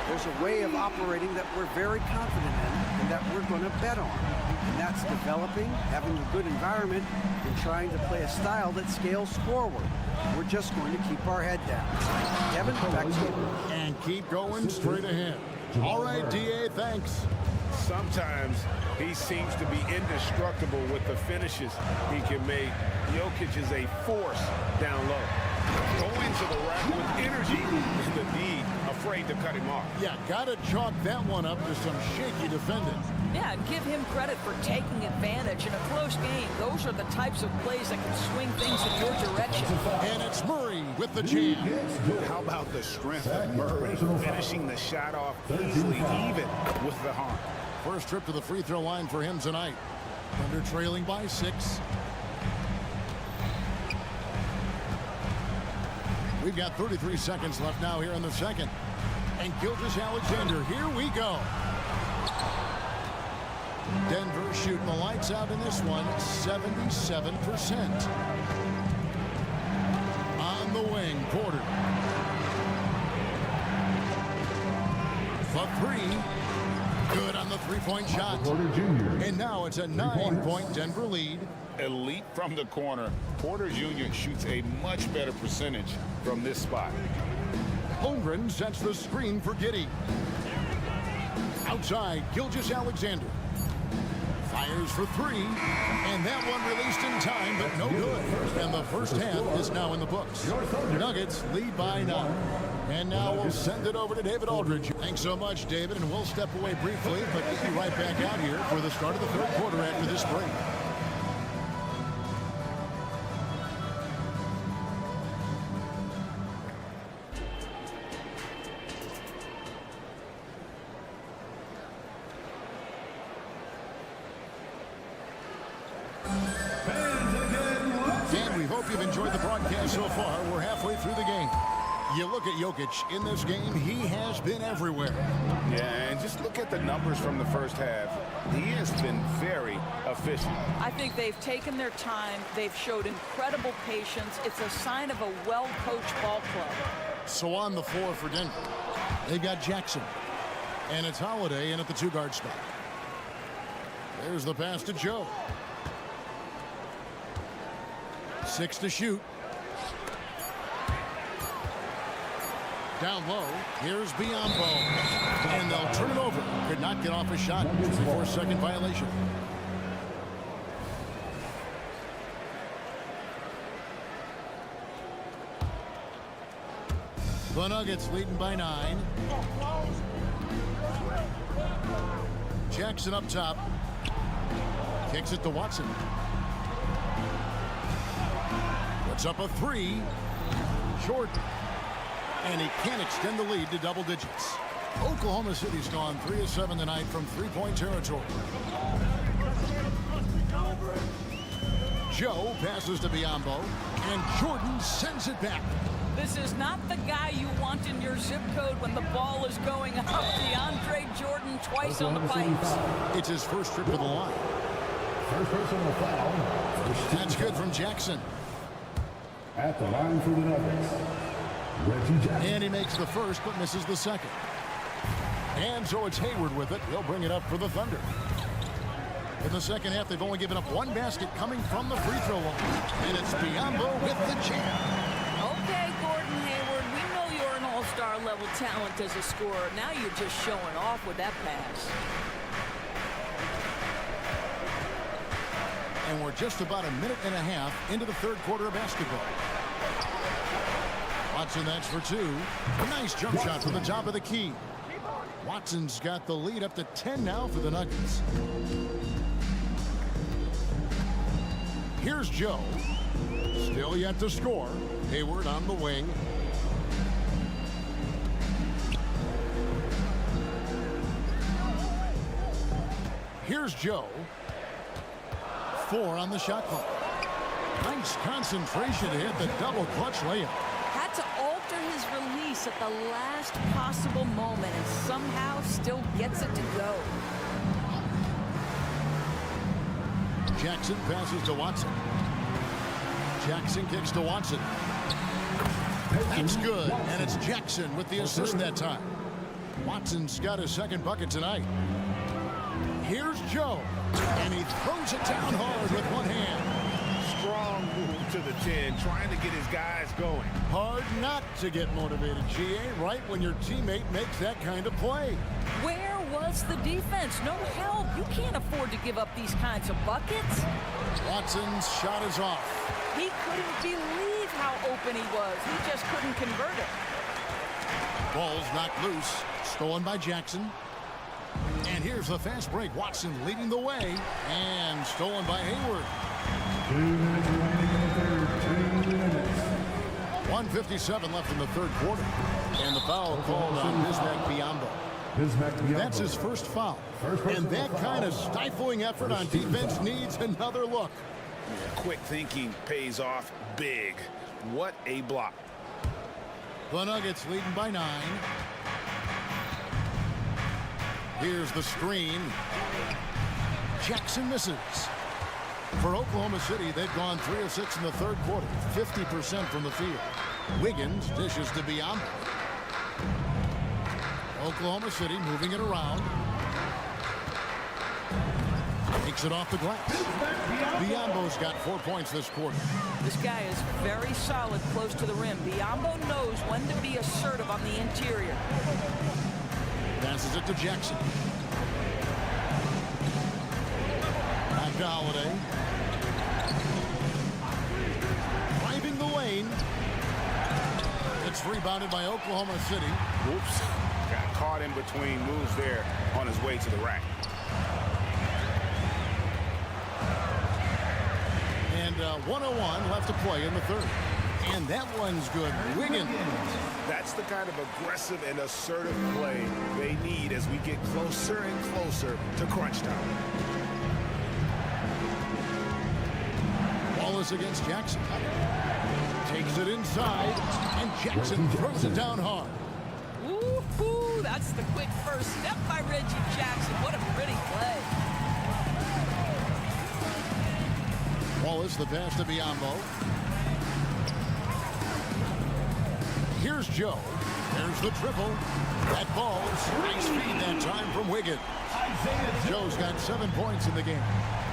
There's a way of operating that we're very confident in and that we're going to bet on. And that's developing, having a good environment, and trying to play a style that scales forward. We're just going to keep our head down. Kevin, back to you. And keep going straight ahead. All right, DA, thanks. Sometimes he seems to be indestructible with the finishes he can make. Jokic is a force down low. Going to the rack with energy and the D afraid to cut him off. Yeah, got to chalk that one up to some shaky defending. Yeah, and give him credit for taking advantage in a close game. Those are the types of plays that can swing things in your direction. And it's Murray with the jam. How about the strength of Murray finishing the shot off easily, even with the harm? First trip to the free throw line for him tonight. Thunder trailing by 6. We've got 33 seconds left now here in the second. And Gilgeous-Alexander, here we go. Denver shooting the lights out in this one, 77%. On the wing, Porter. For 3. Good on the three-point shot. And now it's a 9-point Denver lead. Elite from the corner. Porter Jr. shoots a much better percentage from this spot. Holmgren sets the screen for Giddey. Outside, Gilgeous-Alexander. Fires for 3. And that one released in time, but no good. And the first half is now in the books. Nuggets lead by 9. And now we'll send it over to David Aldridge. Thanks so much, David, and we'll step away briefly, but get you right back out here for the start of the third quarter after this break. And we hope you've enjoyed the broadcast so far. We're halfway through the game. You look at Jokic in this game, he has been everywhere. Yeah, and just look at the numbers from the first half. He has been very efficient. I think they've taken their time. They've showed incredible patience. It's a sign of a well-coached ball club. So on the floor for Denver, they've got Jackson. And it's Holiday in at the 2-guard spot. There's the pass to Joe. 6 to shoot. Down low, here's Biyombo. And they'll turn it over. Could not get off a shot. 4-second violation. The Nuggets leading by 9. Jackson up top. Kicks it to Watson. Puts up a 3. Jordan. And he can't extend the lead to double digits. Oklahoma City's gone 3 of 7 tonight from three-point territory. Joe passes to Biyombo, and Jordan sends it back. This is not the guy you want in your zip code when the ball is going up. DeAndre Jordan twice on the pipes. It's his first trip to the line. First personal foul. That's good from Jackson. At the line for the Nuggets, Reggie Jackson. And he makes the first but misses the second. And so it's Hayward with it. He'll bring it up for the Thunder. In the second half, they've only given up one basket coming from the free throw line. And it's Biyombo with the jam. Okay, Gordon Hayward, we know you're an all-star level talent as a scorer. Now you're just showing off with that pass. And we're just about a minute and a half into the third quarter of basketball. Watson, that's for two. Nice jump shot from the top of the key. Watson's got the lead up to 10 now for the Nuggets. Here's Joe. Still yet to score. Hayward on the wing. Here's Joe. 4 on the shot clock. Nice concentration to hit the double clutch layup. Had to alter his release at the last possible moment and somehow still gets it to go. Jackson passes to Watson. Jackson kicks to Watson. That's good, and it's Jackson with the assist that time. Watson's got his second bucket tonight. Here's Joe, and he throws it down hard with one hand. Strong move to the 10, trying to get his guys going. Hard not to get motivated, GA, right when your teammate makes that kind of play. Where was the defense? No help. You can't afford to give up these kinds of buckets. Watson's shot is off. He couldn't believe how open he was. He just couldn't convert it. Ball's knocked loose, stolen by Jackson. And here's the fast break. Watson leading the way, and stolen by Hayward. 2 minutes remaining in the third. 2 minutes. 1:57 left in the third quarter. And the foul called on Biyombo. That's his first foul. And that kind of stifling effort on defense needs another look. Yeah, quick thinking pays off big. What a block. The Nuggets leading by 9. Here's the screen. Jackson misses. For Oklahoma City, they've gone 3 of 6 in the third quarter, 50% from the field. Wiggins dishes to Biyombo. Oklahoma City moving it around. Takes it off the glass. Biyombo's got 4 points this quarter. This guy is very solid close to the rim. Biyombo knows when to be assertive on the interior. Passes it to Jackson. Back to Holiday. Driving the lane. It's rebounded by Oklahoma City. Whoops. Got caught in between moves there on his way to the rack. And 1:01 left to play in the third. And that one's good. Wiggins. That's the kind of aggressive and assertive play they need as we get closer and closer to crunch time. Wallace against Jackson. Takes it inside, and Jackson throws it down hard. Ooh, that's the quick first step by Reggie Jackson. What a pretty play. Wallace, the pass to Biyombo. Here's Joe. There's the triple. That ball's nice feed that time from Wiggins. Joe's got 7 points in the game.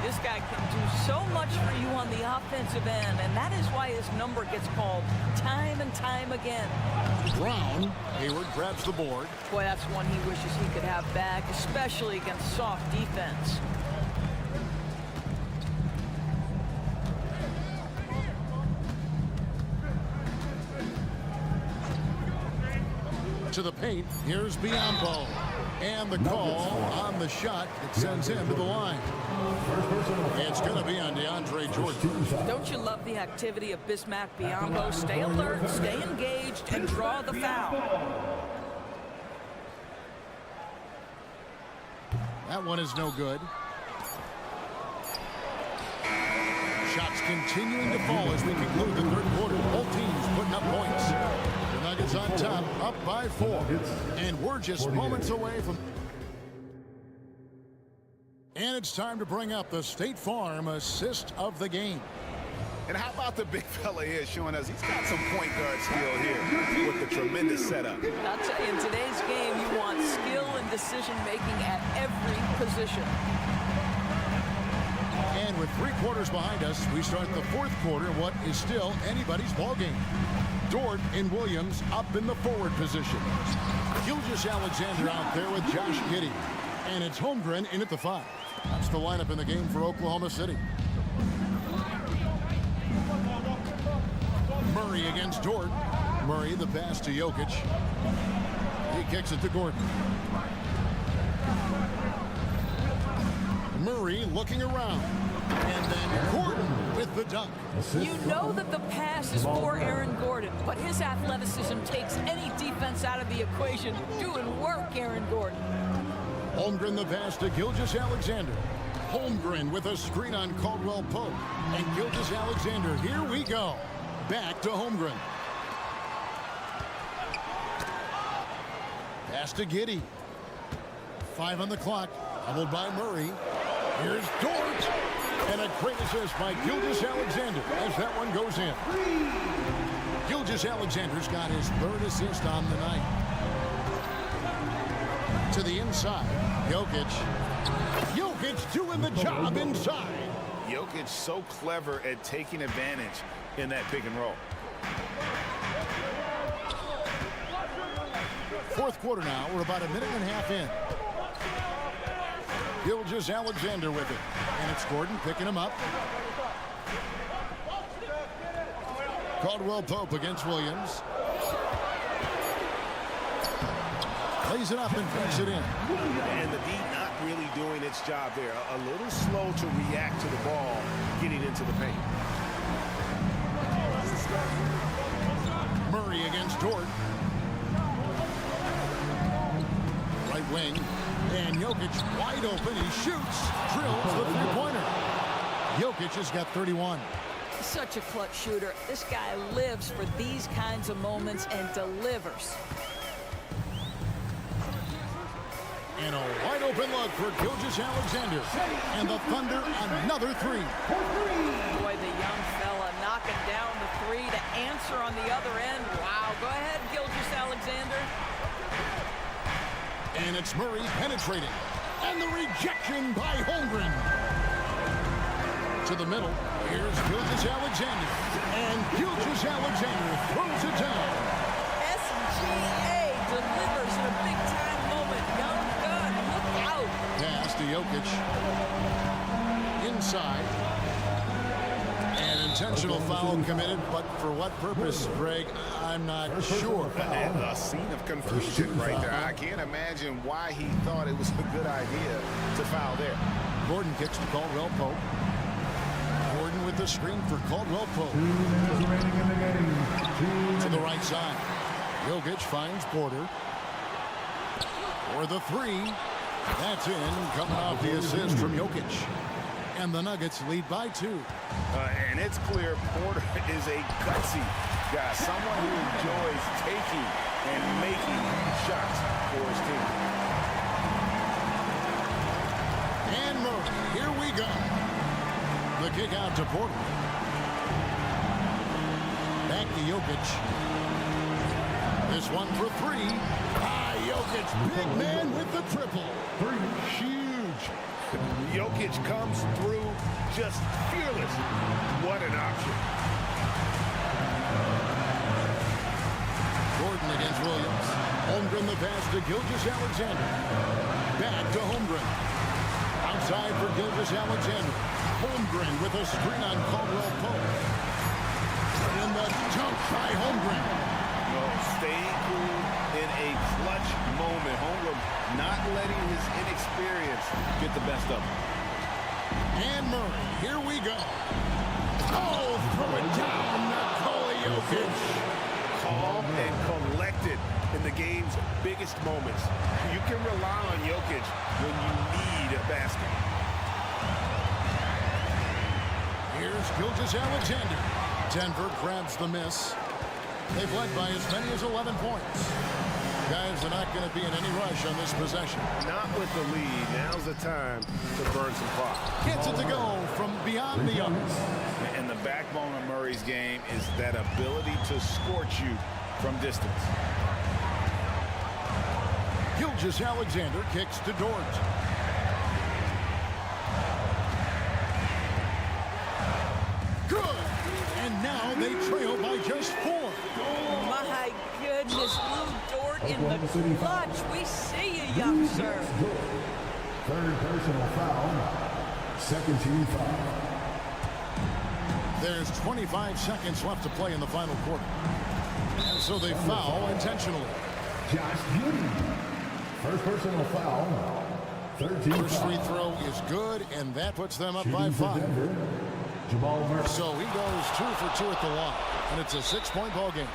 This guy can do so much for you on the offensive end, and that is why his number gets called time and time again. Brown. Hayward grabs the board. Boy, that's one he wishes he could have back, especially against soft defense. To the paint. Here's Biyombo. And the call on the shot that sends him to the line. It's going to be on DeAndre Jordan. Don't you love the activity of Bismack Biyombo? Stay alert, stay engaged, and draw the foul. That one is no good. Shots continuing to fall as we conclude the third quarter. Both teams putting up points. The Nuggets on top, up by 4. And we're just moments away from... And it's time to bring up the State Farm assist of the game. And how about the big fella here showing us he's got some point guard skill here with the tremendous setup. I'll tell you, in today's game, you want skill and decision-making at every position. And with 3 quarters behind us, we start the fourth quarter, what is still anybody's ballgame. Dort and Williams up in the forward position. Gilgeous-Alexander out there with Josh Giddey. And it's Holmgren in at the 5. That's the lineup in the game for Oklahoma City. Murray against Dort. Murray the pass to Jokic. He kicks it to Gordon. Murray looking around. And then Gordon with the dunk. You know that the pass is for Aaron Gordon, but his athleticism takes any defense out of the equation. Doing work, Aaron Gordon. Holmgren the pass to Gilgeous-Alexander. Holmgren with a screen on Caldwell Pope. And Gilgeous-Alexander, here we go. Back to Holmgren. Pass to Giddey. 5 on the clock. Hobbled by Murray. Here's Dort. And a great assist by Gilgeous-Alexander as that one goes in. Gilgeous-Alexander's got his 3rd assist on the night. To the inside. Jokic. Jokic doing the job inside. Jokic so clever at taking advantage in that pick and roll. Fourth quarter now. We're about a minute and a half in. Gilgeous-Alexander with it. And it's Gordon picking him up. Caldwell Pope against Williams. Plays it up and puts it in. And the D not really doing its job there. A little slow to react to the ball getting into the paint. Murray against Dort. Right wing. And Jokic wide open. He shoots. Drills the three-pointer. Jokic has got 31. Such a clutch shooter. This guy lives for these kinds of moments and delivers. And a wide open look for Gilgeous-Alexander. And the Thunder another 3. Boy, the young fella knocking down the 3 to answer on the other end. Wow, go ahead, Gilgeous-Alexander. And it's Murray penetrating. And the rejection by Holmgren. To the middle. Here's Gilgeous-Alexander. And Gilgeous-Alexander throws it down. SGA delivers in a big-time moment. Young gun, look out. Pass to Jokic. Inside. An intentional foul committed, but for what purpose, Greg, I'm not sure. And a scene of confusion right there. I can't imagine why he thought it was a good idea to foul there. Gordon kicks to Caldwell Pope. Gordon with the screen for Caldwell Pope. To the right side. Jokic finds Porter. For the 3. That's in, coming off the assist from Jokic. And the Nuggets lead by 2. And it's clear Porter is a gutsy guy, someone who enjoys taking and making shots for his team. And Murray, here we go. The kick out to Porter. Back to Jokic. This one for 3. Jokic, big man with the triple. Huge. Jokic comes through just fearless. What an option. Gordon against Williams. Holmgren the pass to Gilgeous-Alexander. Back to Holmgren. Outside for Gilgeous-Alexander. Holmgren with a screen on Caldwell Pope. And the dunk by Holmgren. Staying cool in a clutch moment. Holmgren not letting his inexperience get the best of him. And Murray, here we go. Oh, throw it down, Nikola Jokic. Calm and collected in the game's biggest moments. You can rely on Jokic when you need a basket. Here's Gilgeous-Alexander. Denver grabs the miss. They've led by as many as 11 points. Guys are not going to be in any rush on this possession. Not with the lead. Now's the time to burn some clock. Gets it to go from beyond the arc. And the backbone of Murray's game is that ability to scorch you from distance. Gilgeous-Alexander kicks to Dort. Good. And now they trail by just 4. My goodness, Lou Dort in the clutch. We see you, young sir. Third personal foul. Second team foul. There's 25 seconds left to play in the final quarter. And so they foul intentionally. Josh Giddey. First personal foul. Third team First foul. free throw is good, and that puts them up by 5. So he goes 2 for 2 at the line, and it's a 6-point ball game.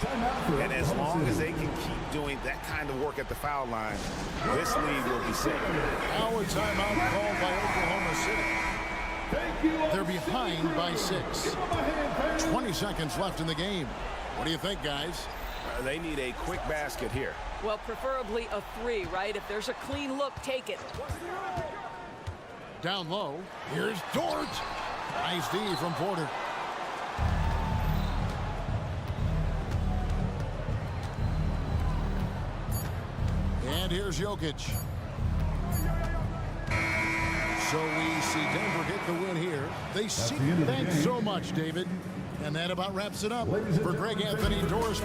And as long as they can keep doing that kind of work at the foul line, this lead will be safe. Now a timeout called by Oklahoma City. They're behind by 6. 20 seconds left in the game. What do you think, guys? They need a quick basket here. Well, preferably a 3, right? If there's a clean look, take it. Down low, here's Dort. Nice D from Porter. And here's Jokic. So we see Denver get the win here. They seek that so much, David. And that about wraps it up for Greg Anthony Doris.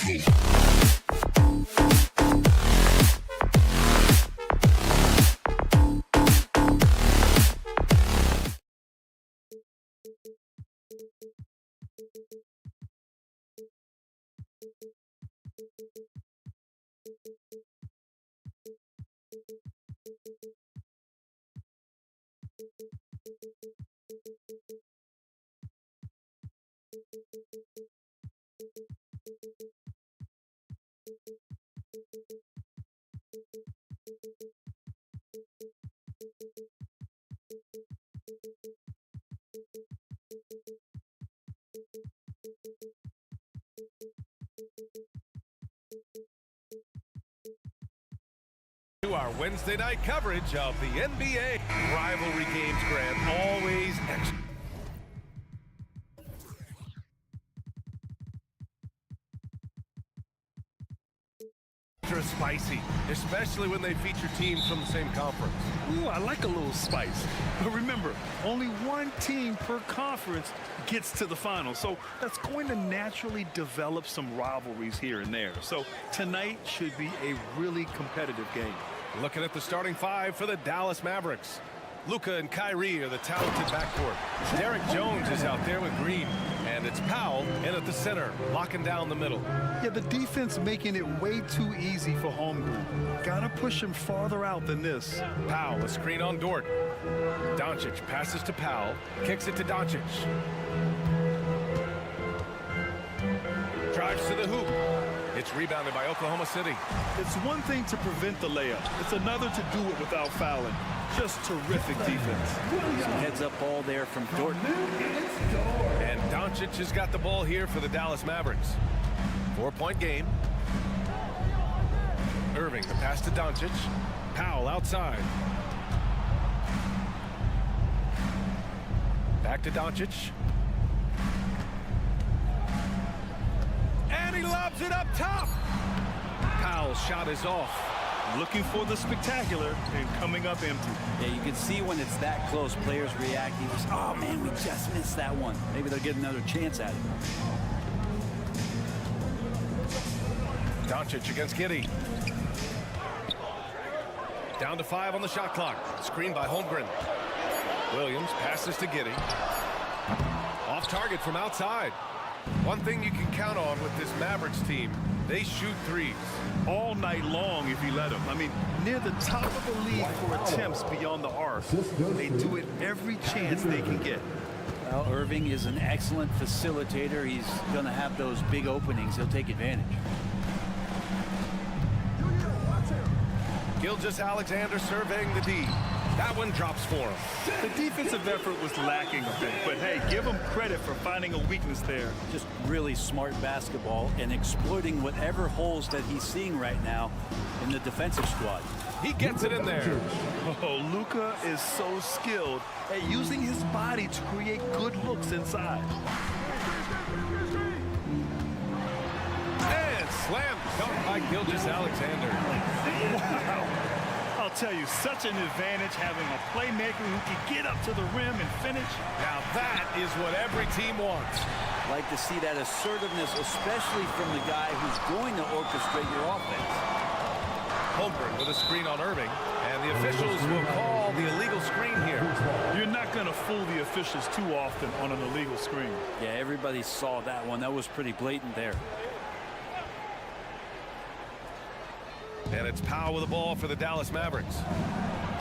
To our Wednesday night coverage of the NBA rivalry games, Grant. Always extra spicy, especially when they feature teams from the same conference. Ooh, I like a little spice. But remember, only one team per conference gets to the finals. So that's going to naturally develop some rivalries here and there. So tonight should be a really competitive game. Looking at the starting five for the Dallas Mavericks. Luka and Kyrie are the talented backcourt. Derek Jones is out there with Green. And it's Powell in at the center, locking down the middle. Yeah, the defense making it way too easy for Holmgren. Gotta push him farther out than this. Powell, a screen on Dort. Doncic passes to Powell, kicks it to Doncic. Drives to the hoop. It's rebounded by Oklahoma City. It's one thing to prevent the layup. It's another to do it without fouling. Just terrific defense. Some heads up ball there from Dort. And Doncic has got the ball here for the Dallas Mavericks. 4-point game. Irving, the pass to Doncic. Powell outside. Back to Doncic. And he lobs it up top. Powell's shot is off. Looking for the spectacular and coming up empty. Yeah, you can see when it's that close, players reacting. Oh, man, we just missed that one. Maybe they'll get another chance at it. Doncic against Giddey. Down to 5 on the shot clock. Screened by Holmgren. Williams passes to Giddey. Off target from outside. One thing you can count on with this Mavericks team, they shoot threes. All night long if you let them. I mean, near the top of the league for attempts beyond the arc. They do it every chance they can get. Well, Irving is an excellent facilitator. He's going to have those big openings. He'll take advantage. Gilgeous-Alexander surveying the D. That one drops for him. The defensive effort was lacking a bit, but hey, give him credit for finding a weakness there. Just really smart basketball and exploiting whatever holes that he's seeing right now in the defensive squad. He gets it in there. Oh, Luka is so skilled at using his body to create good looks inside. And slam dunk by Gilgeous-Alexander. Wow. I'll tell you, such an advantage having a playmaker who can get up to the rim and finish. Now that is what every team wants. Like to see that assertiveness, especially from the guy who's going to orchestrate your offense. Holmgren with a screen on Irving, and the officials will call the illegal screen here. You're not going to fool the officials too often on an illegal screen. Yeah, everybody saw that one. That was pretty blatant there. And it's Powell with the ball for the Dallas Mavericks.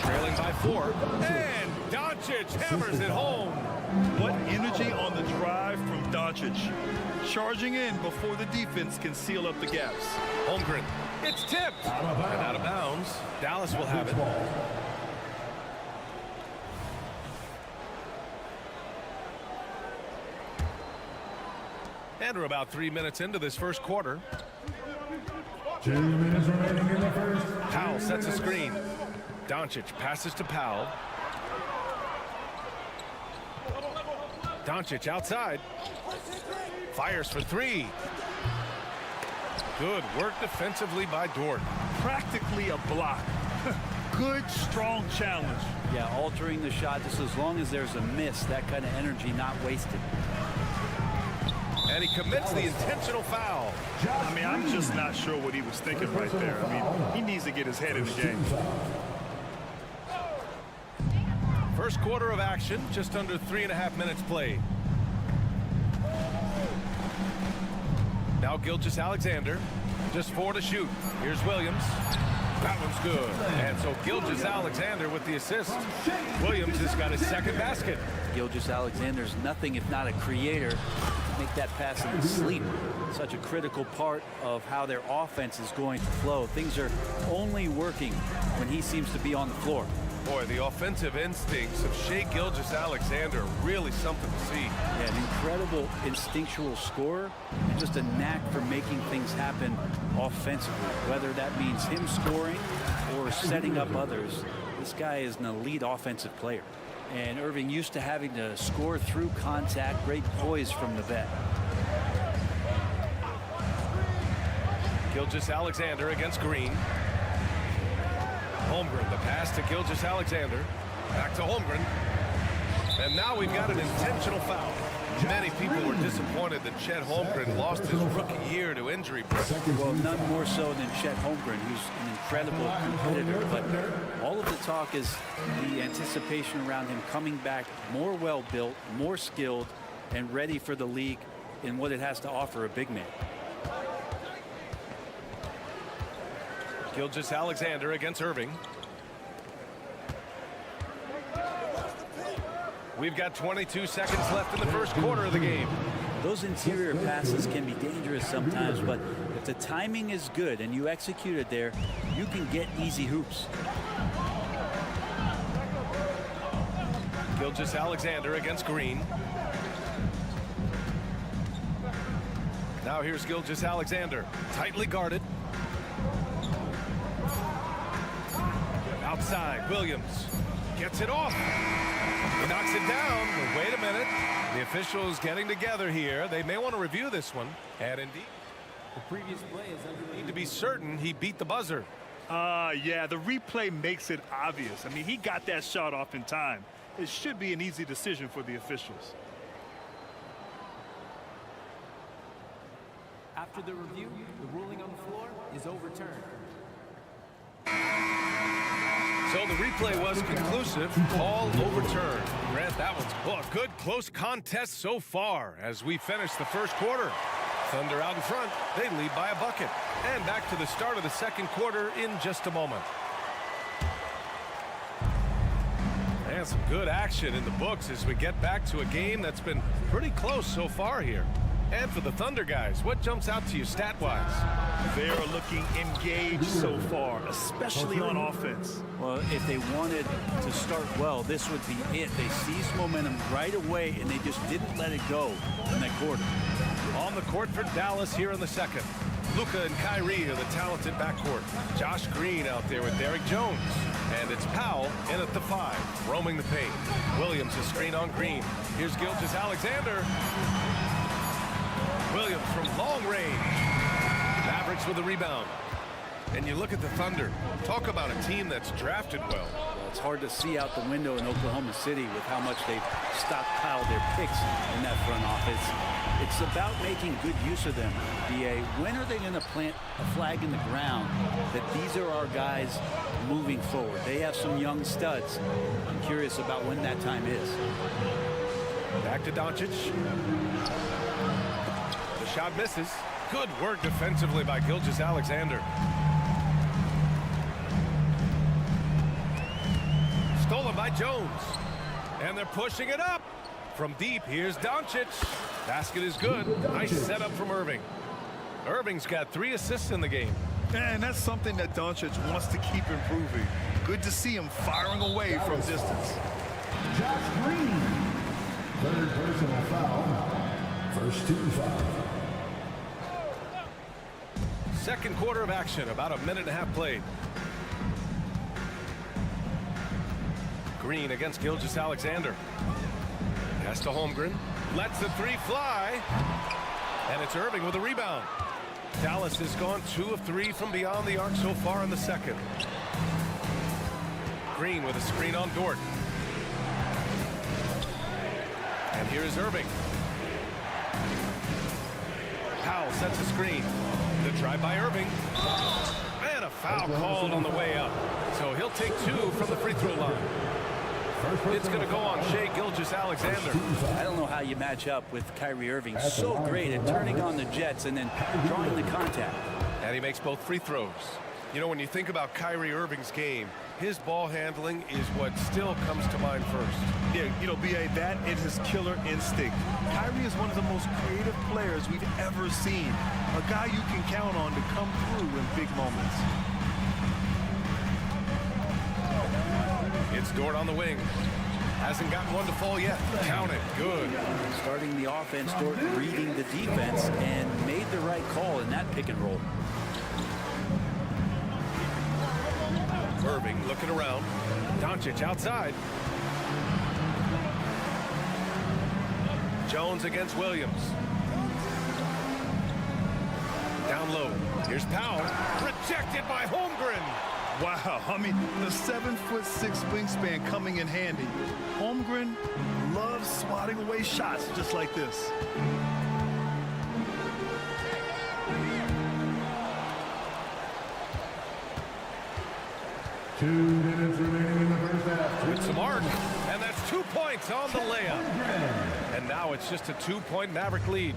Trailing by 4. And Doncic hammers it home. What energy on the drive from Doncic. Charging in before the defense can seal up the gaps. Holmgren. It's tipped. And out of bounds. Dallas will have it. And we're about 3 minutes into this first quarter. 2 minutes remaining in the first. Powell sets a screen. Doncic passes to Powell. Doncic outside. Fires for 3. Good work defensively by Dort. Practically a block. Good, strong challenge. Yeah, altering the shot just as long as there's a miss, that kind of energy not wasted. And he commits the intentional foul. I mean, I'm just not sure what he was thinking right there. I mean, he needs to get his head in the game. First quarter of action, just under 3.5 minutes played. Now Gilgeous-Alexander, just 4 to shoot. Here's Williams. That one's good. And so Gilgeous-Alexander with the assist. Williams has got his second basket. Gilgeous-Alexander's nothing if not a creator. Make that pass in his sleep. Such a critical part of how their offense is going to flow. Things are only working when he seems to be on the floor. Boy, the offensive instincts of Shai Gilgeous-Alexander are really something to see. Yeah, an incredible instinctual scorer and just a knack for making things happen offensively. Whether that means him scoring or setting up others, this guy is an elite offensive player. And Irving used to having to score through contact. Great poise from the vet. Gilgeous-Alexander against Green. Holmgren, the pass to Gilgeous-Alexander. Back to Holmgren. And now we've got an intentional foul. Many people were disappointed that Chet Holmgren lost his rookie year to injury. Well, none more so than Chet Holmgren, who's an incredible competitor. But all of the talk is the anticipation around him coming back more well-built, more skilled, and ready for the league in what it has to offer a big man. Gilgeous-Alexander against Irving. We've got 22 seconds left in the first quarter of the game. Those interior passes can be dangerous sometimes, but if the timing is good and you execute it there, you can get easy hoops. Gilgeous-Alexander against Green. Now here's Gilgeous-Alexander, tightly guarded. Outside, Williams gets it off. He knocks it down. But wait a minute. The officials getting together here. They may want to review this one. And indeed, The previous play is underway. need to be certain he beat the buzzer. Yeah, the replay makes it obvious. I mean, he got that shot off in time. It should be an easy decision for the officials. After the review, the ruling on the floor is overturned. So the replay was conclusive. Call overturned. Grant, that one's a good close contest so far as we finish the first quarter. Thunder out in front. They lead by a bucket. And back to the start of the second quarter in just a moment. And some good action in the books as we get back to a game that's been pretty close so far here. And for the Thunder guys, what jumps out to you stat-wise? They are looking engaged so far, especially on offense. Well, if they wanted to start well, this would be it. They seized momentum right away, and they just didn't let it go in that quarter. On the court for Dallas here in the second. Luka and Kyrie are the talented backcourt. Josh Green out there with Derrick Jones. And it's Powell in at the 5, roaming the paint. Williams a screen on Green. Here's Gilgeous-Alexander. Williams from long range. Mavericks with a rebound. And you look at the Thunder. Talk about a team that's drafted well. It's hard to see out the window in Oklahoma City with how much they've stockpiled their picks in that front office. It's about making good use of them, BA. When are they going to plant a flag in the ground that these are our guys moving forward? They have some young studs. I'm curious about when that time is. Back to Doncic. The shot misses. Good work defensively by Gilgeous-Alexander. Stolen by Jones. And they're pushing it up. From deep, here's Doncic. Basket is good. Nice setup from Irving. Irving's got 3 assists in the game. And that's something that Doncic wants to keep improving. Good to see him firing away from distance. Josh Green. Third personal foul. First team foul. Second quarter of action, about a minute and a half played. Green against Gilgeous-Alexander. Pass to Holmgren. Lets the 3 fly. And it's Irving with a rebound. Dallas has gone 2 of 3 from beyond the arc so far in the second. Green with a screen on Dort. And here is Irving. Powell sets a screen. The drive by Irving. And a foul called on the way up. So he'll take 2 from the free throw line. It's going to go on Shai Gilgeous-Alexander. I don't know how you match up with Kyrie Irving. So great at turning on the jets and then drawing the contact. And he makes both free throws. You know, when you think about Kyrie Irving's game, his ball handling is what still comes to mind first. Yeah, you know, B.A., that is his killer instinct. Kyrie is one of the most creative players we've ever seen. A guy you can count on to come through in big moments. It's Dort on the wing. Hasn't gotten one to fall yet. Count it. Good. Starting the offense, Dort reading the defense, and made the right call in that pick and roll. Irving looking around. Doncic outside. Jones against Williams. Down low. Here's Powell. Rejected by Holmgren. Wow, I mean, the 7'6" wingspan coming in handy. Holmgren loves swatting away shots just like this. Two minutes remaining in the first half. With some arc, and that's 2 points on the layup. And now it's just a 2-point Maverick lead.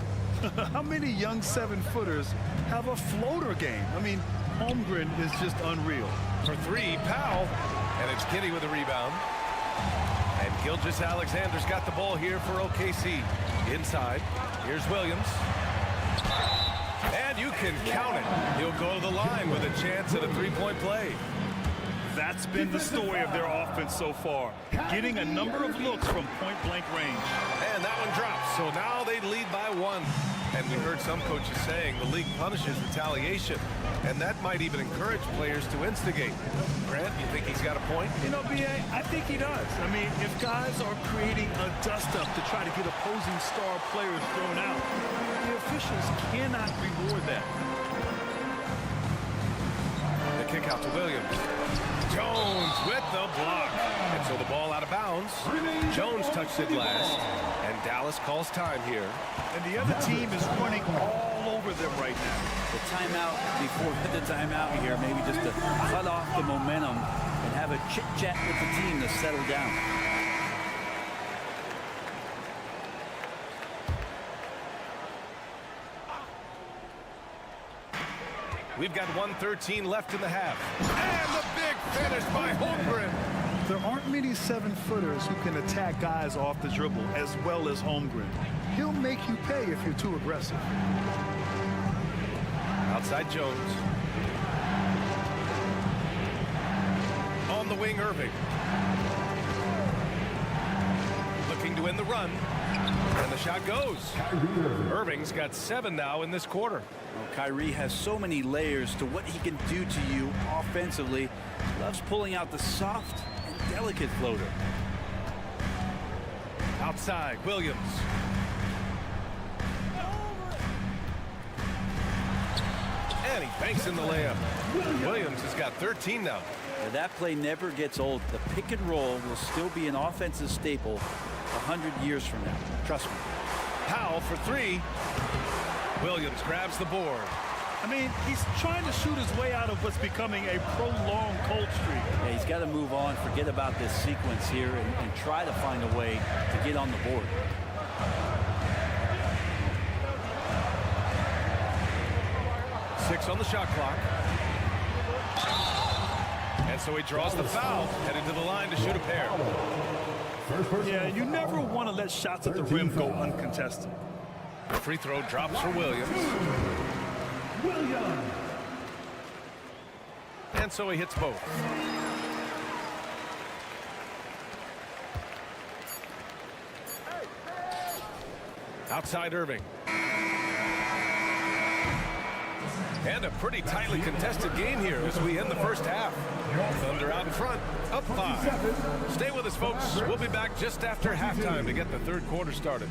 How many young 7-footers have a floater game? I mean, Holmgren is just unreal. For 3, Powell, and it's Giddey with a rebound. And Gilgeous-Alexander's got the ball here for OKC. Inside, here's Williams. And you can count it. He'll go to the line with a chance at a 3-point play. That's been the story of their offense so far, getting a number of looks from point-blank range. And that one drops, so now they lead by 1. And we heard some coaches saying the league punishes retaliation, and that might even encourage players to instigate. Grant, you think he's got a point? You know, B.A., I think he does. I mean, if guys are creating a dust-up to try to get opposing star players thrown out, the officials cannot reward that. The kick out to Williams. Jones with the block. And so the ball out of bounds. Jones touched the glass. And Dallas calls time here. And the other team is running all over them right now. The timeout before the timeout here, maybe just to cut off the momentum and have a chit-chat with the team to settle down. We've got 1:13 left in the half. And the big finish by Holmgren. There aren't many 7-footers who can attack guys off the dribble as well as Holmgren. He'll make you pay if you're too aggressive. Outside Jones. On the wing, Irving. Looking to win the run. And the shot goes. Irving's got 7 now in this quarter. Well, Kyrie has so many layers to what he can do to you offensively. Loves pulling out the soft and delicate floater. Outside, Williams. And he banks in the layup. Williams has got 13 now. Now, that play never gets old. The pick and roll will still be an offensive staple 100 years from now. Trust me. Powell for 3. Williams grabs the board. I mean, he's trying to shoot his way out of what's becoming a prolonged cold streak. Yeah, he's got to move on, forget about this sequence here, and try to find a way to get on the board. Six on the shot clock. And so he draws the foul, headed to the line to shoot a pair. Yeah, you never want to let shots at the rim go uncontested. The free throw drops for Williams. And so he hits both. Outside Irving. And a pretty tightly contested game here as we end the first half. Thunder out in front, up 5. Stay with us, folks. We'll be back just after halftime to get the third quarter started.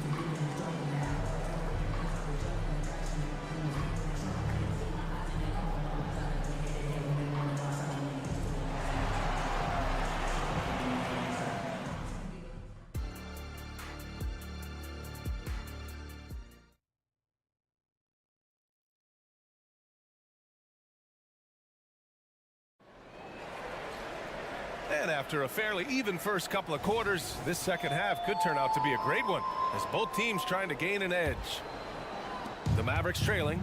And after a fairly even first couple of quarters, this second half could turn out to be a great one, as both teams trying to gain an edge. The Mavericks trailing.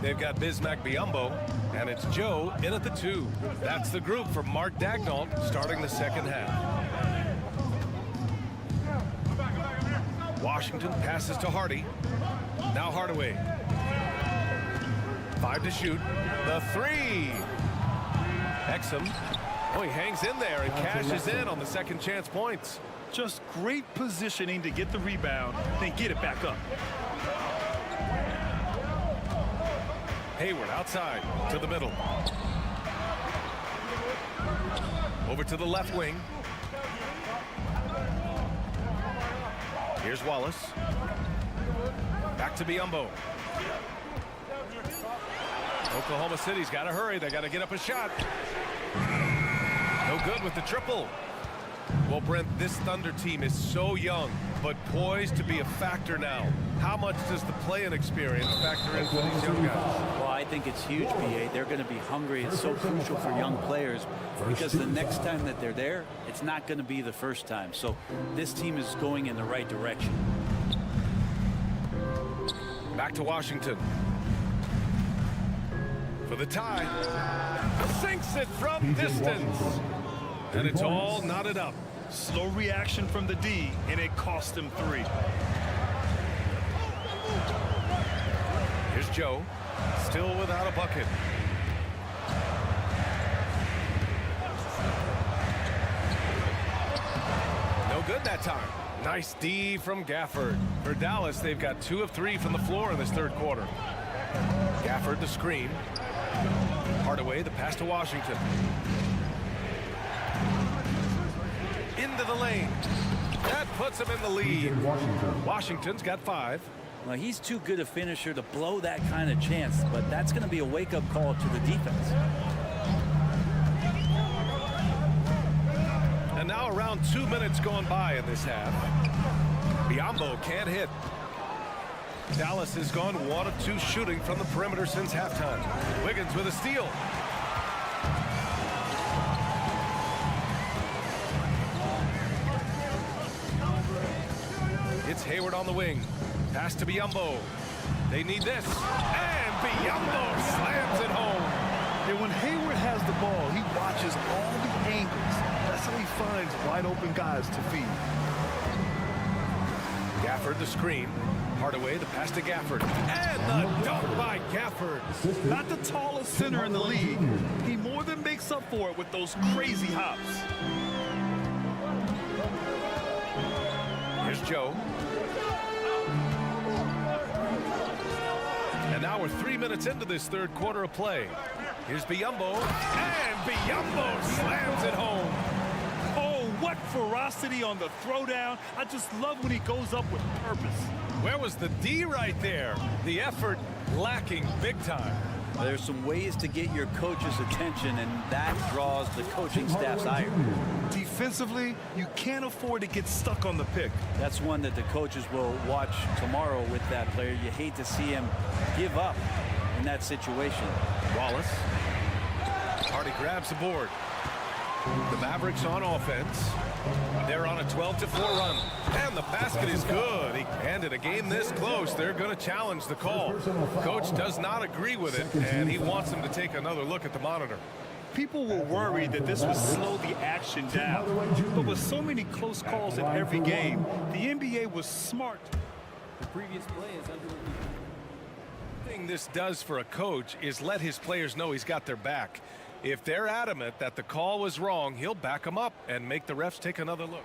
They've got Bismack Biyombo, and it's Joe in at the 2. That's the group for Mark Daigneault starting the second half. Washington passes to Hardy. Now Hardaway. 5 to shoot. The 3. Exum. Oh, he hangs in there and cashes in on the second chance points. Just great positioning to get the rebound, then get it back up. Hayward outside to the middle. Over to the left wing. Here's Wallace. Back to Biyombo. Oklahoma City's got to hurry. They got to get up a shot. No good with the triple. Well, Brent, this Thunder team is so young, but poised to be a factor now. How much does the play-in experience factor in for these young guys? Well, I think it's huge, BA. They're going to be hungry. It's so crucial for young players because the next time that they're there, it's not going to be the first time. So this team is going in the right direction. Back to Washington. For the tie. Sinks it from distance. And it's all knotted up. Slow reaction from the D, and it cost him 3. Here's Joe, still without a bucket. No good that time. Nice D from Gafford. For Dallas, they've got 2 of 3 from the floor in this third quarter. Gafford the screen. Hardaway the pass to Washington. Into the lane. That puts him in the lead. Washington's got 5. Well, he's too good a finisher to blow that kind of chance, but that's going to be a wake-up call to the defense. And now around 2 minutes gone by in this half. Biyombo can't hit. Dallas has gone 1 of 2 shooting from the perimeter since halftime. Wiggins with a steal. It's Hayward on the wing. Pass to Biyombo. They need this. And Biyombo slams it home. And when Hayward has the ball, he watches all the angles. That's how he finds wide open guys to feed. Gafford the screen. Hardaway the pass to Gafford. And the dunk by Gafford. Not the tallest center in the league. He more than makes up for it with those crazy hops. Here's Joe. And now we're 3 minutes into this third quarter of play. Here's Biyombo. And Biyombo slams it home. Oh, what ferocity on the throwdown. I just love when he goes up with purpose. Where was the D right there? The effort lacking big time. There's some ways to get your coach's attention, and that draws the coaching staff's ire. Defensively, you can't afford to get stuck on the pick. That's one that the coaches will watch tomorrow with that player. You hate to see him give up in that situation. Wallace. Hardy grabs the board. The Mavericks on offense. They're on a 12-4 run. And the basket is good. And in a game this close, they're going to challenge the call. Coach does not agree with it, and he wants them to take another look at the monitor. People were worried that this would slow the action down. But with so many close calls in every game, the NBA was smart. The previous play is under review. The thing this does for a coach is let his players know he's got their back. If they're adamant that the call was wrong, he'll back them up and make the refs take another look.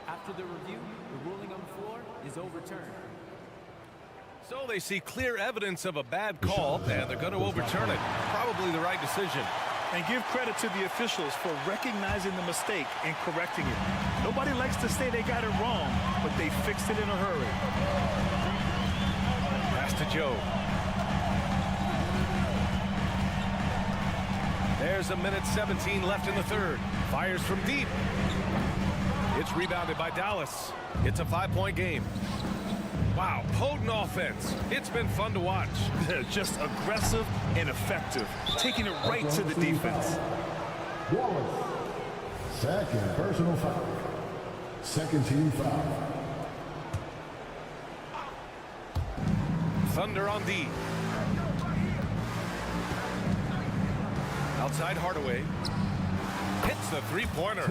After the review, the ruling on the floor is overturned. So they see clear evidence of a bad call, and they're going to overturn it. Probably the right decision. And give credit to the officials for recognizing the mistake and correcting it. Nobody likes to say they got it wrong, but they fixed it in a hurry. Pass to Joe. There's a minute 17 left in the third. Fires from deep. It's rebounded by Dallas. It's a 5-point game. Wow, potent offense. It's been fun to watch. Just aggressive and effective, taking it right to the defense. Second personal foul. Second team foul. Thunder on D. Outside Hardaway. Hits the three-pointer.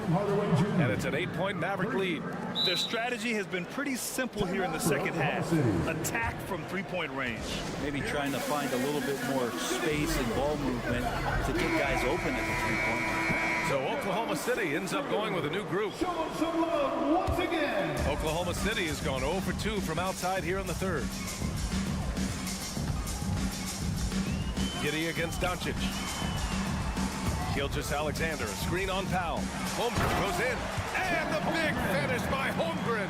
And it's an 8-point Maverick lead. Their strategy has been pretty simple here in the second half. Attack from three-point range. Maybe trying to find a little bit more space and ball movement to get guys open at the three-point line. So Oklahoma City ends up going with a new group. Once again. Oklahoma City has gone 0 for 2 from outside here in the third. Giddey against Doncic. Gilgeous-Alexander, a screen on Powell. Holmgren goes in, and the big finish by Holmgren.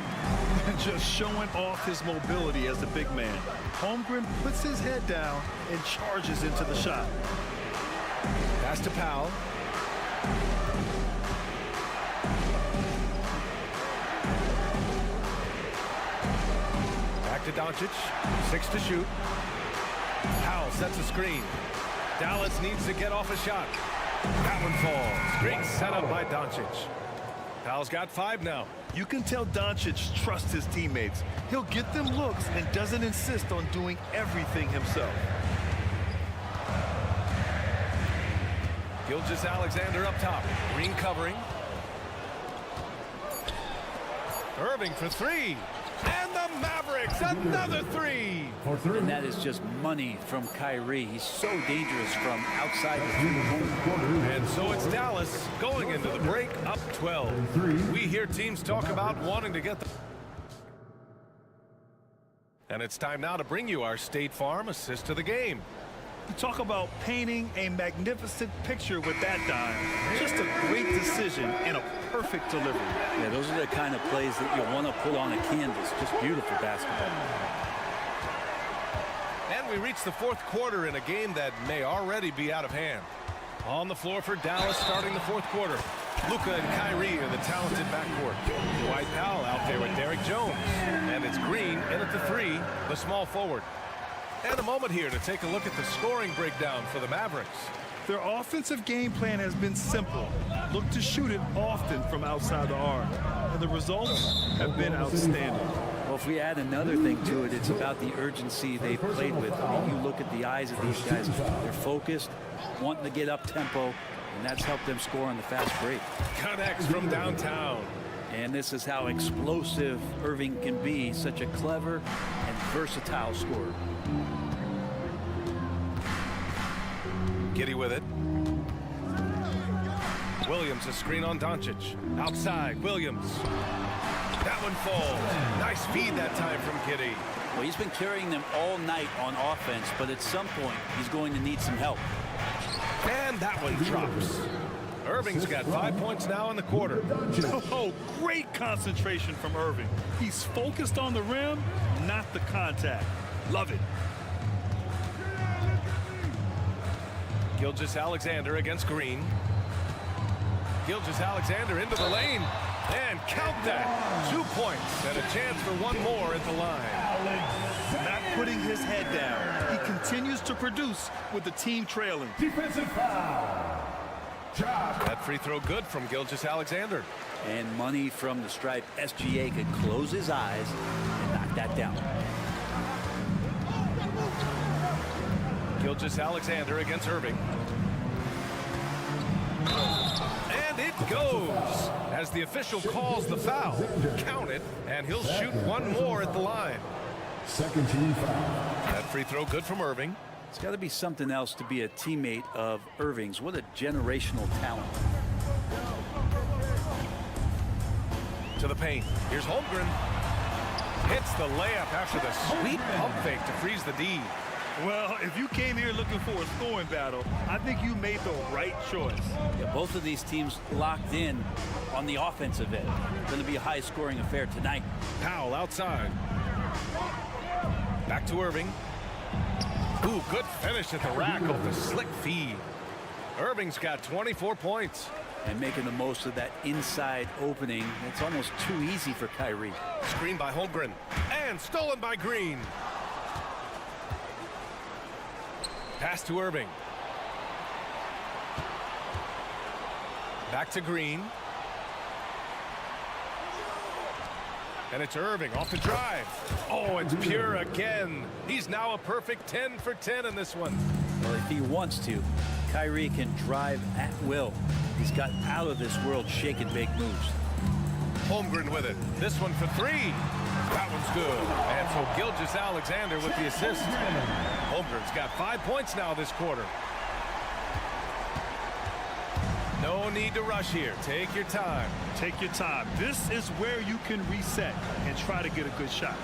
Just showing off his mobility as a big man. Holmgren puts his head down and charges into the shot. Pass to Powell. Back to Doncic, 6 to shoot. Powell sets a screen. Dallas needs to get off a shot. That one falls. Great setup by Doncic. Powell's got 5 now. You can tell Doncic trusts his teammates. He'll get them looks and doesn't insist on doing everything himself. Gilgeous-Alexander up top. Green covering. Irving for 3. And the Mavericks, another 3. And that is just money from Kyrie. He's so dangerous from outside the three-point. And so it's Dallas going into the break up 12. We hear teams talk about wanting to get the... And it's time now to bring you our State Farm assist to the game. You talk about painting a magnificent picture with that dime. Just a great decision and a perfect delivery. Yeah, those are the kind of plays that you want to put on a canvas. Just beautiful basketball. And we reach the fourth quarter in a game that may already be out of hand. On the floor for Dallas starting the fourth quarter. Luka and Kyrie are the talented backcourt. Dwight Powell out there with Derrick Jones. And it's Green in at the 3, the small forward. And a moment here to take a look at the scoring breakdown for the Mavericks. Their offensive game plan has been simple. Look to shoot it often from outside the arc. And the results have been outstanding. Well, if we add another thing to it, it's about the urgency they've played with. I mean, you look at the eyes of these guys. They're focused, wanting to get up tempo, and that's helped them score on the fast break. Connects from downtown. And this is how explosive Irving can be. Such a clever and versatile scorer. Giddey with it. Williams, a screen on Doncic. Outside, Williams. That one falls. Nice feed that time from Giddey. Well, he's been carrying them all night on offense, but at some point, he's going to need some help. And that one drops. Irving's got 5 points now in the quarter. Oh, great concentration from Irving. He's focused on the rim, not the contact. Love it. Gilgeous-Alexander against Green. Gilgeous-Alexander into the lane. And count that. 2 points and a chance for one more at the line. Not putting his head down. He continues to produce with the team trailing. Defensive foul. That free throw good from Gilgeous-Alexander. And money from the stripe. SGA could close his eyes and knock that down. Gilgeous-Alexander against Irving. And it goes as the official calls the foul. Count it, and he'll shoot one more at the line. Second team foul. That free throw good from Irving. It's got to be something else to be a teammate of Irving's. What a generational talent. To the paint. Here's Holmgren. Hits the layup after the sweet pump fake to freeze the D. Well, if you came here looking for a scoring battle, I think you made the right choice. Yeah, both of these teams locked in on the offensive end. Going to be a high-scoring affair tonight. Powell outside. Back to Irving. Ooh, good finish at the rack off the slick feed. Irving's got 24 points. And making the most of that inside opening. It's almost too easy for Kyrie. Screen by Holmgren. And stolen by Green. Pass to Irving. Back to Green. And it's Irving off the drive. Oh, it's pure again. He's now a perfect 10 for 10 in this one. Well, if he wants to, Kyrie can drive at will. He's got out of this world shake and bake moves. Holmgren with it. This one for three. That one's good. And so Gilgeous-Alexander with the assist. Holmgren's got 5 points now this quarter. No need to rush here. Take your time. Take your time. This is where you can reset and try to get a good shot.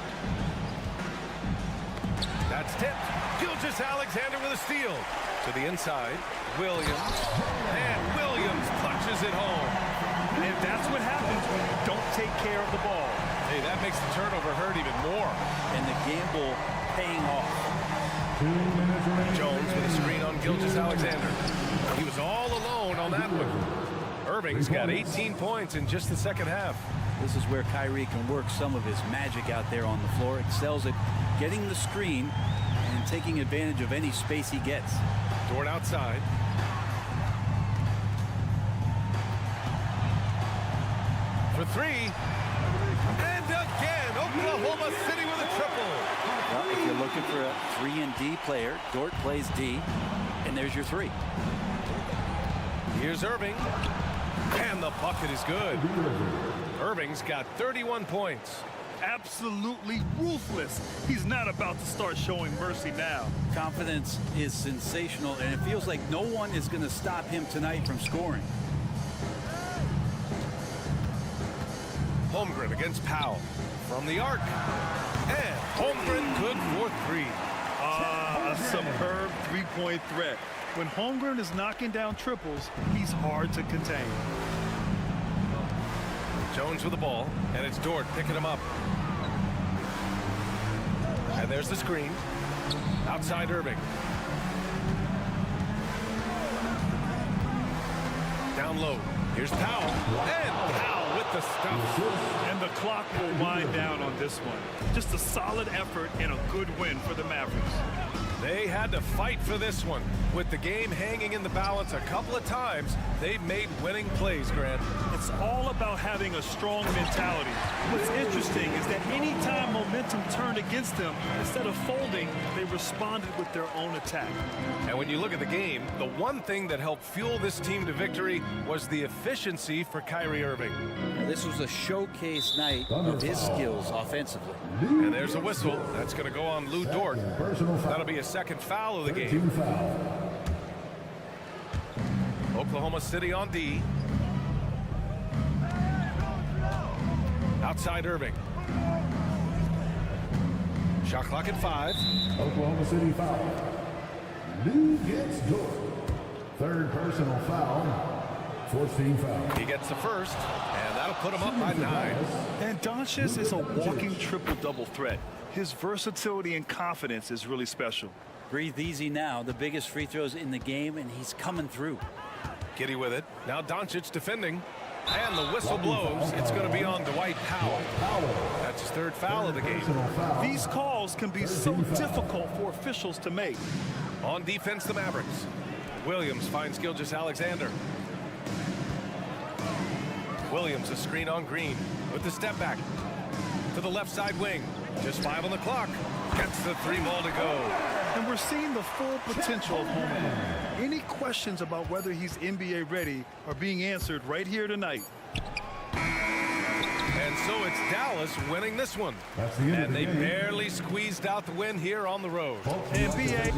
That's tipped. Gilgeous-Alexander with a steal. To the inside. Williams. And Williams punches it home. And that's what happens when you don't take care of the ball. Hey, that makes the turnover hurt even more. And the gamble paying off. Jones with a screen on Gilgeous-Alexander. He was all alone on that one. Irving's got 18 points in just the second half. This is where Kyrie can work some of his magic out there on the floor. Excels at getting the screen and taking advantage of any space he gets. Dort outside. For three. And again, Oklahoma City with a triple. Well, if you're looking for a 3 and D player, Dort plays D, and there's your three. Here's Irving. And the bucket is good. Irving's got 31 points. Absolutely ruthless. He's not about to start showing mercy now. Confidence is sensational, and it feels like no one is going to stop him tonight from scoring. Holmgren against Powell. From the arc. And Holmgren good for three. A superb three-point threat. When Holmgren is knocking down triples, he's hard to contain. Jones with the ball, and it's Dort picking him up. And there's the screen. Outside Irving. Down low. Here's Powell. And Powell with the stuff. And the clock will wind down on this one. Just a solid effort and a good win for the Mavericks. They had to fight for this one. With the game hanging in the balance a couple of times, they've made winning plays, Grant. It's all about having a strong mentality. What's interesting is that anytime momentum turned against them, instead of folding, they responded with their own attack. And when you look at the game, the one thing that helped fuel this team to victory was the efficiency for Kyrie Irving. This was a showcase night of his skills offensively. And there's a whistle. That's going to go on Lou Dort. That'll be a second foul of the game. Oklahoma City on D. Outside Irving. Shot clock at 5. Oklahoma City foul. Lou gets Dort. Third personal foul. 14 foul. He gets the first, and that'll put him up by 9. And Doncic is a walking triple-double threat. His versatility and confidence is really special. Breathe easy now. The biggest free throws in the game, and he's coming through. Giddy with it. Now Doncic defending. And the whistle blows. It's going to be on Dwight Powell. That's his third foul of the game. These calls can be so difficult for officials to make. On defense, the Mavericks. Williams finds Gilgeous-Alexander. Williams, a screen on Green with the step back to the left side wing. Just 5 on the clock. Gets the 3 ball to go. And we're seeing the full potential of Holmgren. Any questions about whether he's NBA ready are being answered right here tonight. And so it's Dallas winning this one. And they barely squeezed out the win here on the road. NBA.